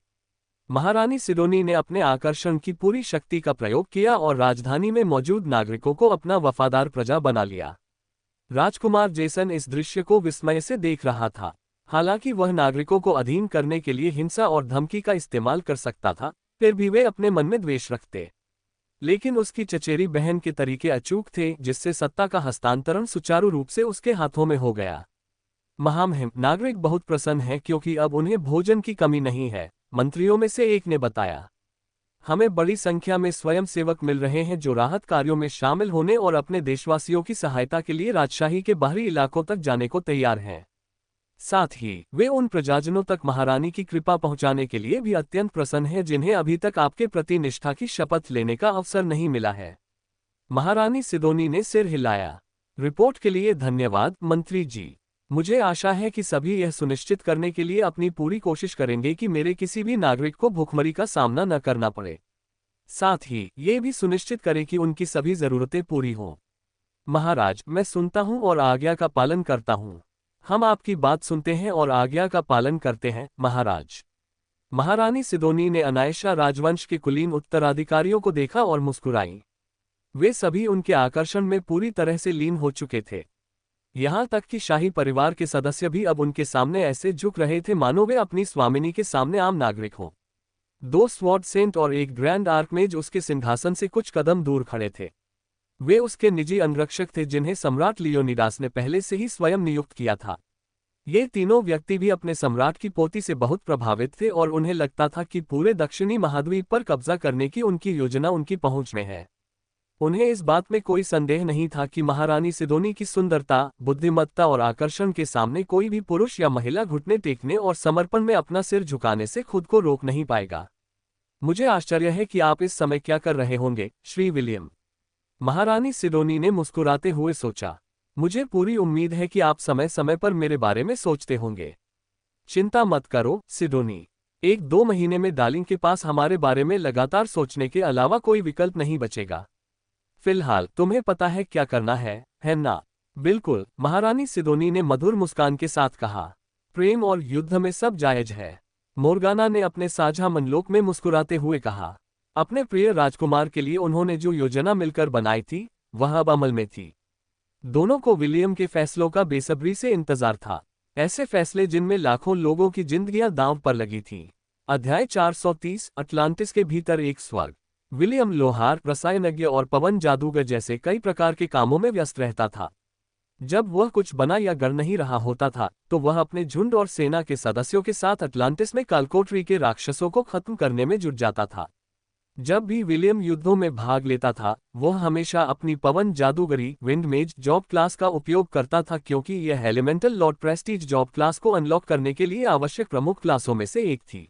महारानी सिडोनी ने अपने आकर्षण की पूरी शक्ति का प्रयोग किया और राजधानी में मौजूद नागरिकों को अपना वफादार प्रजा बना लिया। राजकुमार जेसन इस दृश्य को विस्मय से देख रहा था। हालांकि वह नागरिकों को अधीन करने के लिए हिंसा और धमकी का इस्तेमाल कर सकता था, फिर भी वे अपने मन में द्वेष रखते। लेकिन उसकी चचेरी बहन के तरीके अचूक थे, जिससे सत्ता का हस्तांतरण सुचारू रूप से उसके हाथों में हो गया। महामहिम, नागरिक बहुत प्रसन्न हैं क्योंकि अब उन्हें भोजन की कमी नहीं है, मंत्रियों में से एक ने बताया। हमें बड़ी संख्या में स्वयंसेवक मिल रहे हैं जो राहत कार्यों में शामिल होने और अपने देशवासियों की सहायता के लिए राजशाही के बाहरी इलाकों तक जाने को तैयार हैं। साथ ही वे उन प्रजाजनों तक महारानी की कृपा पहुंचाने के लिए भी अत्यंत प्रसन्न हैं जिन्हें अभी तक आपके प्रति निष्ठा की शपथ लेने का अवसर नहीं मिला है। महारानी सिडोनी ने सिर हिलाया। रिपोर्ट के लिए धन्यवाद मंत्री जी। मुझे आशा है कि सभी यह सुनिश्चित करने के लिए अपनी पूरी कोशिश करेंगे कि मेरे किसी भी नागरिक को भूखमरी का सामना न करना पड़े। साथ ही ये भी सुनिश्चित करें कि उनकी सभी जरूरतें पूरी हों। महाराज, मैं सुनता हूं और आज्ञा का पालन करता हूं। हम आपकी बात सुनते हैं और आज्ञा का पालन करते हैं, महाराज। महारानी सिडोनी ने अनायशा राजवंश के कुलीन उत्तराधिकारियों को देखा और मुस्कुराई। वे सभी उनके आकर्षण में पूरी तरह से लीन हो चुके थे। यहां तक कि शाही परिवार के सदस्य भी अब उनके सामने ऐसे झुक रहे थे मानो वे अपनी स्वामिनी के सामने आम नागरिक हों। 2 स्वॉर्ड सेंट और एक ग्रैंड आर्कमेज उसके सिंहासन से कुछ कदम दूर खड़े थे। वे उसके निजी अंगरक्षक थे जिन्हें सम्राट लियोनिडास ने पहले से ही स्वयं नियुक्त किया था। ये तीनों व्यक्ति भी अपने सम्राट की पोती से बहुत प्रभावित थे और उन्हें लगता था कि पूरे दक्षिणी महाद्वीप पर कब्जा करने की उनकी योजना उनकी पहुंच में है। उन्हें इस बात में कोई संदेह नहीं था कि महारानी सिडोनी की सुंदरता, बुद्धिमत्ता और आकर्षण के सामने कोई भी पुरुष या महिला घुटने टेकने और समर्पण में अपना सिर झुकाने से खुद को रोक नहीं पाएगा। मुझे आश्चर्य है कि आप इस समय क्या कर रहे होंगे, श्री विलियम। महारानी सिडोनी ने मुस्कुराते हुए सोचा। मुझे पूरी उम्मीद है कि आप समय समय पर मेरे बारे में सोचते होंगे। चिंता मत करो, सिडोनी। 1-2 महीने में डार्लिंग के पास हमारे बारे में लगातार सोचने के अलावा कोई विकल्प नहीं बचेगा। फिलहाल तुम्हें पता है क्या करना है ना? बिल्कुल, महारानी सिडोनी ने मधुर मुस्कान के साथ कहा। प्रेम और युद्ध में सब जायज है, मोर्गाना ने अपने साझा मनलोक में मुस्कुराते हुए कहा। अपने प्रिय राजकुमार के लिए उन्होंने जो योजना मिलकर बनाई थी, वह अब अमल में थी। दोनों को विलियम के फैसलों का बेसब्री से इंतजार था, ऐसे फैसले जिनमें लाखों लोगों की जिंदगियां दांव पर लगी थीं। अध्याय 430, अटलांटिस के भीतर एक स्वर्ग। विलियम लोहार, रसायनज्ञ और पवन जादूगर जैसे कई प्रकार के कामों में व्यस्त रहता था। जब वह कुछ बना या कर नहीं रहा होता था, तो वह अपने झुंड और सेना के सदस्यों के साथ अटलांटिस में कालकोटरी के राक्षसों को खत्म करने में जुट जाता था। जब भी विलियम युद्धों में भाग लेता था, वह हमेशा अपनी पवन जादूगरी विंडमेज जॉब क्लास का उपयोग करता था क्योंकि यह elemental Lord Prestige job class को अनलॉक करने के लिए आवश्यक प्रमुख क्लासों में से एक थी।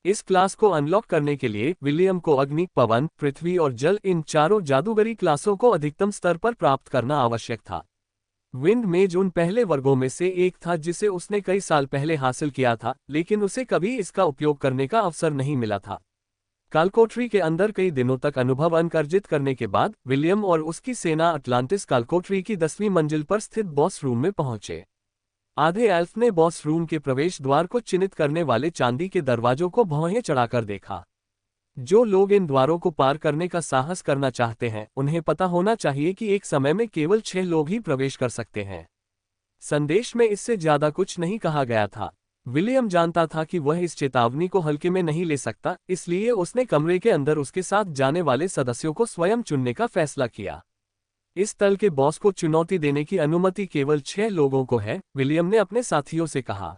इस क्लास को अनलॉक करने के लिए विलियम को अग्नि, पवन, पृथ्वी और जल इन चारों जादूगरी क्लासों को अधिकतम स्तर पर प्राप्त करना आवश्यक था। विंड मेज उन पहले वर्गों में से एक था जिसे उसने कई साल पहले हासिल किया था, लेकिन उसे कभी इसका उपयोग करने का अवसर नहीं मिला था। कालकोटरी के अंदर कई दिनों तक अनुभव अर्जित करने के बाद विलियम और उसकी सेना अटलांटिस कालकोटरी की 10वीं मंजिल पर स्थित बॉस रूम में पहुंचे। आधे एल्फ ने बॉस रूम के प्रवेश द्वार को चिन्हित करने वाले चांदी के दरवाजों को भौहें चढ़ाकर देखा। जो लोग इन द्वारों को पार करने का साहस करना चाहते हैं, उन्हें पता होना चाहिए कि एक समय में केवल 6 लोग ही प्रवेश कर सकते हैं। संदेश में इससे ज्यादा कुछ नहीं कहा गया था। विलियम जानता था कि वह इस चेतावनी को हल्के में नहीं ले सकता, इसलिए उसने कमरे के अंदर उसके साथ जाने वाले सदस्यों को स्वयं चुनने का फैसला किया। इस तल के बॉस को चुनौती देने की अनुमति केवल 6 लोगों को है, विलियम ने अपने साथियों से कहा।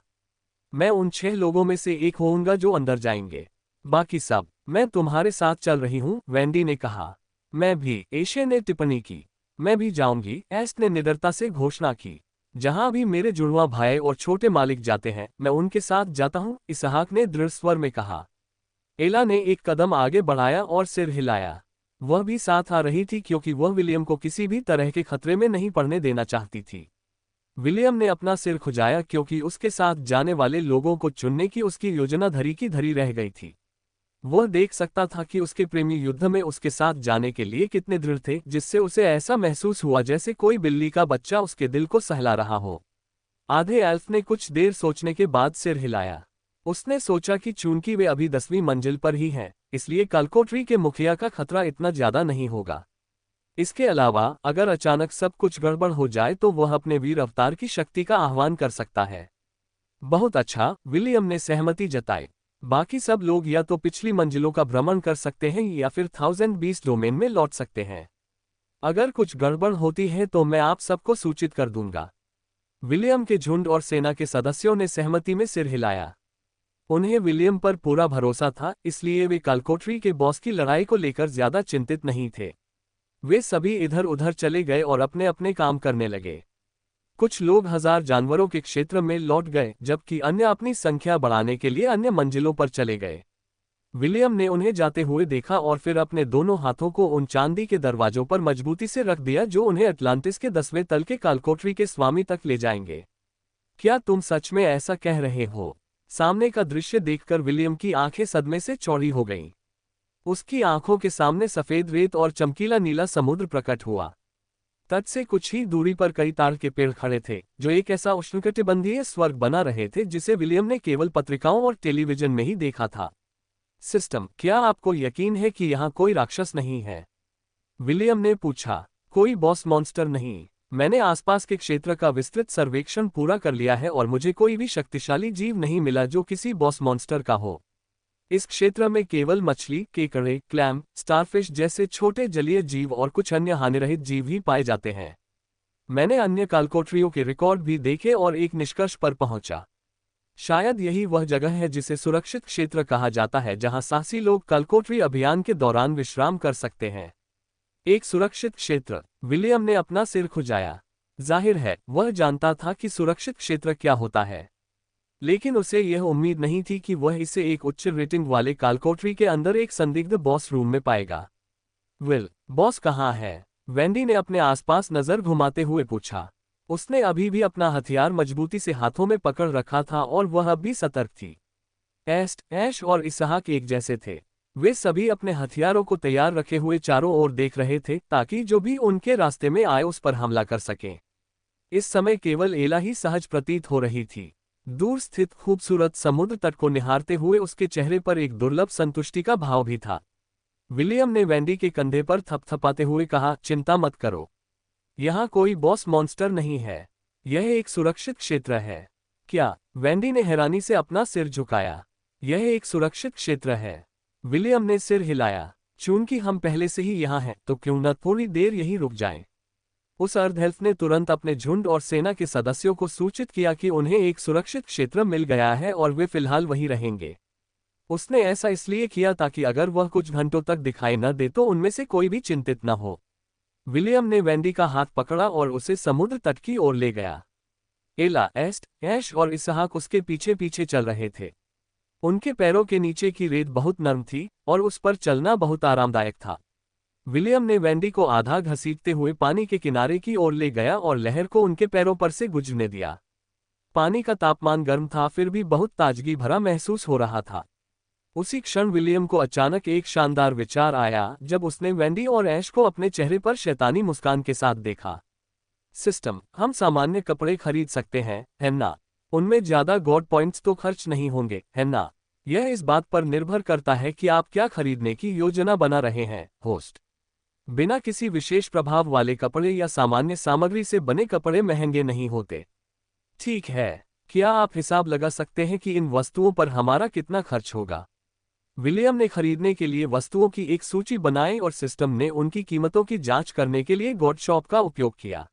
मैं उन 6 लोगों में से एक होऊंगा जो अंदर जाएंगे। बाकी सब, मैं तुम्हारे साथ चल रही हूं, वेंडी ने कहा। मैं भी, एशे ने टिप्पणी की। मैं भी जाऊंगी, एस्ट ने निडरता से घोषणा की। जहां भी मेरे जुड़वा भाई और छोटे मालिक जाते हैं, मैं उनके साथ जाता हूं, इसहाक ने दृढ़ स्वर में कहा। एला ने एक कदम आगे बढ़ाया और सिर हिलाया। वह भी साथ आ रही थी क्योंकि वह विलियम को किसी भी तरह के खतरे में नहीं पड़ने देना चाहती थी। विलियम ने अपना सिर खुजाया क्योंकि उसके साथ जाने वाले लोगों को चुनने की उसकी योजना धरी की धरी रह गई थी। वह देख सकता था कि उसके प्रेमी युद्ध में उसके साथ जाने के लिए कितने दृढ़ थे, जिससे उसे ऐसा महसूस हुआ जैसे कोई बिल्ली का बच्चा उसके दिल को सहला रहा हो। आधे एल्फ ने कुछ देर सोचने के बाद सिर हिलाया। उसने सोचा कि चूंकि वे अभी 10वीं मंजिल पर ही हैं, इसलिए कालकोटरी के मुखिया का खतरा इतना ज्यादा नहीं होगा। इसके अलावा अगर अचानक सब कुछ गड़बड़ हो जाए तो वह अपने वीर अवतार की शक्ति का आह्वान कर सकता है। बहुत अच्छा, विलियम ने सहमति जताई। बाकी सब लोग या तो पिछली मंजिलों का भ्रमण कर सकते हैं या फिर 1000 बीस्ट डोमेन में लौट सकते हैं। अगर कुछ गड़बड़ होती है तो मैं आप सबको सूचित कर दूंगा। विलियम के झुंड और सेना के सदस्यों ने सहमति में सिर हिलाया। उन्हें विलियम पर पूरा भरोसा था, इसलिए वे कालकोटरी के बॉस की लड़ाई को लेकर ज्यादा चिंतित नहीं थे। वे सभी इधर उधर चले गए और अपने अपने काम करने लगे। कुछ लोग 1000 जानवरों के क्षेत्र में लौट गए, जबकि अन्य अपनी संख्या बढ़ाने के लिए अन्य मंजिलों पर चले गए। विलियम ने उन्हें जाते हुए देखा और फिर अपने दोनों हाथों को उन चांदी के दरवाजों पर मजबूती से रख दिया जो उन्हें अटलांटिस के 10वें तल के कालकोठरी के स्वामी तक ले जाएंगे। क्या तुम सच में ऐसा कह रहे हो? सामने का दृश्य देखकर विलियम की आंखें सदमे से चौड़ी हो गईं। उसकी आंखों के सामने सफेद रेत और चमकीला नीला समुद्र प्रकट हुआ। तट से कुछ ही दूरी पर कई ताड़ के पेड़ खड़े थे, जो एक ऐसा उष्णकटिबंधीय स्वर्ग बना रहे थे जिसे विलियम ने केवल पत्रिकाओं और टेलीविजन में ही देखा था। सिस्टम, क्या आपको यकीन है कि यहाँ कोई राक्षस नहीं है? विलियम ने पूछा। कोई बॉस मॉन्स्टर नहीं। मैंने आसपास के क्षेत्र का विस्तृत सर्वेक्षण पूरा कर लिया है और मुझे कोई भी शक्तिशाली जीव नहीं मिला जो किसी बॉस मॉन्स्टर का हो। इस क्षेत्र में केवल मछली, केकड़े, क्लैम, स्टारफिश जैसे छोटे जलीय जीव और कुछ अन्य हानिरहित जीव ही पाए जाते हैं। मैंने अन्य कालकोठरियों के रिकॉर्ड भी देखे और एक निष्कर्ष पर पहुंचा। शायद यही वह जगह है जिसे सुरक्षित क्षेत्र कहा जाता है, जहां साहसी लोग कालकोठरी अभियान के दौरान विश्राम कर सकते हैं। एक सुरक्षित क्षेत्र। विलियम ने अपना सिर खुजाया। जाहिर है वह जानता था कि सुरक्षित क्षेत्र क्या होता है, लेकिन उसे यह उम्मीद नहीं थी कि वह इसे एक उच्च रेटिंग वाले कालकोठरी के अंदर एक संदिग्ध बॉस रूम में पाएगा। विल, बॉस कहाँ है? वेंडी ने अपने आसपास नजर घुमाते हुए पूछा। उसने अभी भी अपना हथियार मजबूती से हाथों में पकड़ रखा था और वह अब भी सतर्क थी। ऐश और इसहाक एक जैसे थे। वे सभी अपने हथियारों को तैयार रखे हुए चारों ओर देख रहे थे ताकि जो भी उनके रास्ते में आए उस पर हमला कर सकें। इस समय केवल एला ही सहज प्रतीत हो रही थी। दूर स्थित खूबसूरत समुद्र तट को निहारते हुए उसके चेहरे पर एक दुर्लभ संतुष्टि का भाव भी था। विलियम ने वेंडी के कंधे पर थपथपाते हुए कहा, चिंता मत करो, यहाँ कोई बॉस मॉन्स्टर नहीं है। यह एक सुरक्षित क्षेत्र है। क्या? वेंडी ने हैरानी से अपना सिर झुकाया। यह एक सुरक्षित क्षेत्र है। विलियम ने सिर हिलाया। चूंकि हम पहले से ही यहाँ हैं, तो क्यों न थोड़ी देर यहीं रुक जाएं। उस अर्धएल्फ ने तुरंत अपने झुंड और सेना के सदस्यों को सूचित किया कि उन्हें एक सुरक्षित क्षेत्र मिल गया है और वे फिलहाल वहीं रहेंगे। उसने ऐसा इसलिए किया ताकि अगर वह कुछ घंटों तक दिखाई न दे तो उनमें से कोई भी चिंतित न हो। विलियम ने वेंडी का हाथ पकड़ा और उसे समुद्र तट की ओर ले गया। एला, ऐश और इसहाक उसके पीछे पीछे चल रहे थे। उनके पैरों के नीचे की रेत बहुत नरम थी और उस पर चलना बहुत आरामदायक था। विलियम ने वेंडी को आधा घसीटते हुए पानी के किनारे की ओर ले गया और लहर को उनके पैरों पर से गुजरने दिया। पानी का तापमान गर्म था, फिर भी बहुत ताजगी भरा महसूस हो रहा था। उसी क्षण विलियम को अचानक एक शानदार विचार आया जब उसने वेंडी और ऐश को अपने चेहरे पर शैतानी मुस्कान के साथ देखा। सिस्टम, हम सामान्य कपड़े खरीद सकते हैं, है ना? उनमें ज्यादा गॉड पॉइंट्स तो खर्च नहीं होंगे, है ना? यह इस बात पर निर्भर करता है कि आप क्या खरीदने की योजना बना रहे हैं, होस्ट। बिना किसी विशेष प्रभाव वाले कपड़े या सामान्य सामग्री से बने कपड़े महंगे नहीं होते। ठीक है, क्या आप हिसाब लगा सकते हैं कि इन वस्तुओं पर हमारा कितना खर्च होगा? विलियम ने खरीदने के लिए वस्तुओं की एक सूची बनाई और सिस्टम ने उनकी कीमतों की जांच करने के लिए गॉड शॉप का उपयोग किया।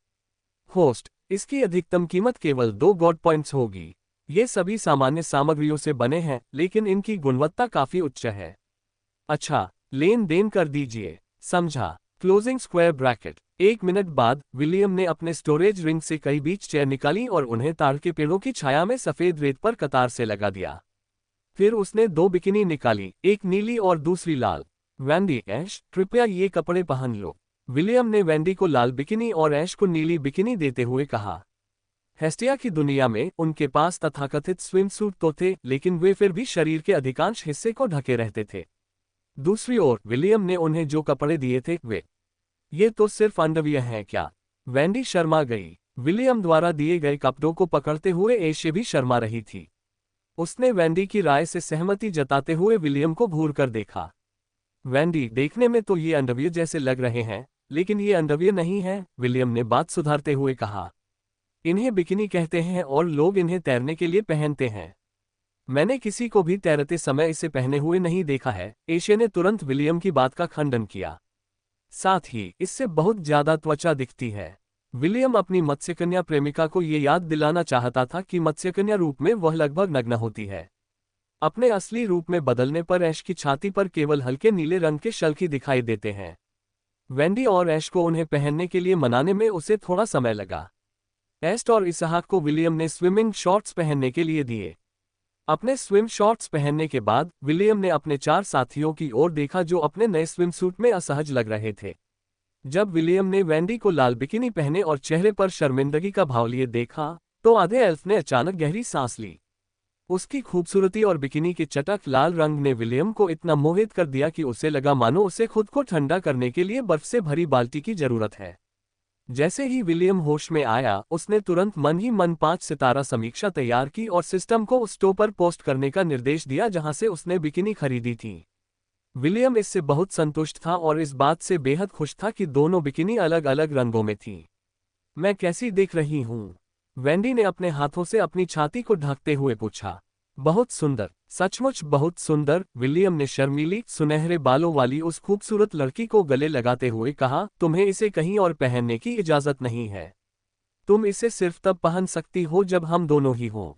होस्ट, इसकी अधिकतम कीमत केवल 2 गॉड पॉइंट्स होगी। ये सभी सामान्य सामग्रियों से बने हैं, लेकिन इनकी गुणवत्ता काफी उच्च है। अच्छा, लेन देन कर दीजिए, समझा? Closing square bracket. 1 मिनट बाद विलियम ने अपने स्टोरेज रिंग से कई बीच चेयर निकाली और उन्हें ताड़ के पेड़ों की छाया में सफेद रेत पर कतार से लगा दिया। फिर उसने 2 बिकिनी निकाली, एक नीली और दूसरी लाल। वेंडी, ऐश, कृपया ये कपड़े पहन लो। विलियम ने वेंडी को लाल बिकिनी और ऐश को नीली बिकिनी देते हुए कहा। हेस्टिया की दुनिया में उनके पास तथाकथित स्विमसूट तो थे, लेकिन वे फिर भी शरीर के अधिकांश हिस्से को ढके रहते थे। दूसरी ओर विलियम ने उन्हें जो कपड़े दिए थे ये तो सिर्फ अंडरवियर हैं क्या? वेंडी शर्मा गई। विलियम द्वारा दिए गए कपड़ों को पकड़ते हुए ऐश भी शर्मा रही थी। उसने वेंडी की राय से सहमति जताते हुए विलियम को घूर कर देखा। वेंडी, देखने में तो ये अंडरवियर जैसे लग रहे हैं, लेकिन ये अंडरवियर नहीं है, विलियम ने बात सुधारते हुए कहा। इन्हें बिकिनी कहते हैं और लोग इन्हें तैरने के लिए पहनते हैं। मैंने किसी को भी तैरते समय इसे पहने हुए नहीं देखा है। एशे ने तुरंत विलियम की बात का खंडन किया। साथ ही इससे बहुत ज्यादा त्वचा दिखती है। विलियम अपनी मत्स्यकन्या प्रेमिका को ये याद दिलाना चाहता था कि मत्स्यकन्या रूप में वह लगभग नग्न होती है। अपने असली रूप में बदलने पर ऐश की छाती पर केवल हल्के नीले रंग के शल्की दिखाई देते हैं। वेंडी और ऐश को उन्हें पहनने के लिए मनाने में उसे थोड़ा समय लगा। एस्ट और इसहाक को विलियम ने स्विमिंग शॉर्ट्स पहनने के लिए दिए। अपने स्विम शॉर्ट्स पहनने के बाद विलियम ने अपने 4 साथियों की ओर देखा जो अपने नए स्विम सूट में असहज लग रहे थे। जब विलियम ने वैंडी को लाल बिकिनी पहने और चेहरे पर शर्मिंदगी का भाव लिए देखा, तो आधे एल्फ ने अचानक गहरी सांस ली। उसकी खूबसूरती और बिकिनी के चटक लाल रंग ने विलियम को इतना मोहित कर दिया कि उसे लगा मानो उसे खुद को ठंडा करने के लिए बर्फ से भरी बाल्टी की जरूरत है। जैसे ही विलियम होश में आया, उसने तुरंत मन ही मन 5 सितारा समीक्षा तैयार की और सिस्टम को उस स्टोर पर पोस्ट करने का निर्देश दिया जहां से उसने बिकिनी खरीदी थी। विलियम इससे बहुत संतुष्ट था और इस बात से बेहद खुश था कि दोनों बिकिनी अलग अलग रंगों में थीं। मैं कैसी दिख रही हूँ? वैंडी ने अपने हाथों से अपनी छाती को ढकते हुए पूछा। बहुत सुंदर, सचमुच बहुत सुंदर, विलियम ने शर्मीली सुनहरे बालों वाली उस खूबसूरत लड़की को गले लगाते हुए कहा। तुम्हें इसे कहीं और पहनने की इजाजत नहीं है। तुम इसे सिर्फ तब पहन सकती हो जब हम दोनों ही हों।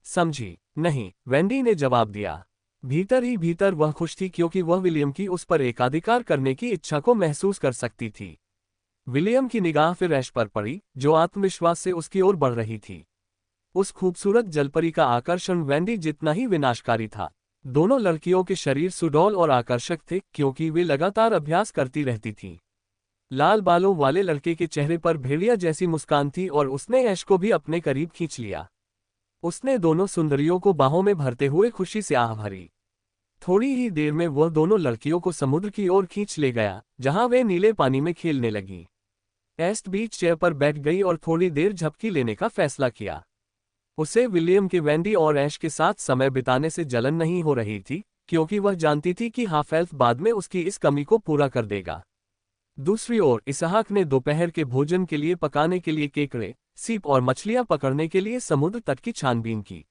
समझी? नहीं, वैंडी ने जवाब दिया। भीतर ही भीतर वह खुश थी क्योंकि वह विलियम की उस पर एकाधिकार करने की इच्छा को महसूस कर सकती थी। विलियम की निगाह फिर ऐश पर पड़ी, जो आत्मविश्वास से उसकी ओर बढ़ रही थी। उस खूबसूरत जलपरी का आकर्षण वैंडी जितना ही विनाशकारी था। दोनों लड़कियों के शरीर सुडौल और आकर्षक थे क्योंकि वे लगातार अभ्यास करती रहती थीं। लाल बालों वाले लड़के के चेहरे पर भेड़िया जैसी मुस्कान थी और उसने ऐश को भी अपने करीब खींच लिया। उसने दोनों सुंदरियों को बाहों में भरते हुए खुशी से आह भरी। थोड़ी ही देर में वह दोनों लड़कियों को समुद्र की ओर खींच ले गया, जहां वे नीले पानी में खेलने लगीं। एस्ट बीच चेयर पर बैठ गई और थोड़ी देर झपकी लेने का फैसला किया। उसे विलियम के वैंडी और ऐश के साथ समय बिताने से जलन नहीं हो रही थी, क्योंकि वह जानती थी कि हाफ एल्फ बाद में उसकी इस कमी को पूरा कर देगा। दूसरी ओर इसहाक ने दोपहर के भोजन के लिए पकाने के लिए केकड़े, सीप और मछलियां पकड़ने के लिए समुद्र तट की छानबीन की।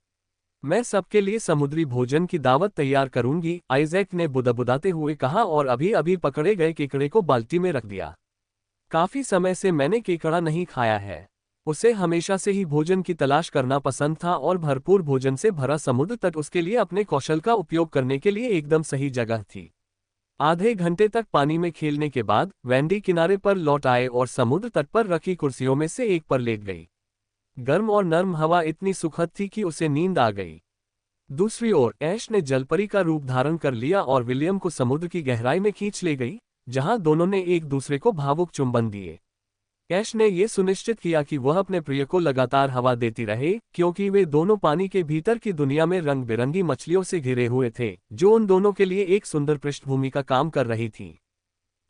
मैं सबके लिए समुद्री भोजन की दावत तैयार करूंगी, आइजैक ने बुदबुदाते हुए कहा और अभी अभी पकड़े गए केकड़े को बाल्टी में रख दिया। काफी समय से मैंने केकड़ा नहीं खाया है। उसे हमेशा से ही भोजन की तलाश करना पसंद था और भरपूर भोजन से भरा समुद्र तट उसके लिए अपने कौशल का उपयोग करने के लिए एकदम सही जगह थी। आधे घंटे तक पानी में खेलने के बाद वैंडी किनारे पर लौट आए और समुद्र तट पर रखी कुर्सियों में से एक पर लेट गई। गर्म और नर्म हवा इतनी सुखद थी कि उसे नींद आ गई। दूसरी ओर ऐश ने जलपरी का रूप धारण कर लिया और विलियम को समुद्र की गहराई में खींच ले गई, जहां दोनों ने एक दूसरे को भावुक चुंबन दिए। ऐश ने यह सुनिश्चित किया कि वह अपने प्रिय को लगातार हवा देती रहे, क्योंकि वे दोनों पानी के भीतर की दुनिया में रंग बिरंगी मछलियों से घिरे हुए थे, जो उन दोनों के लिए एक सुंदर पृष्ठभूमि का काम कर रही थी।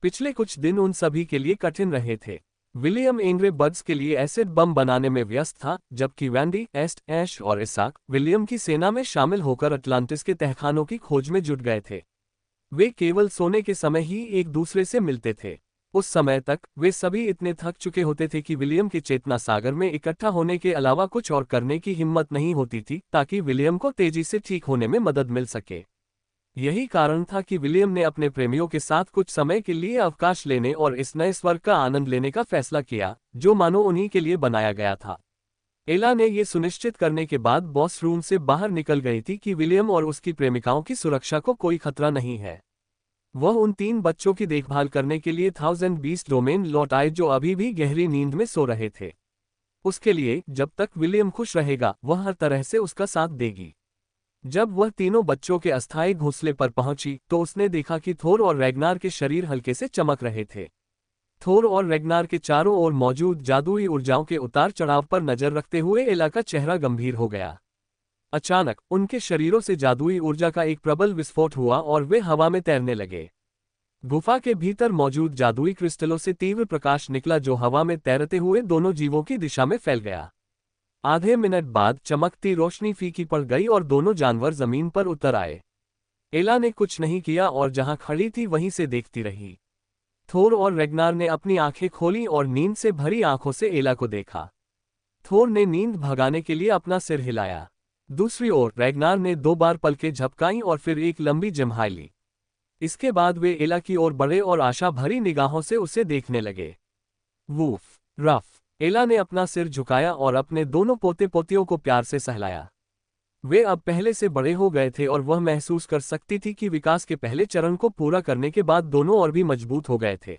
पिछले कुछ दिन उन सभी के लिए कठिन रहे थे। विलियम एंग्रे बर्ड्स के लिए एसिड बम बनाने में व्यस्त था, जबकि वैंडी, एस्ट, ऐश और इसाक विलियम की सेना में शामिल होकर अटलांटिस के तहखानों की खोज में जुट गए थे। वे केवल सोने के समय ही एक दूसरे से मिलते थे। उस समय तक वे सभी इतने थक चुके होते थे कि विलियम के चेतना सागर में इकट्ठा होने के अलावा कुछ और करने की हिम्मत नहीं होती थी, ताकि विलियम को तेजी से ठीक होने में मदद मिल सके। यही कारण था कि विलियम ने अपने प्रेमियों के साथ कुछ समय के लिए अवकाश लेने और इस नए स्वर्ग का आनंद लेने का फैसला किया, जो मानो उन्हीं के लिए बनाया गया था। एला ने यह सुनिश्चित करने के बाद बॉस रूम से बाहर निकल गई थी कि विलियम और उसकी प्रेमिकाओं की सुरक्षा को कोई खतरा नहीं है। वह उन 3 बच्चों की देखभाल करने के लिए 1000 बीस्ट डोमेन लौट आए जो अभी भी गहरी नींद में सो रहे थे। उसके लिए जब तक विलियम खुश रहेगा, वह हर तरह से उसका साथ देगी। जब वह तीनों बच्चों के अस्थायी घोंसले पर पहुंची, तो उसने देखा कि थोर और रैग्नार के शरीर हल्के से चमक रहे थे। थोर और रैग्नार के चारों ओर मौजूद जादुई ऊर्जाओं के उतार चढ़ाव पर नजर रखते हुए एला का चेहरा गंभीर हो गया। अचानक उनके शरीरों से जादुई ऊर्जा का एक प्रबल विस्फोट हुआ और वे हवा में तैरने लगे। गुफा के भीतर मौजूद जादुई क्रिस्टलों से तीव्र प्रकाश निकला, जो हवा में तैरते हुए दोनों जीवों की दिशा में फैल गया। आधे मिनट बाद चमकती रोशनी फीकी पड़ गई और दोनों जानवर जमीन पर उतर आए। एला ने कुछ नहीं किया और जहां खड़ी थी वहीं से देखती रही। थोर और रैग्नार ने अपनी आंखें खोलीं और नींद से भरी आंखों से एला को देखा। थोर ने नींद भगाने के लिए अपना सिर हिलाया। दूसरी ओर रैग्नार ने 2 बार पलकें झपकाईं और फिर एक लंबी जम्हाई ली। इसके बाद वे एला की ओर बढ़े और आशा भरी निगाहों से उसे देखने लगे। Woof, rough. एला ने अपना सिर झुकाया और अपने दोनों पोते पोतियों को प्यार से सहलाया। वे अब पहले से बड़े हो गए थे और वह महसूस कर सकती थी कि विकास के पहले चरण को पूरा करने के बाद दोनों और भी मजबूत हो गए थे।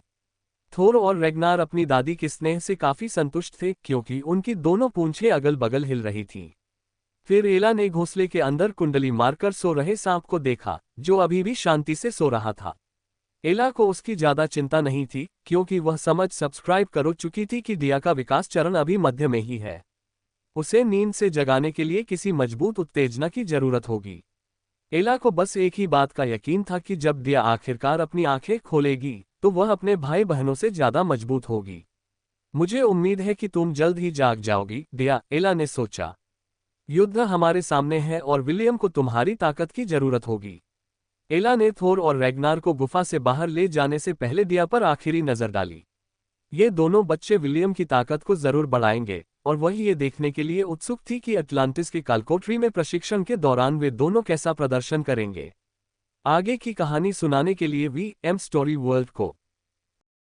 थोर और रेगनार अपनी दादी के स्नेह से काफी संतुष्ट थे क्योंकि उनकी दोनों पूंछें अगल बगल हिल रही थीं। फिर एला ने घोंसले के अंदर कुंडली मारकर सो रहे सांप को देखा, जो अभी भी शांति से सो रहा था। एला को उसकी ज्यादा चिंता नहीं थी क्योंकि वह समझ सब्सक्राइब कर चुकी थी कि दिया का विकास चरण अभी मध्य में ही है। उसे नींद से जगाने के लिए किसी मजबूत उत्तेजना की जरूरत होगी। एला को बस एक ही बात का यकीन था कि जब दिया आखिरकार अपनी आंखें खोलेगी तो वह अपने भाई बहनों से ज्यादा मजबूत होगी। मुझे उम्मीद है कि तुम जल्द ही जाग जाओगी, दिया, एला ने सोचा। युद्ध हमारे सामने है और विलियम को तुम्हारी ताकत की जरूरत होगी। एला ने थोर और रैग्नार को गुफा से बाहर ले जाने से पहले दिया पर आखिरी नजर डाली। ये दोनों बच्चे विलियम की ताकत को जरूर बढ़ाएंगे और वही ये देखने के लिए उत्सुक थी कि अटलांटिस की कालकोठरी में प्रशिक्षण के दौरान वे दोनों कैसा प्रदर्शन करेंगे। आगे की कहानी सुनाने के लिए वी एम स्टोरी वर्ल्ड को